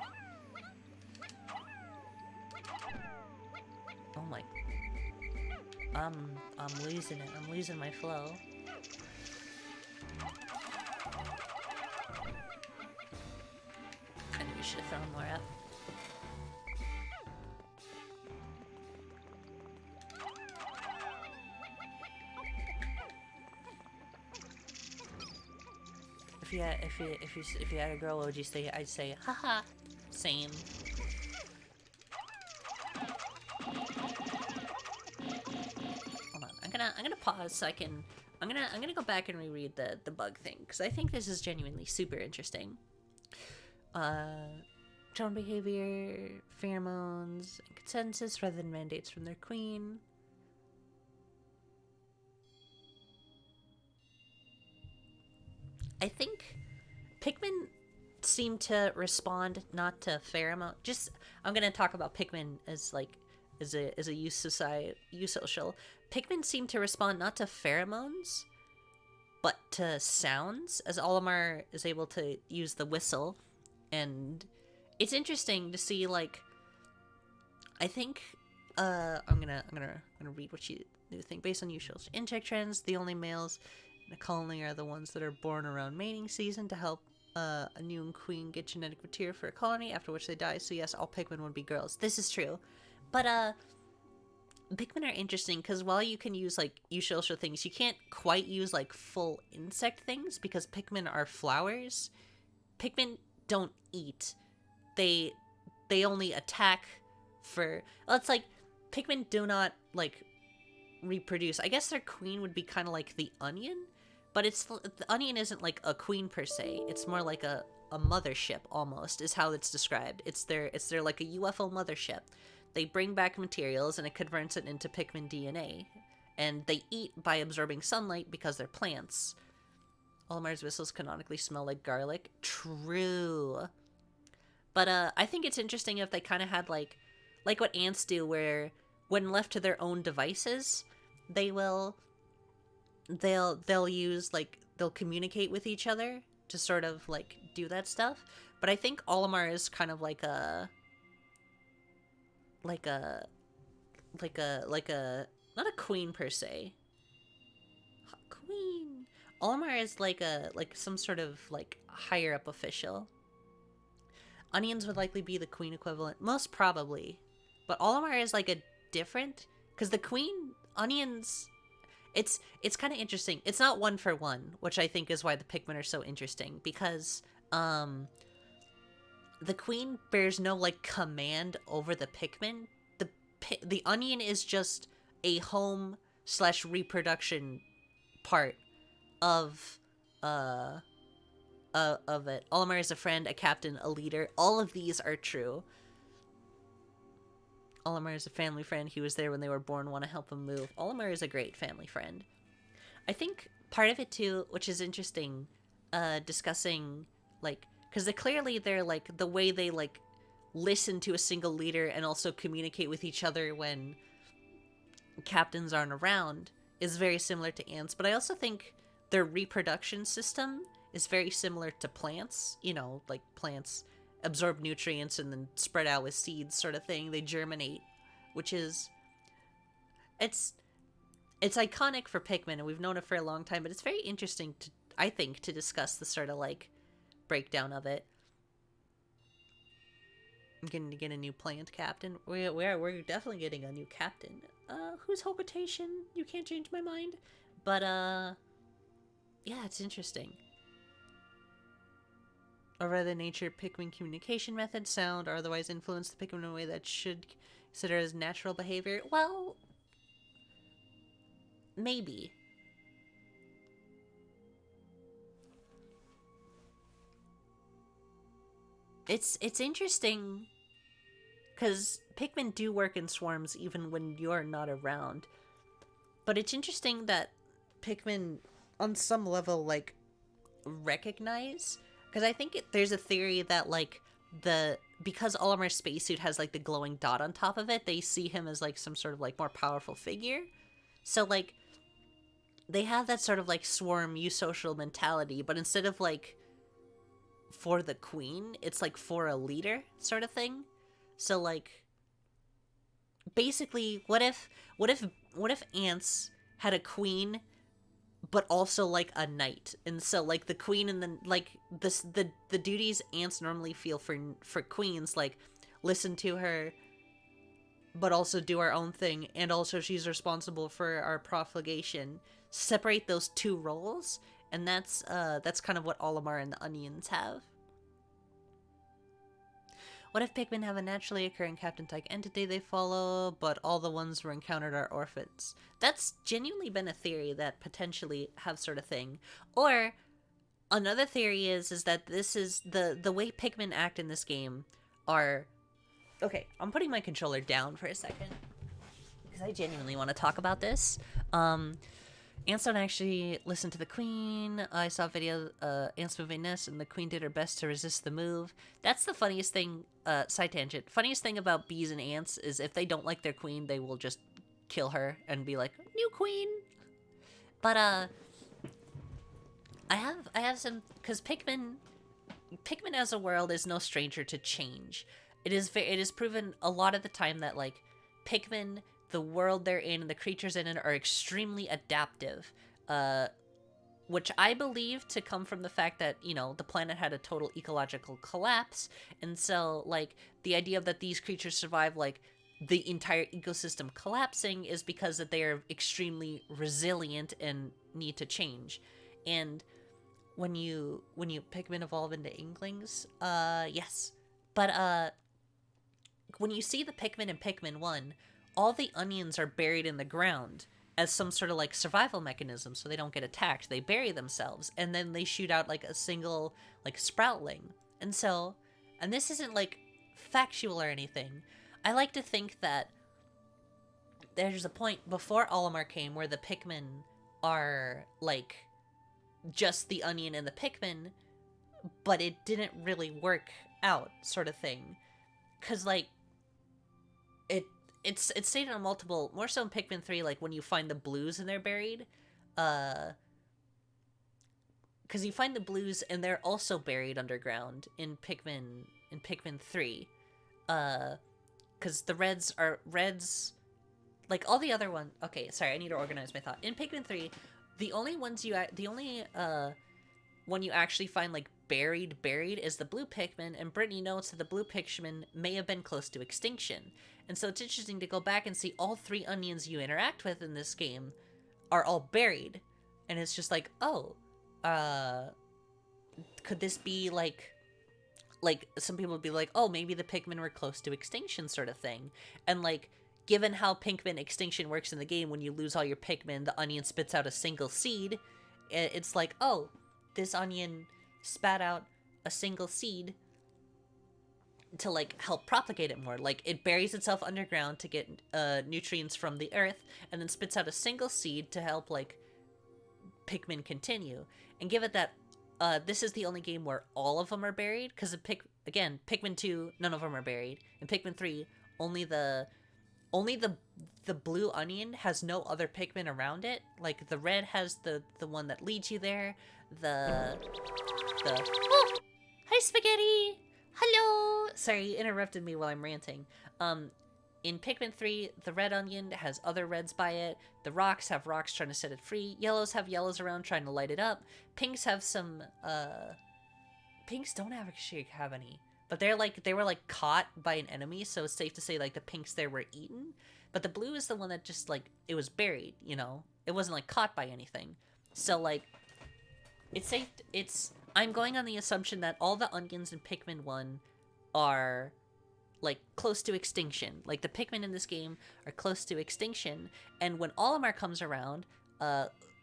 Oh my. I'm losing it. I'm losing my flow. I knew we should have thrown more up. If you had a girl, what would you say? I'd say, haha, same. Hold on, I'm gonna pause so I can. I'm gonna go back and reread the bug thing because I think this is genuinely super interesting. Tone behavior, pheromones, and consensus rather than mandates from their queen. I think Pikmin seem to respond not to pheromone. I'm gonna talk about Pikmin as like as a use social. Pikmin seem to respond not to pheromones, but to sounds, as Olimar is able to use the whistle, and it's interesting to see like. I think I'm gonna read what you think based on usual insect trends. The only males in a colony are the ones that are born around mating season to help a new queen get genetic material for a colony, after which they die. So yes, all Pikmin would be girls. This is true. But Pikmin are interesting because while you can use like usual things, you can't quite use like full insect things because Pikmin are flowers. Pikmin don't eat. They only attack for... Well, it's like Pikmin do not like reproduce. I guess their queen would be kind of like the onion. But the onion isn't like a queen per se. It's more like a mothership almost is how it's described. It's their like a UFO mothership. They bring back materials and it converts it into Pikmin DNA. And they eat by absorbing sunlight because they're plants. Olimar's whistles canonically smell like garlic. True. But I think it's interesting if they kind of had like what ants do, where when left to their own devices, they'll use like they'll communicate with each other to sort of like do that stuff. But I think Olimar is kind of like like a like a not a queen per se. Queen. Olimar is like some sort of like higher up official. Onions would likely be the queen equivalent, most probably. But Olimar is like a different, because the queen onions. It's kind of interesting. It's not one for one, which I think is why the Pikmin are so interesting, because the queen bears no like command over the Pikmin. The onion is just a home slash reproduction part of of it. Olimar is a friend, a captain, a leader. All of these are true. Olimar is a family friend. He was there when they were born, want to help them move. Olimar is a great family friend. I think part of it too, which is interesting, discussing like, because they're like the way they like listen to a single leader and also communicate with each other when captains aren't around is very similar to ants. But I also think their reproduction system is very similar to plants. You know, like plants absorb nutrients and then spread out with seeds, sort of thing. They germinate, which is it's iconic for Pikmin, and we've known it for a long time. But it's very interesting to, I think, to discuss the sort of like breakdown of it. I'm getting to get a new plant captain. We're definitely getting a new captain. Who's Hokotation? You can't change my mind. But yeah, it's interesting. Or rather, nature Pikmin communication methods sound or otherwise influence the Pikmin in a way that should consider as natural behavior. Well, maybe. It's interesting because Pikmin do work in swarms even when you're not around. But it's interesting that Pikmin, on some level, like, recognize, because I think there's a theory that like because Olimar's spacesuit has like the glowing dot on top of it, they see him as like some sort of like more powerful figure. So like they have that sort of like swarm eusocial mentality, but instead of like for the queen, it's like for a leader sort of thing. So like basically what if ants had a queen but also like a knight, and so like the queen and then like the duties ants normally feel for queens, like listen to her but also do our own thing, and also she's responsible for our profligation, separate those two roles, and that's kind of what Olimar and the onions have. What if Pikmin have a naturally occurring captain-type entity they follow, but all the ones were encountered are orphans? That's genuinely been a theory that potentially have sort of thing. Or another theory is that this is the way Pikmin act in this game are... Okay, I'm putting my controller down for a second because I genuinely want to talk about this. Ants don't actually listen to the queen. I saw a video, ants moving nests, and the queen did her best to resist the move. That's the funniest thing, side tangent. Funniest thing about bees and ants is if they don't like their queen, they will just kill her and be like, new queen. But, I have some, because Pikmin as a world is no stranger to change. It is proven a lot of the time that, like, Pikmin, the world they're in and the creatures in it are extremely adaptive, which I believe to come from the fact that, you know, the planet had a total ecological collapse, and so, like, the idea of that these creatures survive, like, the entire ecosystem collapsing is because that they are extremely resilient and need to change. And when you Pikmin evolve into Inklings, yes. But, when you see the Pikmin in Pikmin 1, all the onions are buried in the ground as some sort of like survival mechanism so they don't get attacked. They bury themselves and then they shoot out like a single like sproutling. And this isn't like factual or anything. I like to think that there's a point before Olimar came where the Pikmin are like just the onion and the Pikmin, but it didn't really work out sort of thing. 'Cause like it's stated on multiple, more so in Pikmin 3, like when you find the blues and they're buried, because you find the blues and they're also buried underground in Pikmin 3. Because the reds, like all the other one. Okay, sorry, I need to organize my thought. In Pikmin 3, the only one you actually find like buried is the blue Pikmin, and Brittany notes that the blue Pikmin may have been close to extinction. And so it's interesting to go back and see all 3 onions you interact with in this game are all buried. And it's just like, oh, could this be like some people would be like, oh, maybe the Pikmin were close to extinction sort of thing. And like, given how Pikmin extinction works in the game, when you lose all your Pikmin, the onion spits out a single seed. It's like, oh, this onion spat out a single seed to like help propagate it more. Like, it buries itself underground to get nutrients from the earth, and then spits out a single seed to help like Pikmin continue. And give it that this is the only game where all of them are buried, because Pikmin 2, none of them are buried. In Pikmin 3, only the blue onion has no other Pikmin around it. Like, the red has the one that leads you there. Oh, hi Spaghetti! Hello! Sorry, you interrupted me while I'm ranting. In Pikmin 3, the red onion has other reds by it. The rocks have rocks trying to set it free. Yellows have yellows around trying to light it up. Pinks have some, Pinks don't actually have any. But they were like caught by an enemy, so it's safe to say like the pinks there were eaten. But the blue is the one that just like, it was buried, you know? It wasn't like caught by anything. So like, it's safe, I'm going on the assumption that all the onions in Pikmin 1 are like close to extinction. Like, the Pikmin in this game are close to extinction, and when Olimar comes around,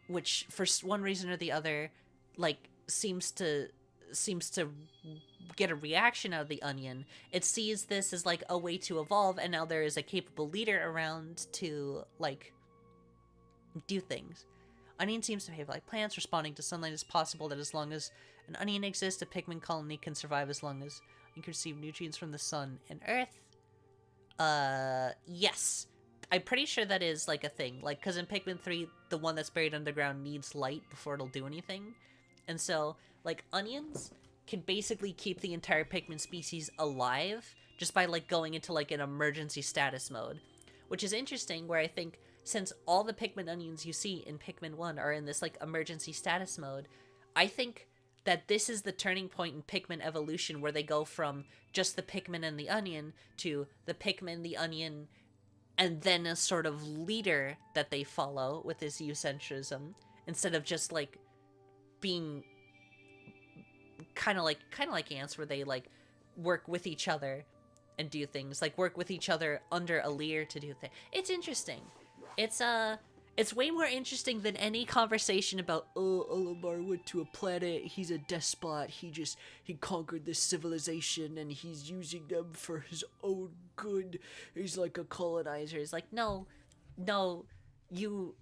which for one reason or the other, like seems to get a reaction out of the onion, it sees this as like a way to evolve, and now there is a capable leader around to like do things. Onion seems to behave like plants, responding to sunlight. Is possible that as long as an onion exists, a Pikmin colony can survive as long as you can receive nutrients from the sun and earth. Yes. I'm pretty sure that is like a thing. Like, because in Pikmin 3, the one that's buried underground needs light before it'll do anything. And so, like, onions can basically keep the entire Pikmin species alive just by like going into like an emergency status mode. Which is interesting, where I think since all the Pikmin onions you see in Pikmin 1 are in this like emergency status mode, I think that this is the turning point in Pikmin evolution, where they go from just the Pikmin and the onion to the Pikmin, the onion, and then a sort of leader that they follow with this eucentrism, instead of just like being kind of like ants, where they like work with each other and do things, like work with each other under a leader to do things. It's interesting. It's way more interesting than any conversation about, oh, Olimar went to a planet, he's a despot, he conquered this civilization and he's using them for his own good, he's like a colonizer. It's like, no, you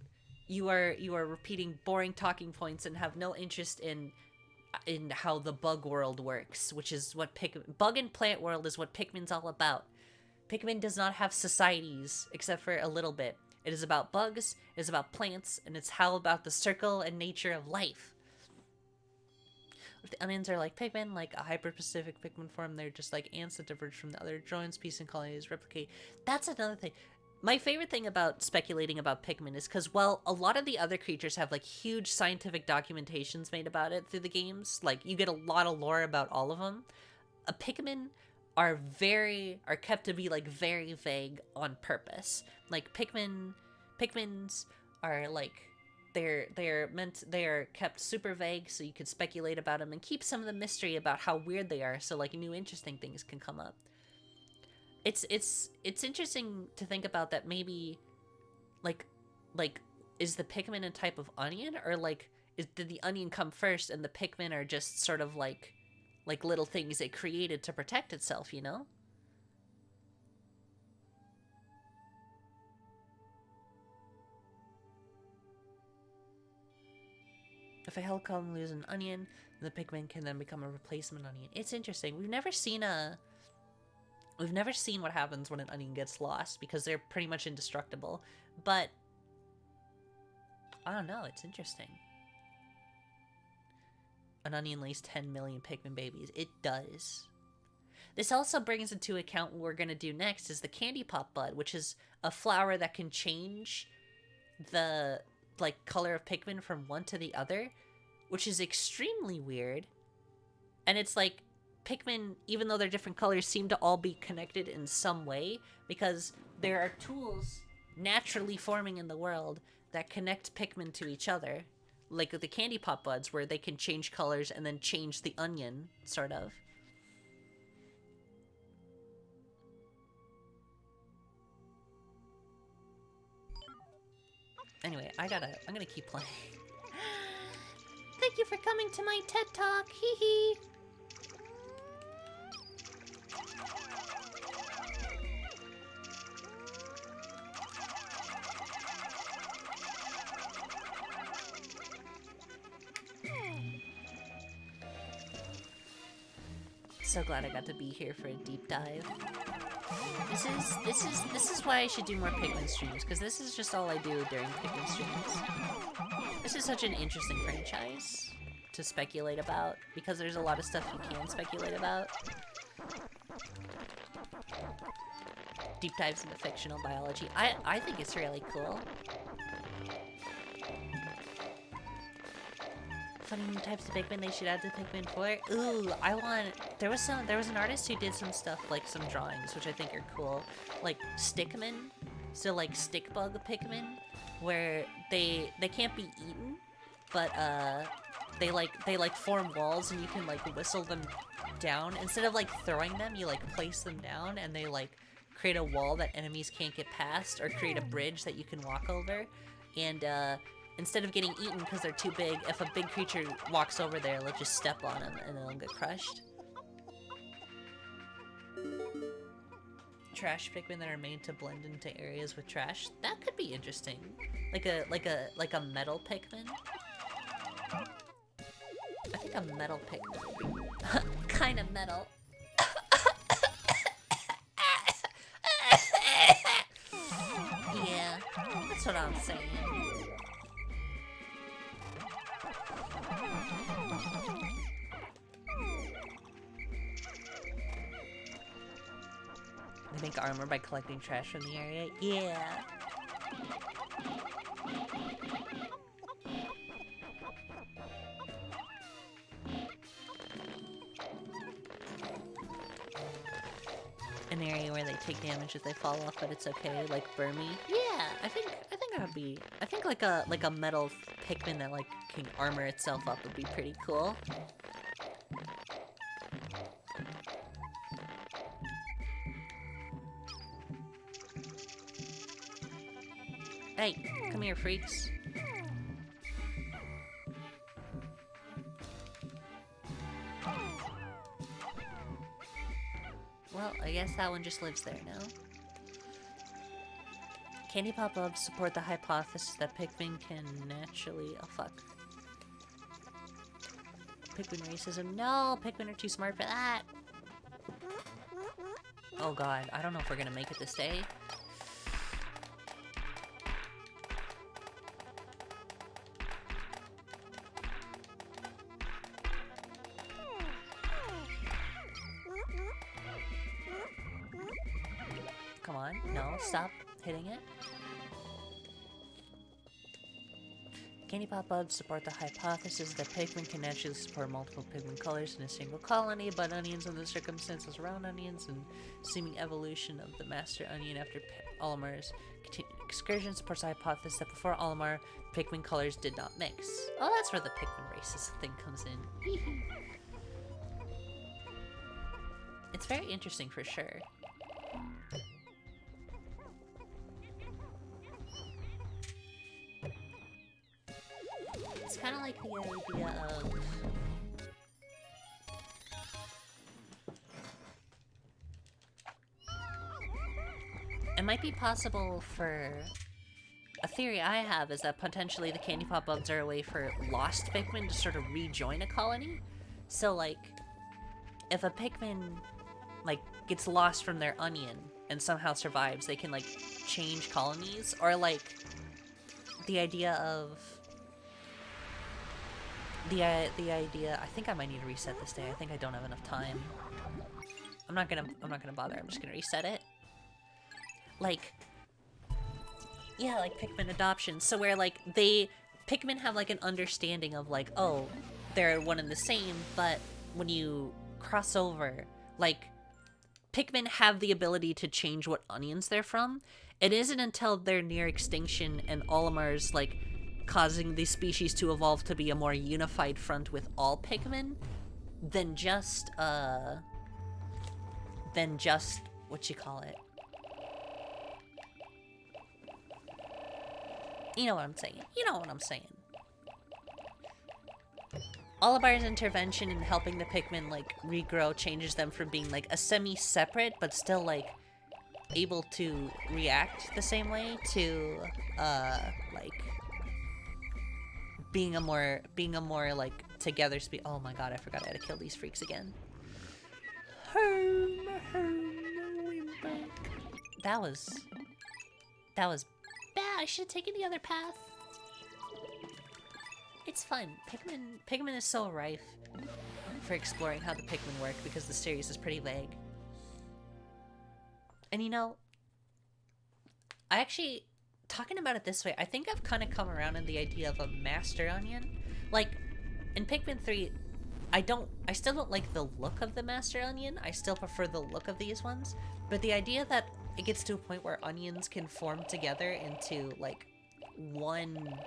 are repeating boring talking points and have no interest in how the bug world works, which is what bug and plant world is what Pikmin's all about. Pikmin does not have societies, except for a little bit. It is about bugs, it is about plants, and it's how about the circle and nature of life. If the onions are like Pikmin, like a hyper-specific Pikmin form, they're just like ants that diverge from the other joints, peace and colonies, replicate. That's another thing. My favorite thing about speculating about Pikmin is because, well, a lot of the other creatures have like huge scientific documentations made about it through the games. Like, you get a lot of lore about all of them. Pikmin are kept to be like very vague on purpose. Like, Pikmins are like, they are kept super vague, so you could speculate about them and keep some of the mystery about how weird they are, so like new interesting things can come up. It's interesting to think about that. Maybe like is the Pikmin a type of onion, or like did the onion come first and the Pikmin are just sort of like little things it created to protect itself, you know? If a hell column loses an onion, the Pikmin can then become a replacement onion. It's interesting. We've never seen what happens when an onion gets lost, because they're pretty much indestructible. But I don't know, it's interesting. an onion lays 10 million Pikmin babies. It does. This also brings into account what we're going to do next is the candy pop bud, which is a flower that can change the like color of Pikmin from one to the other, which is extremely weird. And it's like Pikmin, even though they're different colors, seem to all be connected in some way because there are tools naturally forming in the world that connect Pikmin to each other, like the candy pop buds where they can change colors and then change the onion, sort of. Anyway, I'm gonna keep playing. Thank you for coming to my TED Talk, hee hee. So glad I got to be here for a deep dive. This is why I should do more Pikmin streams, because this is just all I do during Pikmin streams. This is such an interesting franchise to speculate about, because there's a lot of stuff you can speculate about. Deep dives into fictional biology. I think it's really cool. Funny new types of Pikmin they should add to Pikmin 4. Ooh, I want... There was an artist who did some stuff, like some drawings, which I think are cool. Like Stickmin, so like stick bug Pikmin, where they can't be eaten, but they like form walls and you can like whistle them down. Instead of like throwing them, you like place them down and they like create a wall that enemies can't get past, or create a bridge that you can walk over. And instead of getting eaten because they're too big, if a big creature walks over there, let's just step on them and they'll get crushed. Trash Pikmin that are made to blend into areas with trash. That could be interesting. Like a metal Pikmin. I think a metal Pikmin would be kind of metal. Yeah, that's what I'm saying. They make armor by collecting trash from the area? Yeah. An area where they take damage if they fall off, but it's okay, like Burmy. Yeah, I think that would be... I think like a metal Pikmin that like can armor itself up would be pretty cool. Hey, come here, freaks. Well, I guess that one just lives there now. Candy pop-ups support the hypothesis that Pikmin can naturally... Oh, fuck. Pikmin racism. No! Pikmin are too smart for that! Oh god, I don't know if we're gonna make it this day. Come on, no, stop hitting it. Candy pop buds support the hypothesis that Pikmin can naturally support multiple Pikmin colors in a single colony, but onions and the circumstances around onions and seeming evolution of the master onion after Olimar's excursion supports the hypothesis that before Olimar, Pikmin colors did not mix. Oh, that's where the Pikmin races thing comes in. It's very interesting for sure. It's kind of like the idea of... It might be possible for... A theory I have is that potentially the candy pop bugs are a way for lost Pikmin to sort of rejoin a colony. So, like, if a Pikmin, like, gets lost from their onion and somehow survives, they can, like, change colonies. Or, like, the idea of... the idea. I think I might need to reset this day. I think I don't have enough time. I'm not gonna bother. I'm just gonna reset it. Like, yeah, like Pikmin adoption. So where like Pikmin have like an understanding of like, oh, they're one and the same, but when you cross over, like Pikmin have the ability to change what onions they're from. It isn't until they're near extinction and Olimar's like causing these species to evolve to be a more unified front with all Pikmin than just what you call it. You know what I'm saying. You know what I'm saying. Olimar's intervention in helping the Pikmin like regrow changes them from being like a semi-separate but still like able to react the same way to like being a more like together oh my god, I forgot I had to kill these freaks again. Home, we're back. That was bad. I should have taken the other path. It's fun. Pikmin is so rife for exploring how the Pikmin work because the series is pretty vague. And you know, I actually, talking about it this way, I think I've kind of come around in the idea of a master onion. Like, in Pikmin 3, I still don't like the look of the master onion. I still prefer the look of these ones. But the idea that it gets to a point where onions can form together into, like, one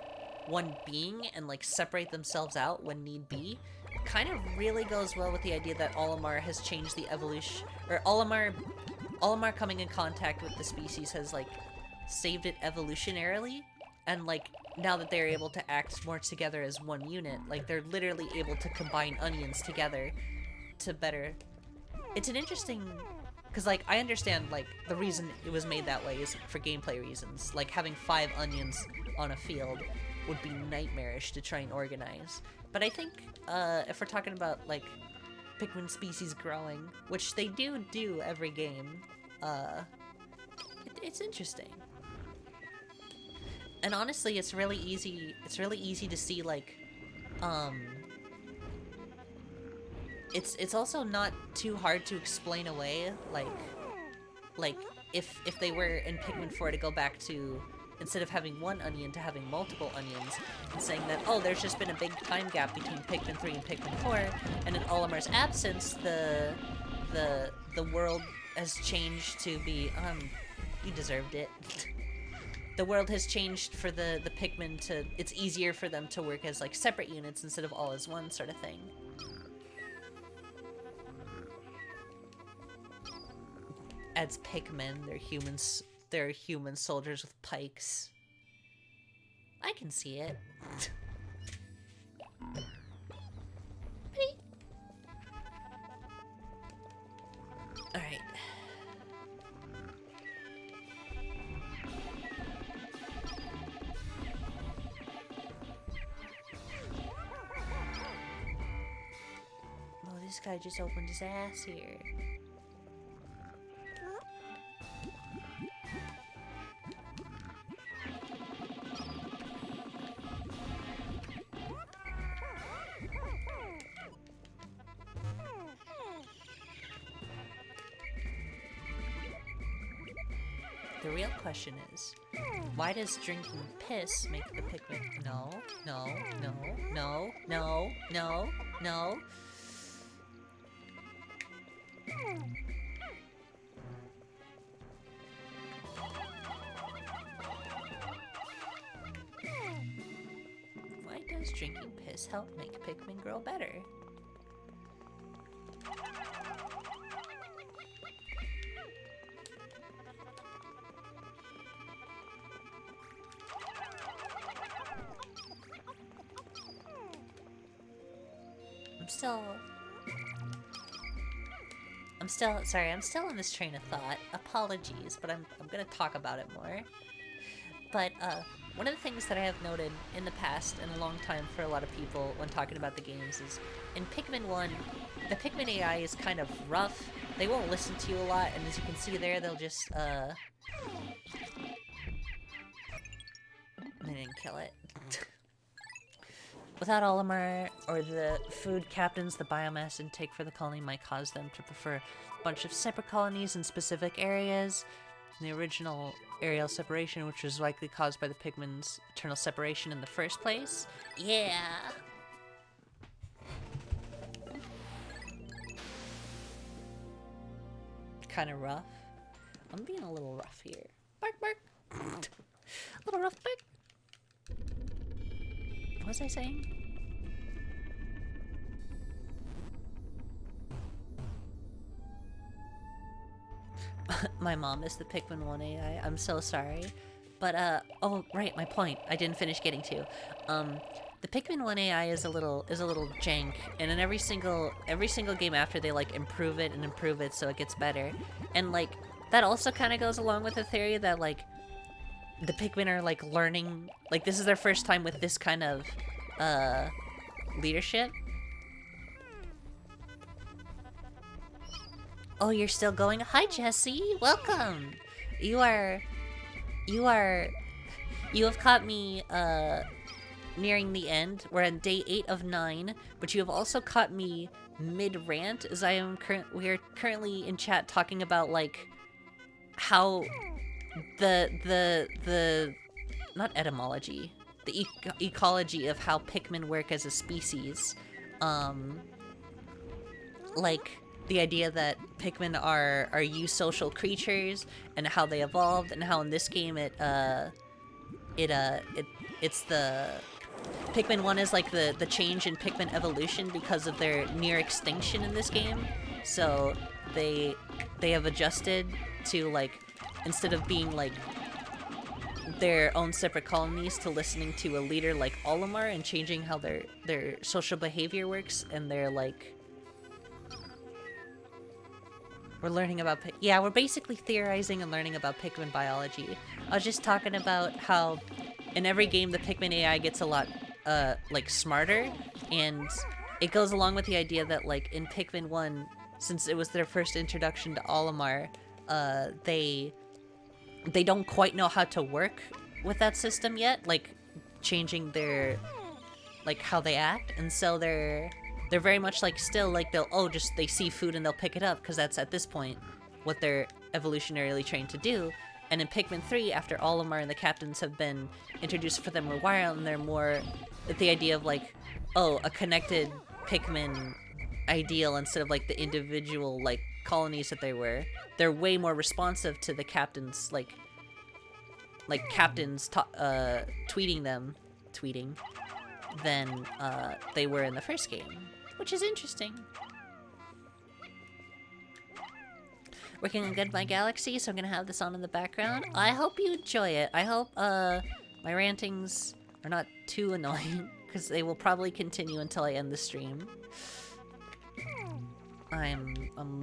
being and like separate themselves out when need be kind of really goes well with the idea that Olimar has changed the evolution, or Olimar coming in contact with the species has like saved it evolutionarily, and like now that they're able to act more together as one unit, like they're literally able to combine onions together to better. It's an interesting, because like I understand like the reason it was made that way is for gameplay reasons, like having 5 onions on a field would be nightmarish to try and organize. But I think if we're talking about like Pikmin species growing, which they do every game, it's interesting. And honestly, it's really easy to see like it's also not too hard to explain away like if they were in Pikmin 4 to go back to, instead of having 1 onion to having multiple onions, and saying that, oh, there's just been a big time gap between Pikmin 3 and Pikmin 4, and in Olimar's absence, the world has changed to be, you deserved it. The world has changed for the Pikmin to, it's easier for them to work as, like, separate units instead of all as one sort of thing. As Pikmin, they're human soldiers with pikes. I can see it. Alright. Oh, this guy just opened his ass here. The real question is, why does drinking piss make the Pikmin? No. Why does drinking piss help make Pikmin grow better? I'm still on this train of thought. Apologies, but I'm gonna talk about it more. But one of the things that I have noted in the past and a long time for a lot of people when talking about the games is, in Pikmin 1, the Pikmin AI is kind of rough. They won't listen to you a lot, and as you can see there, they'll just they didn't kill it. Without Olimar or the food captains, the biomass intake for the colony might cause them to prefer a bunch of separate colonies in specific areas. The original aerial separation, which was likely caused by the Pikmin's eternal separation in the first place. Yeah! Kind of rough. I'm being a little rough here. Bark, bark! A little rough, bark! What was I saying? My mom is the Pikmin 1 AI. I'm so sorry. But, oh, right, my point. I didn't finish getting to. The Pikmin 1 AI is a little jank, and in every single game after, they, like, improve it so it gets better. And, like, that also kind of goes along with the theory that, like, the Pikmin are, like, learning, like, this is their first time with this kind of, leadership. Oh, you're still going? Hi, Jesse! Welcome! You have caught me, nearing the end. We're on day 8 of 9, but you have also caught me mid-rant, as we are currently in chat talking about, like, how the not etymology, the ecology of how Pikmin work as a species, like the idea that Pikmin are eusocial creatures and how they evolved, and how in this game it's the Pikmin 1 is like the change in Pikmin evolution because of their near extinction in this game. So they have adjusted to, like, instead of being like their own separate colonies, to listening to a leader like Olimar and changing how their social behavior works, and they're like, we're learning about yeah, we're basically theorizing and learning about Pikmin biology. I was just talking about how in every game the Pikmin AI gets a lot like smarter, and it goes along with the idea that, like, in Pikmin 1, since it was their first introduction to Olimar, they don't quite know how to work with that system yet, like changing their, like, how they act, and so they're very much like still like they see food and they'll pick it up because that's at this point what they're evolutionarily trained to do. And in Pikmin 3, after Olimar and the captains have been introduced for them a while, and they're more the idea of, like, oh, a connected Pikmin ideal instead of, like, the individual, like, colonies that they were. They're way more responsive to the captains, like captains tweeting than they were in the first game, which is interesting. Working on Goodbye Galaxy, so I'm gonna have this on in the background. I hope you enjoy it. I hope my rantings are not too annoying, because they will probably continue until I end the stream. I'm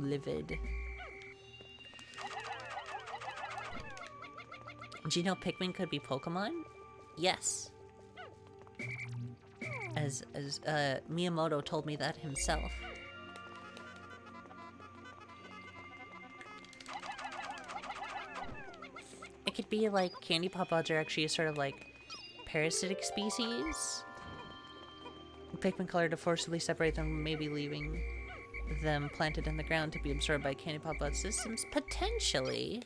livid. Do you know Pikmin could be Pokemon? Yes. As Miyamoto told me that himself. It could be like candy pop buds are actually sort of like parasitic species. Pikmin color to forcibly separate them, maybe leaving them planted in the ground to be absorbed by candy pop bud systems. Potentially.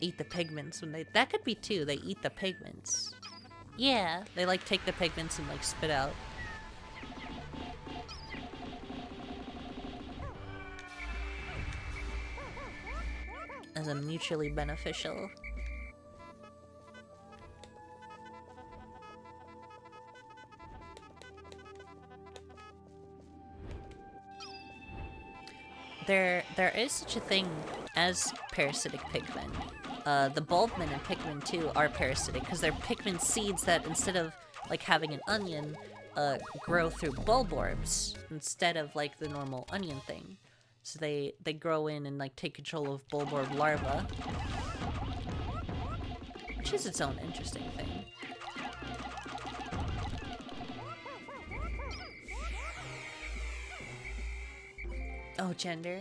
Eat the pigments when they— that could be too. They eat the pigments. Yeah, they like take the pigments and like spit out. As a mutually beneficial. There is such a thing as parasitic Pikmin. The Bulbmin and Pikmin 2 are parasitic because they're Pikmin seeds that, instead of like having an onion, grow through bulb orbs instead of like the normal onion thing. So they grow in and like take control of bulb orb larvae, which is its own interesting thing. Oh, gender.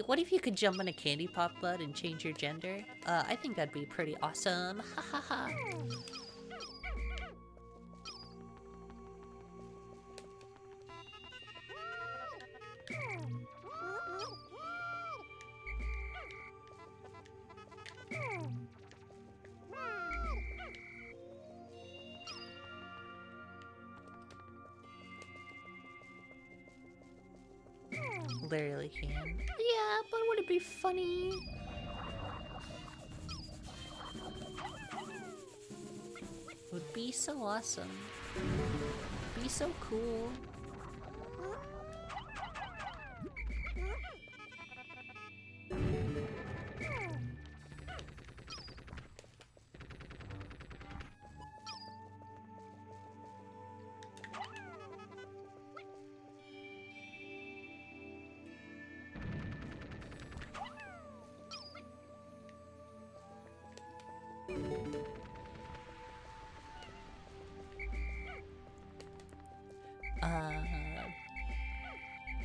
What if you could jump on a candy pop bud and change your gender? I think that'd be pretty awesome. Ha ha ha. Literally can. Yeah, but would it be funny? Would be so awesome. Would be so cool.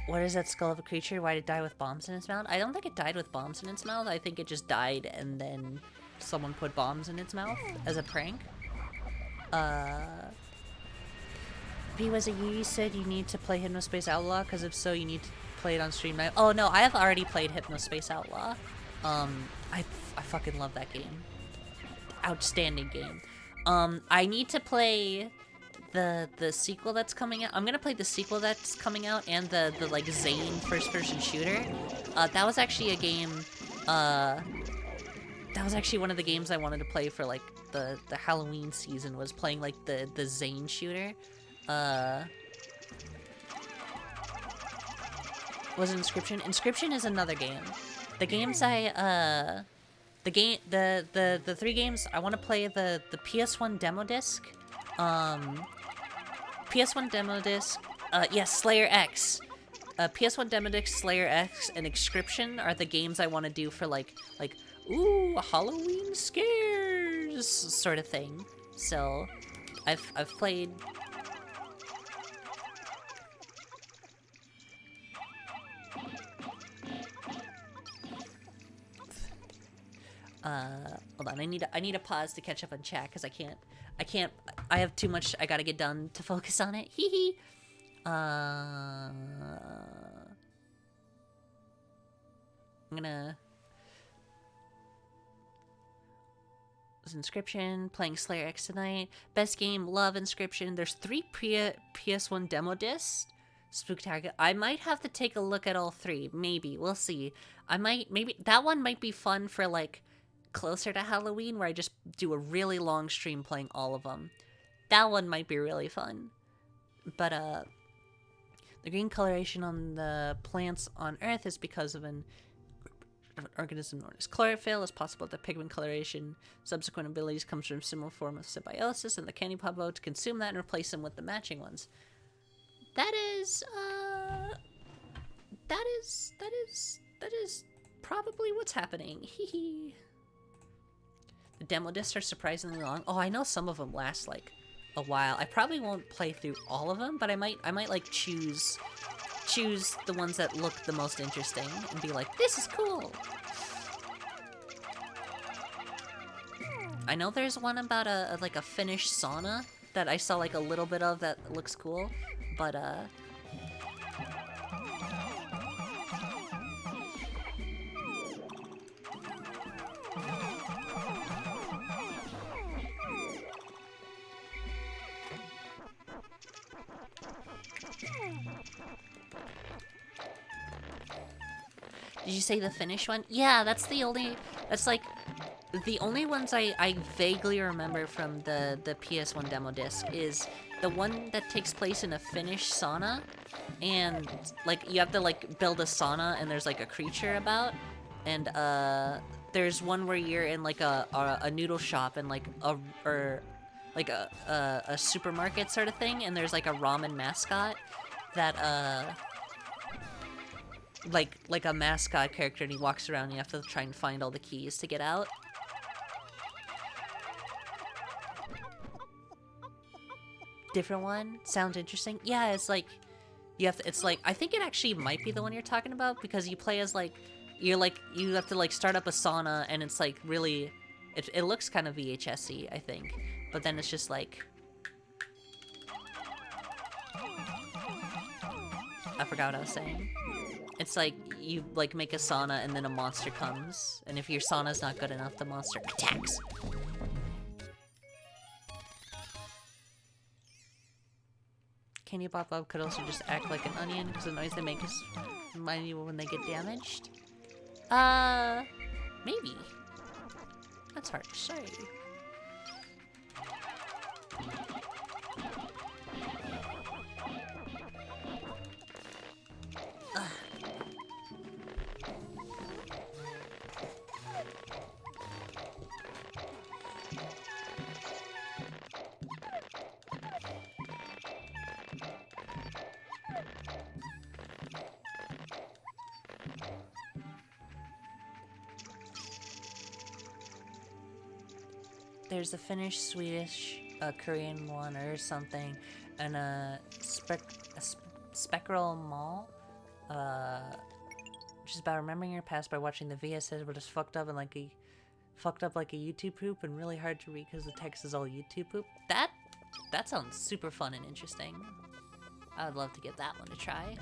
What is that skull of a creature? Why did it die with bombs in its mouth? I don't think it died with bombs in its mouth. I think it just died and then someone put bombs in its mouth as a prank. B was it you said you need to play Hypnospace Outlaw? Because if so, you need to play it on stream. Oh no, I have already played Hypnospace Outlaw. I fucking love that game. Outstanding game. I need to play the sequel that's coming out. I'm gonna play the sequel that's coming out and the like Zane first-person shooter. That was actually a game. That was actually one of the games I wanted to play for like the Halloween season. Was playing like the Zane shooter. Was Inscription? Inscription is another game. The games the three games I want to play the PS1 demo disc. PS1 demo disc, yes, Slayer X. PS1 demo disc, Slayer X, and Inscription are the games I want to do for like, ooh, Halloween scares sort of thing. So, I've played. Hold on, I need a pause to catch up on chat because I have too much I gotta get done to focus on it. Hee hee. I'm gonna... Inscription, playing Slayer X tonight. Best game, love Inscription. There's 3 PS1 demo discs. Spooktacular. I might have to take a look at all 3. Maybe. We'll see. Maybe that one might be fun for like closer to Halloween where I just do a really long stream playing all of them. That one might be really fun. But the green coloration on the plants on Earth is because of an organism known as chlorophyll. It's possible that pigment coloration subsequent abilities comes from a similar form of symbiosis, and the candy pop out to consume that and replace them with the matching ones. That is probably what's happening. Hee. The demo discs are surprisingly long. Oh, I know some of them last like a while. I probably won't play through all of them, but I might like choose the ones that look the most interesting and be like, this is cool. I know there's one about a Finnish sauna that I saw like a little bit of that looks cool, but did you say the Finnish one? Yeah, that's like the only ones I vaguely remember from the PS1 demo disc is the one that takes place in a Finnish sauna, and like you have to like build a sauna and there's like a creature about, and there's one where you're in like a noodle shop and like a supermarket sort of thing, and there's like a ramen mascot that like a mascot character, and he walks around and you have to try and find all the keys to get out. Different one? Sounds interesting. Yeah, it's like it's like I think it actually might be the one you're talking about, because you play as like you have to like start up a sauna, and it's like really it looks kind of VHS-y, I think. But then it's just like I forgot what I was saying. It's like you like make a sauna and then a monster comes, and if your sauna's not good enough, the monster attacks. Candy Pop-Up could also just act like an onion because the noise they make is remind you when they get damaged. Maybe. That's hard to say. There's a Finnish, Swedish, Korean one or something, and a spectral mall, which is about remembering your past by watching the VSS, but it's fucked up like a YouTube poop and really hard to read because the text is all YouTube poop. That sounds super fun and interesting. I would love to give that one a try.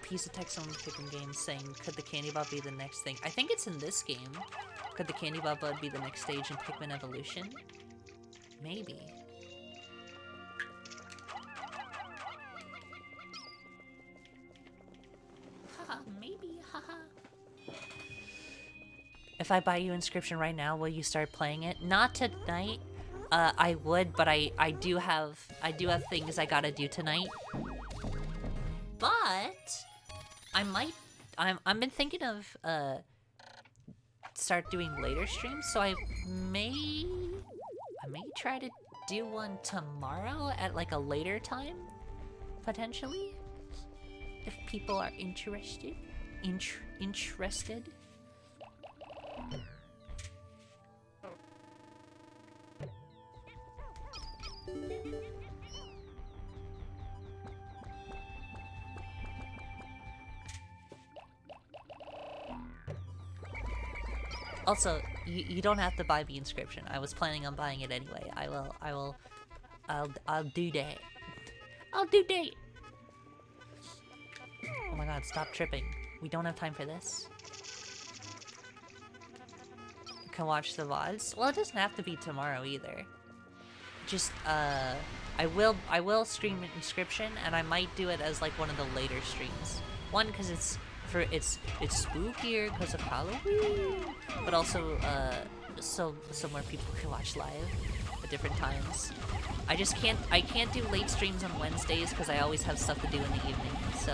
Piece of text on the Pikmin game saying, could the Candy Bot be the next thing? I think it's in this game. Could the Candy Bot Bud be the next stage in Pikmin Evolution? Maybe. Haha, maybe, haha. If I buy you Inscription right now, will you start playing it? Not tonight. I would, but I do have things I gotta do tonight. But I've been thinking of start doing later streams, so I may try to do one tomorrow at like a later time, potentially, if people are interested. Interested. Also, you don't have to buy the Inscription. I was planning on buying it anyway. I'll do that. I'll do that. Oh my god, stop tripping. We don't have time for this. You can watch the VODs. Well, it doesn't have to be tomorrow either. Just, I will stream Inscription, and I might do it as like one of the later streams. One, because it's spookier because of Halloween, but also so more people can watch live at different times. I can't do late streams on Wednesdays because I always have stuff to do in the evening. So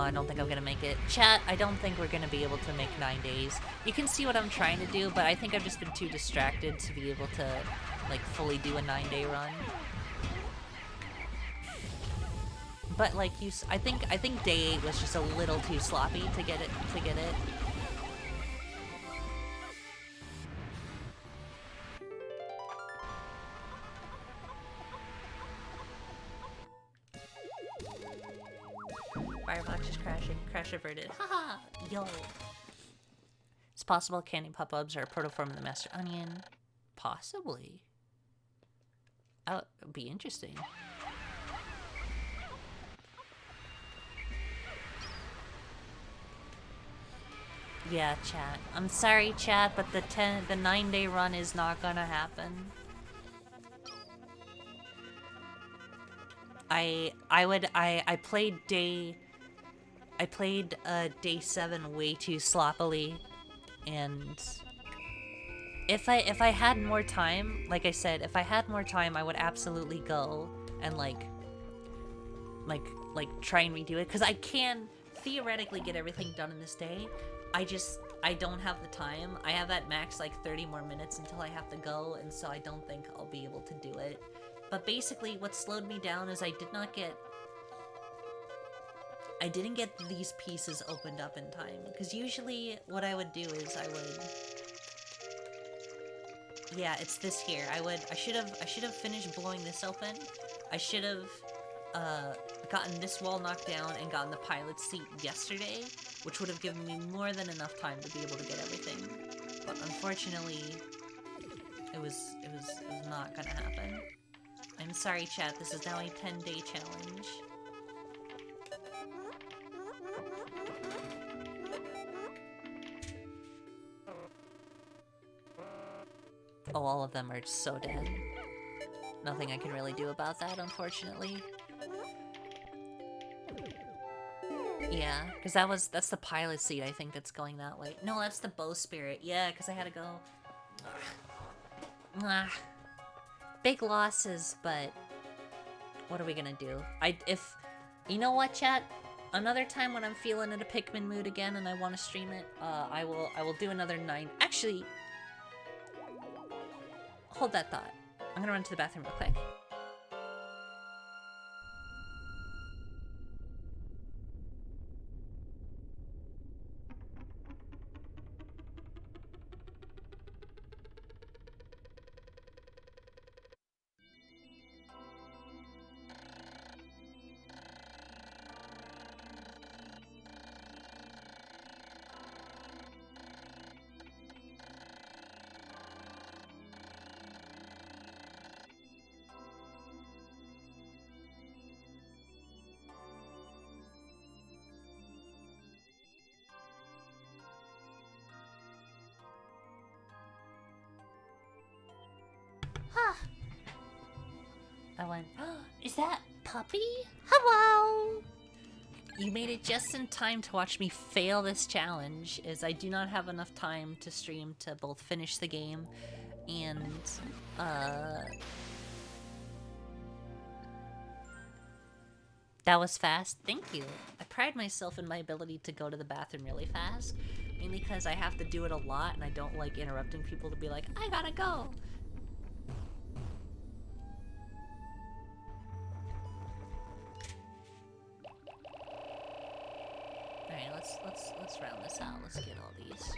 I don't think I'm gonna make it. Chat, I don't think we're gonna be able to make 9 days. You can see what I'm trying to do, but I think I've just been too distracted to be able to, like, fully do a 9-day run. But like I think day 8 was just a little too sloppy to get it. Firebox is crashing. Crash averted. Haha! Yo! It's possible Candy Pop-Ups are a protoform of the Master Onion. Possibly. Oh, it would be interesting. Yeah, chat. I'm sorry, chat, but the 9-day run is not gonna happen. I played day 7 way too sloppily, and if I had more time, like I said, if I had more time, I would absolutely go and like try and redo it, because I can theoretically get everything done in this day. I don't have the time. I have at max like 30 more minutes until I have to go, and so I don't think I'll be able to do it. But basically what slowed me down is I didn't get these pieces opened up in time, because usually what I would do is yeah, it's this here. I should have finished blowing this open. I should have gotten this wall knocked down and gotten the pilot's seat yesterday, which would have given me more than enough time to be able to get everything. But unfortunately, it was not gonna happen. I'm sorry, chat. This is now a 10-day challenge. Oh, all of them are so dead. Nothing I can really do about that, unfortunately. Yeah, because that's the pilot seat, I think, that's going that way. No, that's the bowsprit. Yeah, because I had to go. Big losses, but what are we gonna do? You know what, chat? Another time when I'm feeling in a Pikmin mood again and I want to stream it, I will do another 9. Actually, hold that thought. I'm gonna run to the bathroom real quick. I went, oh, is that Puppy? Hello! You made it just in time to watch me fail this challenge, as I do not have enough time to stream to both finish the game and, That was fast. Thank you. I pride myself in my ability to go to the bathroom really fast, mainly because I have to do it a lot and I don't like interrupting people to be like, I gotta go! Let's round this out. Let's get all these.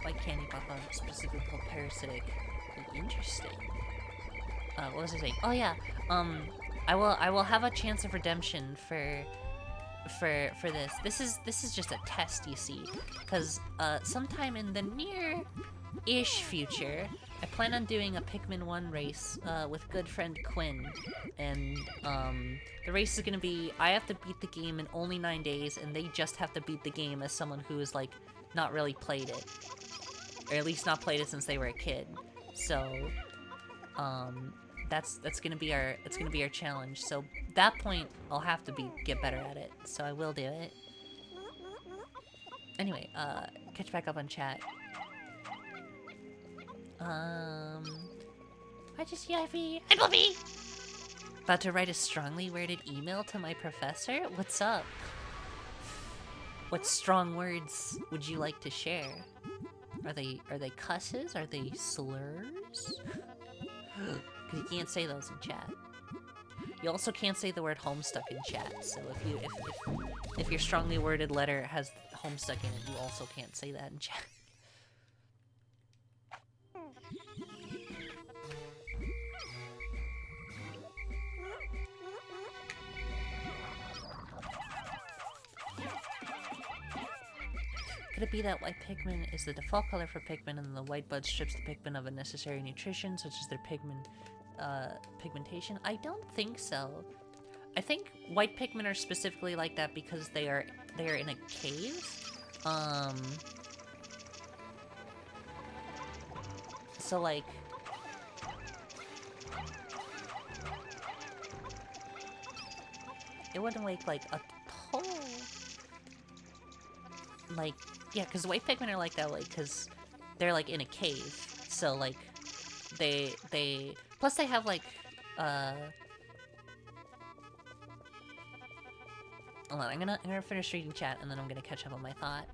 White candy papa specifically called parasitic. Interesting. What was I saying? Oh yeah. I will have a chance of redemption for this. This is just a test, you see, because sometime in the near-ish future, I plan on doing a Pikmin 1 race with good friend Quinn, and the race is gonna be, I have to beat the game in only 9 days, and they just have to beat the game as someone who has like not really played it, or at least not played it since they were a kid. So that's gonna be our challenge. So at that point, I'll have to get better at it. So I will do it. Anyway, catch back up on chat. I just Ivy and Bobby. About to write a strongly worded email to my professor. What's up? What strong words would you like to share? Are they cusses? Are they slurs? Because you can't say those in chat. You also can't say the word Homestuck in chat. So if your strongly worded letter has Homestuck in it, you also can't say that in chat. Could it be that white Pikmin is the default color for Pikmin, and the white bud strips the Pikmin of unnecessary nutrition, such as their pigmentation? I don't think so. I think white Pikmin are specifically like that because they are in a cave. So like, it wouldn't make like a total, like, yeah, because white Pikmin are like that, like, because they're like in a cave. So like they plus they have like hold on, I'm gonna finish reading chat and then I'm gonna catch up on my thought.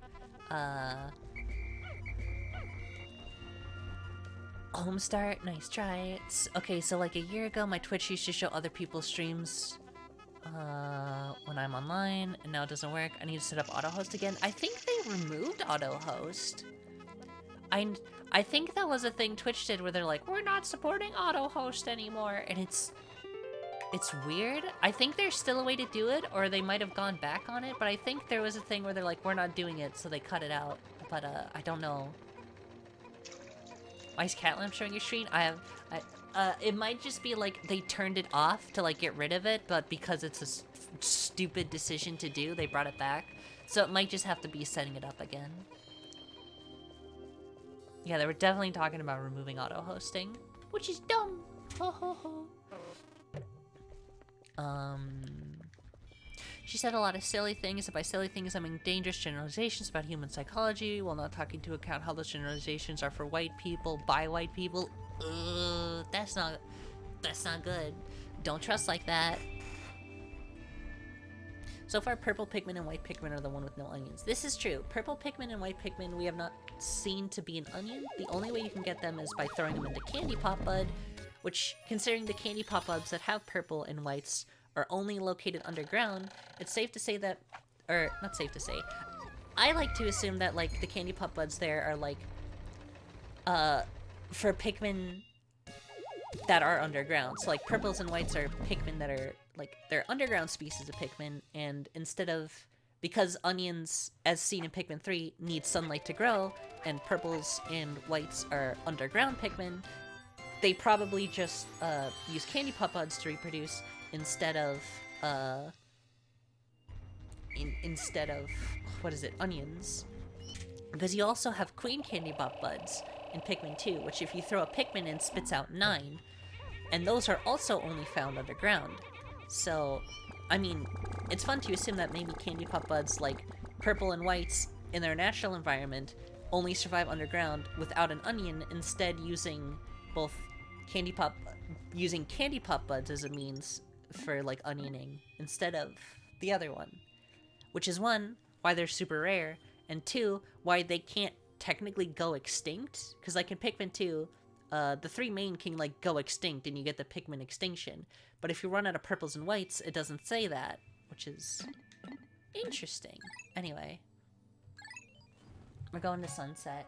Home start, nice try. Okay, so like a year ago, my Twitch used to show other people's streams when I'm online, and now it doesn't work. I need to set up auto host again. I think they removed auto host. I think that was a thing Twitch did where they're like, we're not supporting auto host anymore, and it's weird. I think there's still a way to do it, or they might have gone back on it, but I think there was a thing where they're like, we're not doing it, so they cut it out. But I don't know. Why is cat lamp showing your screen? It might just be like they turned it off to like get rid of it, but because it's a stupid decision to do, they brought it back. So it might just have to be setting it up again. Yeah, they were definitely talking about removing auto hosting, which is dumb. Ho ho ho. She said a lot of silly things. By silly things, I mean dangerous generalizations about human psychology, while not taking into account how those generalizations are for white people, by white people. That's not good. Don't trust like that. So far, purple Pikmin and white Pikmin are the one with no onions. This is true. Purple Pikmin and white Pikmin we have not seen to be an onion. The only way you can get them is by throwing them into Candy Pop Bud, which, considering the Candy Pop Buds that have purple and whites are only located underground, it's safe to say that, or not safe to say, I like to assume that like the Candy Pop Buds there are like, for Pikmin that are underground. So like purples and whites are Pikmin that are like, they're underground species of Pikmin, and instead of, because onions, as seen in Pikmin 3, need sunlight to grow, and purples and whites are underground Pikmin, they probably just use Candy Pop Buds to reproduce instead of what is it, onions. Because you also have Queen Candy Pop Buds in Pikmin 2, which if you throw a Pikmin in spits out 9, and those are also only found underground. So, I mean, it's fun to assume that maybe Candy Pop Buds, like purple and whites, in their natural environment, only survive underground without an onion, instead using both Candy Pop Buds as a means for like onioning instead of the other one, which is one, why they're super rare, and two, why they can't technically go extinct, because like in Pikmin 2, the 3 main can like go extinct and you get the Pikmin extinction, but if you run out of purples and whites, it doesn't say that, which is interesting. Anyway, we're going to sunset.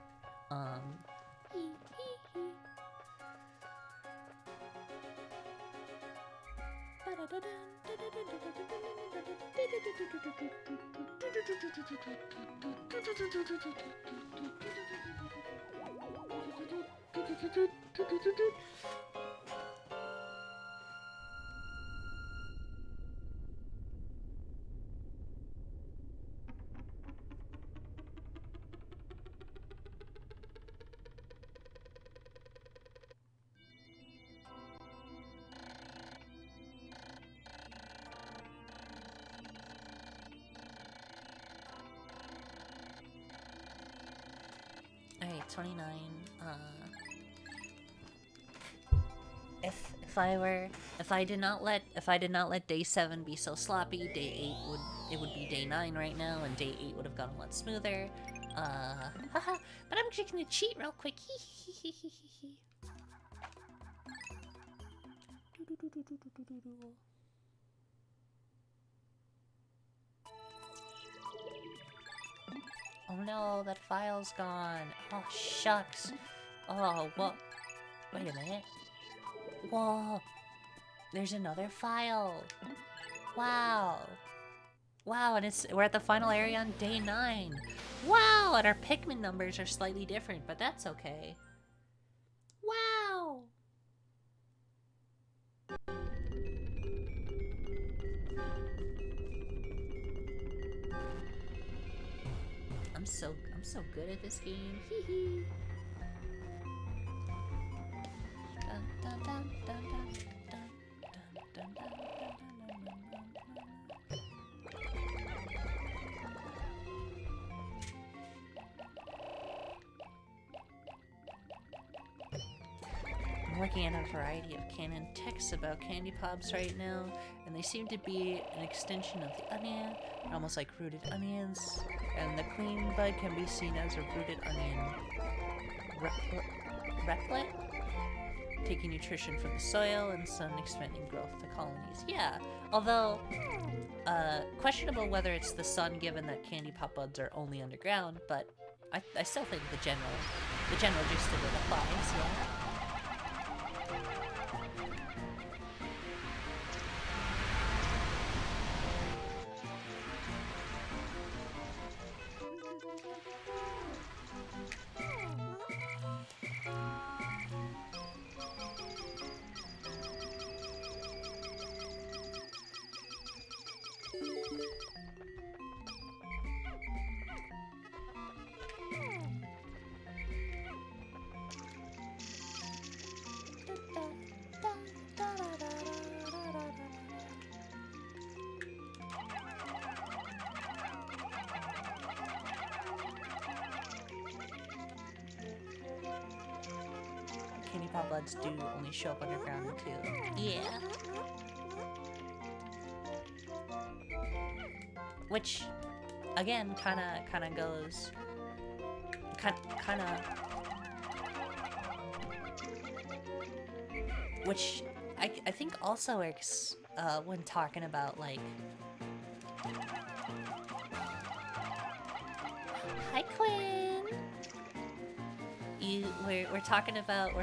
Alright, 29. If I did not let day 7 be so sloppy, day 8 would be day 9 right now, and day 8 would have gone a lot smoother. Haha, but I'm just gonna cheat real quick. Oh no, that file's gone. Oh shucks. Oh, what? Wait a minute. Whoa. There's another file. Wow. Wow, and we're at the final area on day 9. Wow, and our Pikmin numbers are slightly different, but that's okay. Wow. I'm so good at this game. Hee hee. Dun, dun, dun, dun, dun, dun, dun, dun, dun, I'm looking at a variety of canon texts about candy pops right now, and they seem to be an extension of the onion, almost like rooted onions, and the queen bud can be seen as a rooted onion replet, taking nutrition from the soil and sun expanding growth to colonies. Yeah, although questionable whether it's the sun given that candy pop buds are only underground, but I still think the general gist of it applies, yeah. Candy pop buds do only show up underground too. Yeah. Which, again, kind of goes, kind of, which I think also works when talking about like. Hi, Quinn. We're talking about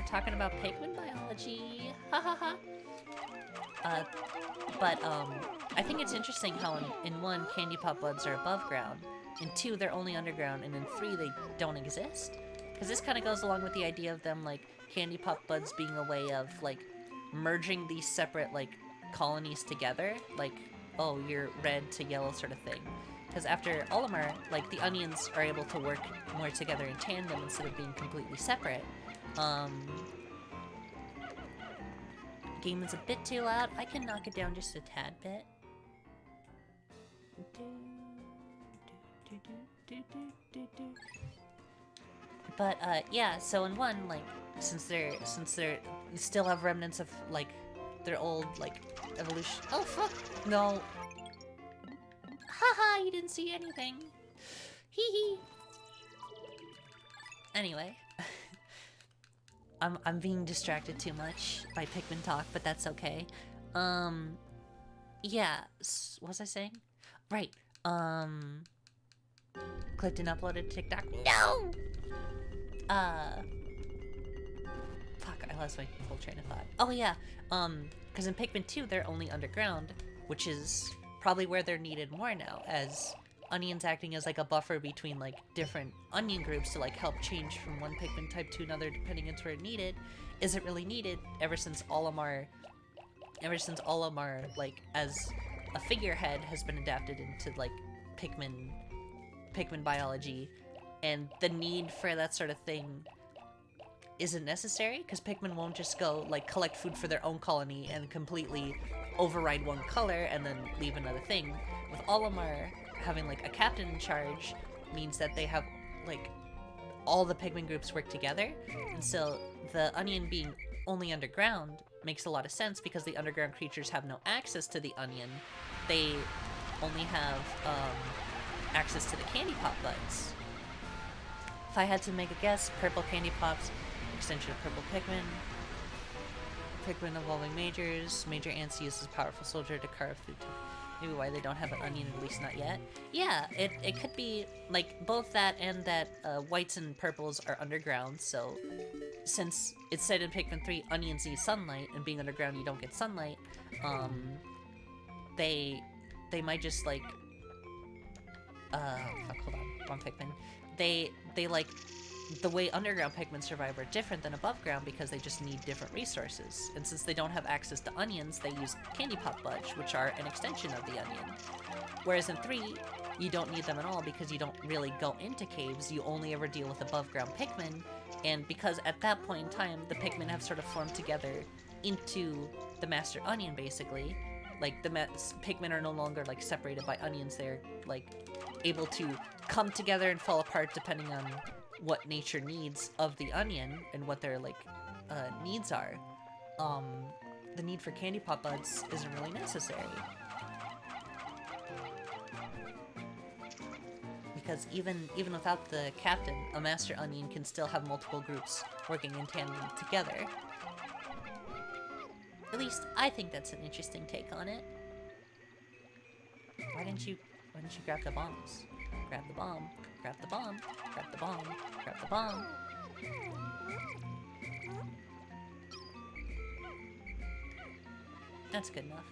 Pikmin biology. Ha ha ha. But I think it's interesting how in 1, candy pop buds are above ground, in 2, they're only underground, and in 3, they don't exist. Because this kind of goes along with the idea of them, like, candy pop buds being a way of, like, merging these separate, like, colonies together. Like, oh, you're red to yellow sort of thing. Because after Olimar, like, the onions are able to work more together in tandem instead of being completely separate. Game is a bit too loud. I can knock it down just a tad bit. But yeah, so in 1, like, since they're still have remnants of like their old like evolution. Oh fuck! No. Haha! You didn't see anything. Hee hee. Anyway. I'm being distracted too much by Pikmin talk, but that's okay. Yeah, what was I saying? Right, clipped and uploaded to TikTok. No! Fuck, I lost my whole train of thought. Oh yeah, because in Pikmin 2, they're only underground, which is probably where they're needed more now, as onions acting as like a buffer between like different onion groups to like help change from one Pikmin type to another depending on where it isn't really needed ever since Olimar like as a figurehead has been adapted into like Pikmin biology, and the need for that sort of thing isn't necessary because Pikmin won't just go like collect food for their own colony and completely override one color and then leave another thing. With Olimar having like a captain in charge means that they have like all the Pikmin groups work together, and so the onion being only underground makes a lot of sense because the underground creatures have no access to the onion. They only have access to the candy pop buds. If I had to make a guess, purple candy pops, extension of purple Pikmin. Pikmin evolving majors. Major ants use as a powerful soldier to carve food to maybe why they don't have an onion, at least not yet. Yeah, it could be like both that and that whites and purples are underground, so since it's said in Pikmin 3 onions need sunlight, and being underground you don't get sunlight, they might just like fuck, hold on, wrong Pikmin. They like the way underground Pikmin survive are different than above ground because they just need different resources. And since they don't have access to onions, they use candy pop buds, which are an extension of the onion. Whereas in 3, you don't need them at all because you don't really go into caves, you only ever deal with above ground Pikmin, and because at that point in time, the Pikmin have sort of formed together into the Master Onion, basically. Like, the Pikmin are no longer, like, separated by onions, they're, like, able to come together and fall apart depending on what nature needs of the onion and what their like needs are, the need for candy pop buds isn't really necessary. Because even without the captain, a master onion can still have multiple groups working in tandem together. At least I think that's an interesting take on it. Why didn't you grab the bombs? Grab the bomb, grab the bomb, grab the bomb, grab the bomb. That's good enough.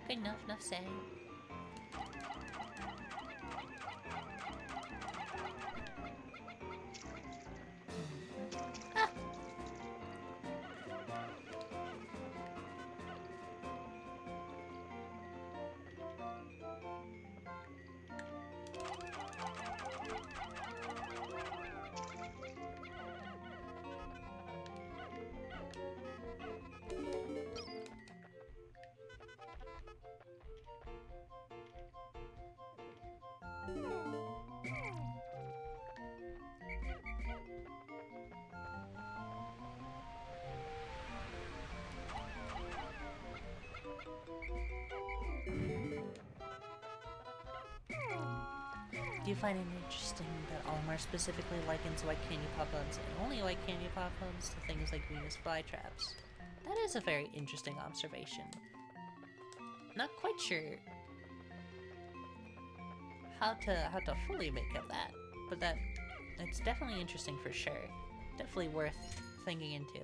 Good enough, enough say. Do you find it interesting that Olimar specifically likens white candy pop-ups and only white candy pop-ups to things like Venus flytraps? That is a very interesting observation. Not quite sure how to fully make of that, but it's definitely interesting for sure. Definitely worth thinking into.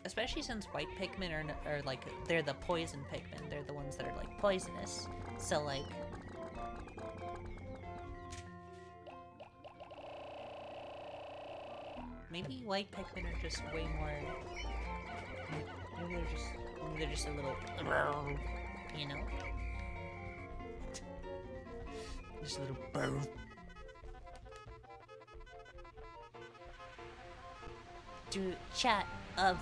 Especially since white Pikmin are like, they're the poison Pikmin. They're the ones that are like poisonous. So like, maybe white Pikmin are just way more, maybe they're just a little, you know? Just a little burr. Chat,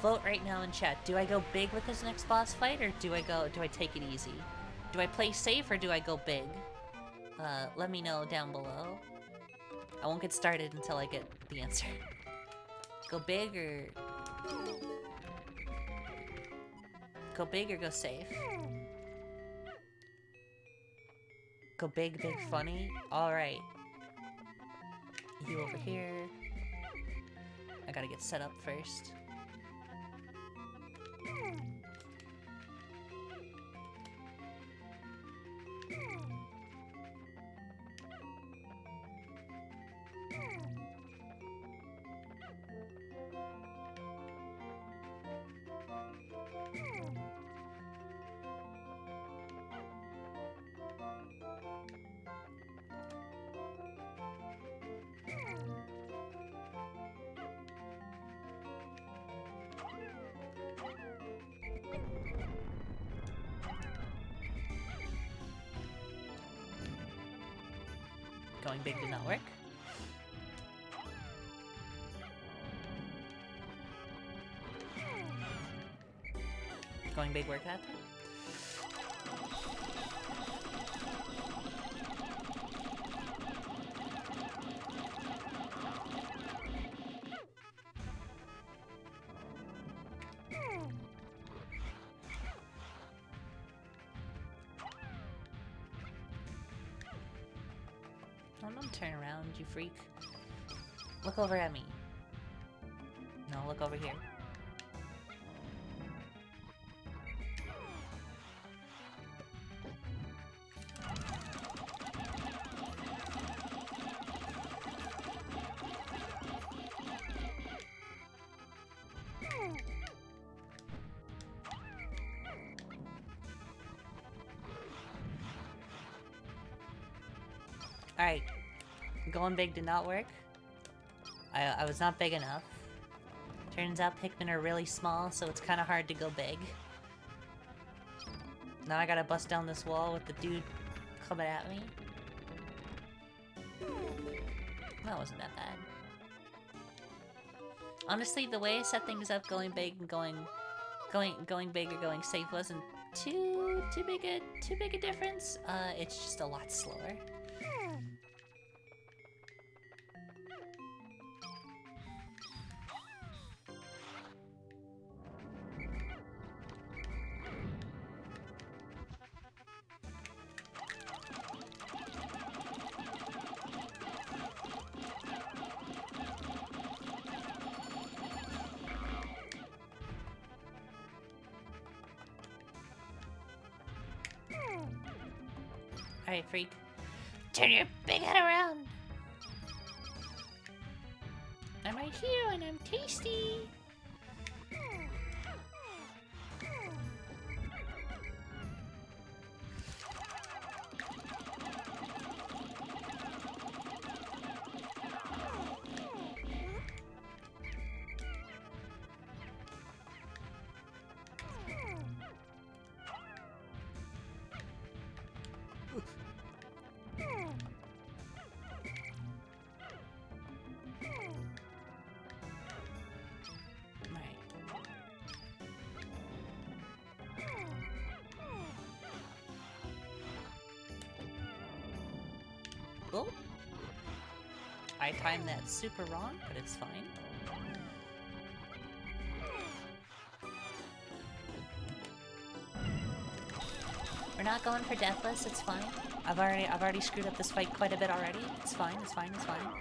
vote right now in chat. Do I go big with this next boss fight, or do I take it easy? Do I play safe, or do I go big? Let me know down below. I won't get started until I get the answer. Go big or... Go big or go safe? Go big, big funny? Alright. You over here. I gotta get set up first. Going big did not work. Going big worked that time? Don't turn around, you freak. Look over at me. No, look over here. Alright. Going big did not work. I was not big enough. Turns out Pikmin are really small, so it's kind of hard to go big. Now I gotta bust down this wall with the dude coming at me. That wasn't that bad. Honestly, the way I set things up, going big and going big or going safe wasn't too big a difference. It's just a lot slower. Alright, freak. Turn your big head around! I'm right here and I'm tasty! Oh. I timed that super wrong, but it's fine. We're not going for deathless, it's fine. I've already screwed up this fight quite a bit already. It's fine, it's fine, it's fine.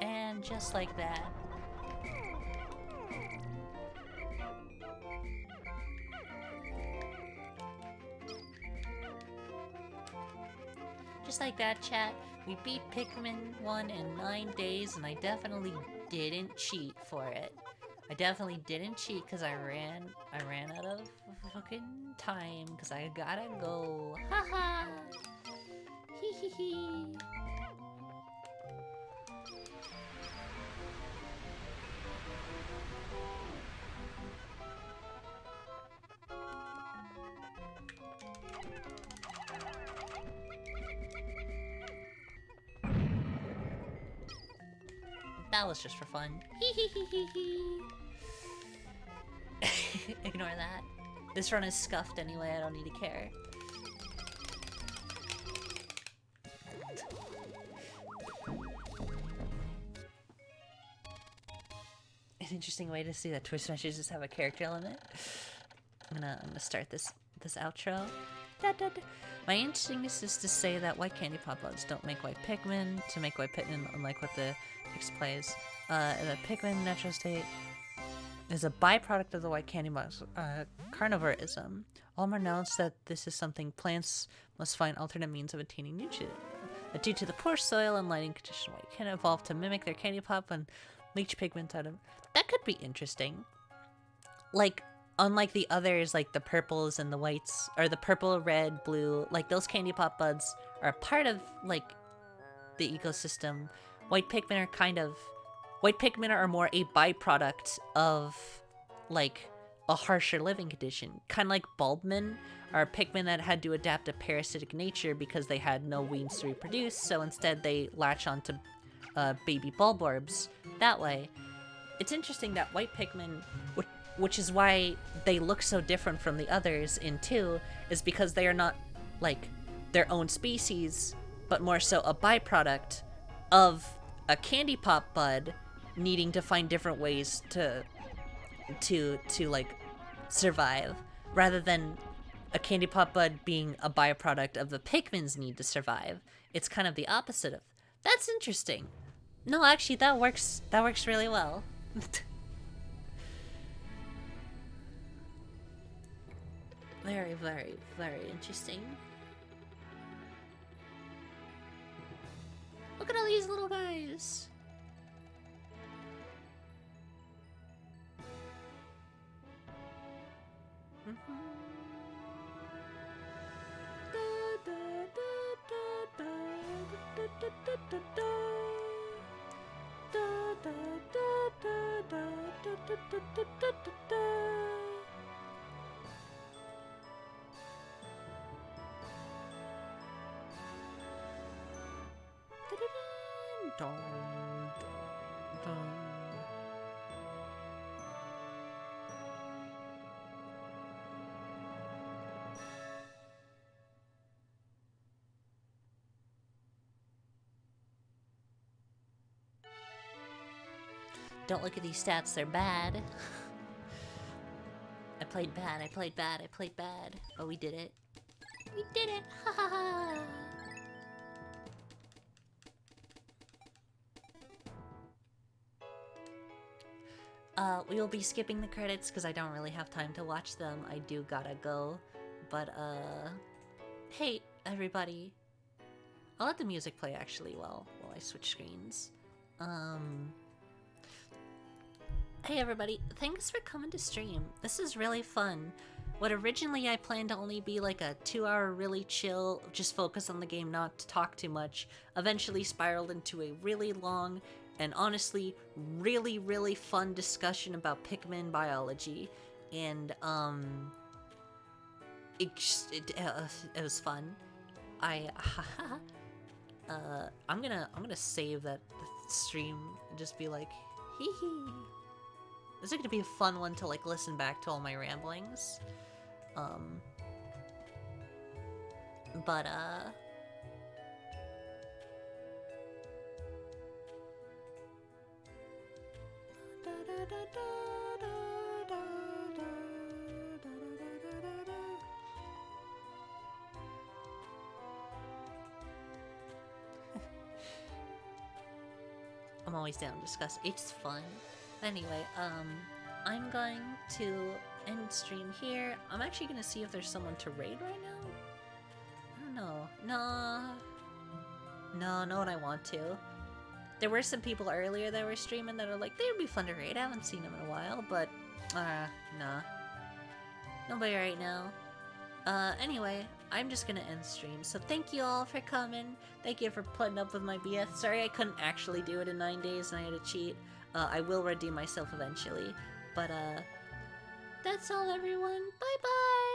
And just like that. Just like that, chat. We beat Pikmin 1 in 9 days, and I definitely didn't cheat for it. I definitely didn't cheat because I ran out of fucking time because I gotta go. Haha. Hee hee hee. That was just for fun. Ignore that. This run is scuffed anyway, I don't need to care. An interesting way to see that Twitch Smashes just have a character limit. I'm gonna start this outro. Da, da, da. My interestingness is to say that white candy pop buds don't make white Pikmin. To make white Pikmin, unlike what the Pix plays, the Pikmin natural state is a byproduct of the white candy box carnivorism. Allmer announced that this is something plants must find alternate means of attaining nutrients. But due to the poor soil and lighting condition, white can evolve to mimic their candy pop and leach pigments out of. That could be interesting. Like, unlike the others, like the purples and the whites, or the purple, red, blue, like those candy pop buds are a part of like the ecosystem. White Pikmin are more a byproduct of like a harsher living condition. Kind of like Bulbmin are Pikmin that had to adapt a parasitic nature because they had no wings to reproduce, so instead they latch onto baby Bulborbs that way. It's interesting that white Pikmin, which is why they look so different from the others in 2, is because they are not like their own species, but more so a byproduct of a candy pop bud needing to find different ways to like survive, rather than a candy pop bud being a byproduct of the Pikmin's need to survive. It's kind of the opposite of. That's interesting. No, actually, that works really well. Very, very, very interesting. Look at all these little guys. Don't look at these stats, they're bad. I played bad, I played bad, I played bad. But we did it. We did it! Ha ha ha! We will be skipping the credits because I don't really have time to watch them. I do gotta go. But, hey, everybody. I'll let the music play, actually, while I switch screens. Hey, everybody. Thanks for coming to stream. This is really fun. What originally I planned to only be like a 2-hour really chill, just focus on the game, not to talk too much, eventually spiraled into a really long and honestly really, really fun discussion about Pikmin biology. And, it was fun. I'm gonna save that stream and just be like, hee hee. This is gonna be a fun one to like listen back to all my ramblings. But I'm always down to discuss. It's fun. Anyway, I'm going to end stream here. I'm actually gonna see if there's someone to raid right now. I don't know. No, not what I want to. There were some people earlier that were streaming that are like, they would be fun to raid. I haven't seen them in a while, but, nah. Nobody right now. Anyway, I'm just gonna end stream. So thank you all for coming. Thank you for putting up with my BS. Sorry I couldn't actually do it in 9 days and I had to cheat. I will redeem myself eventually. But, that's all, everyone. Bye-bye!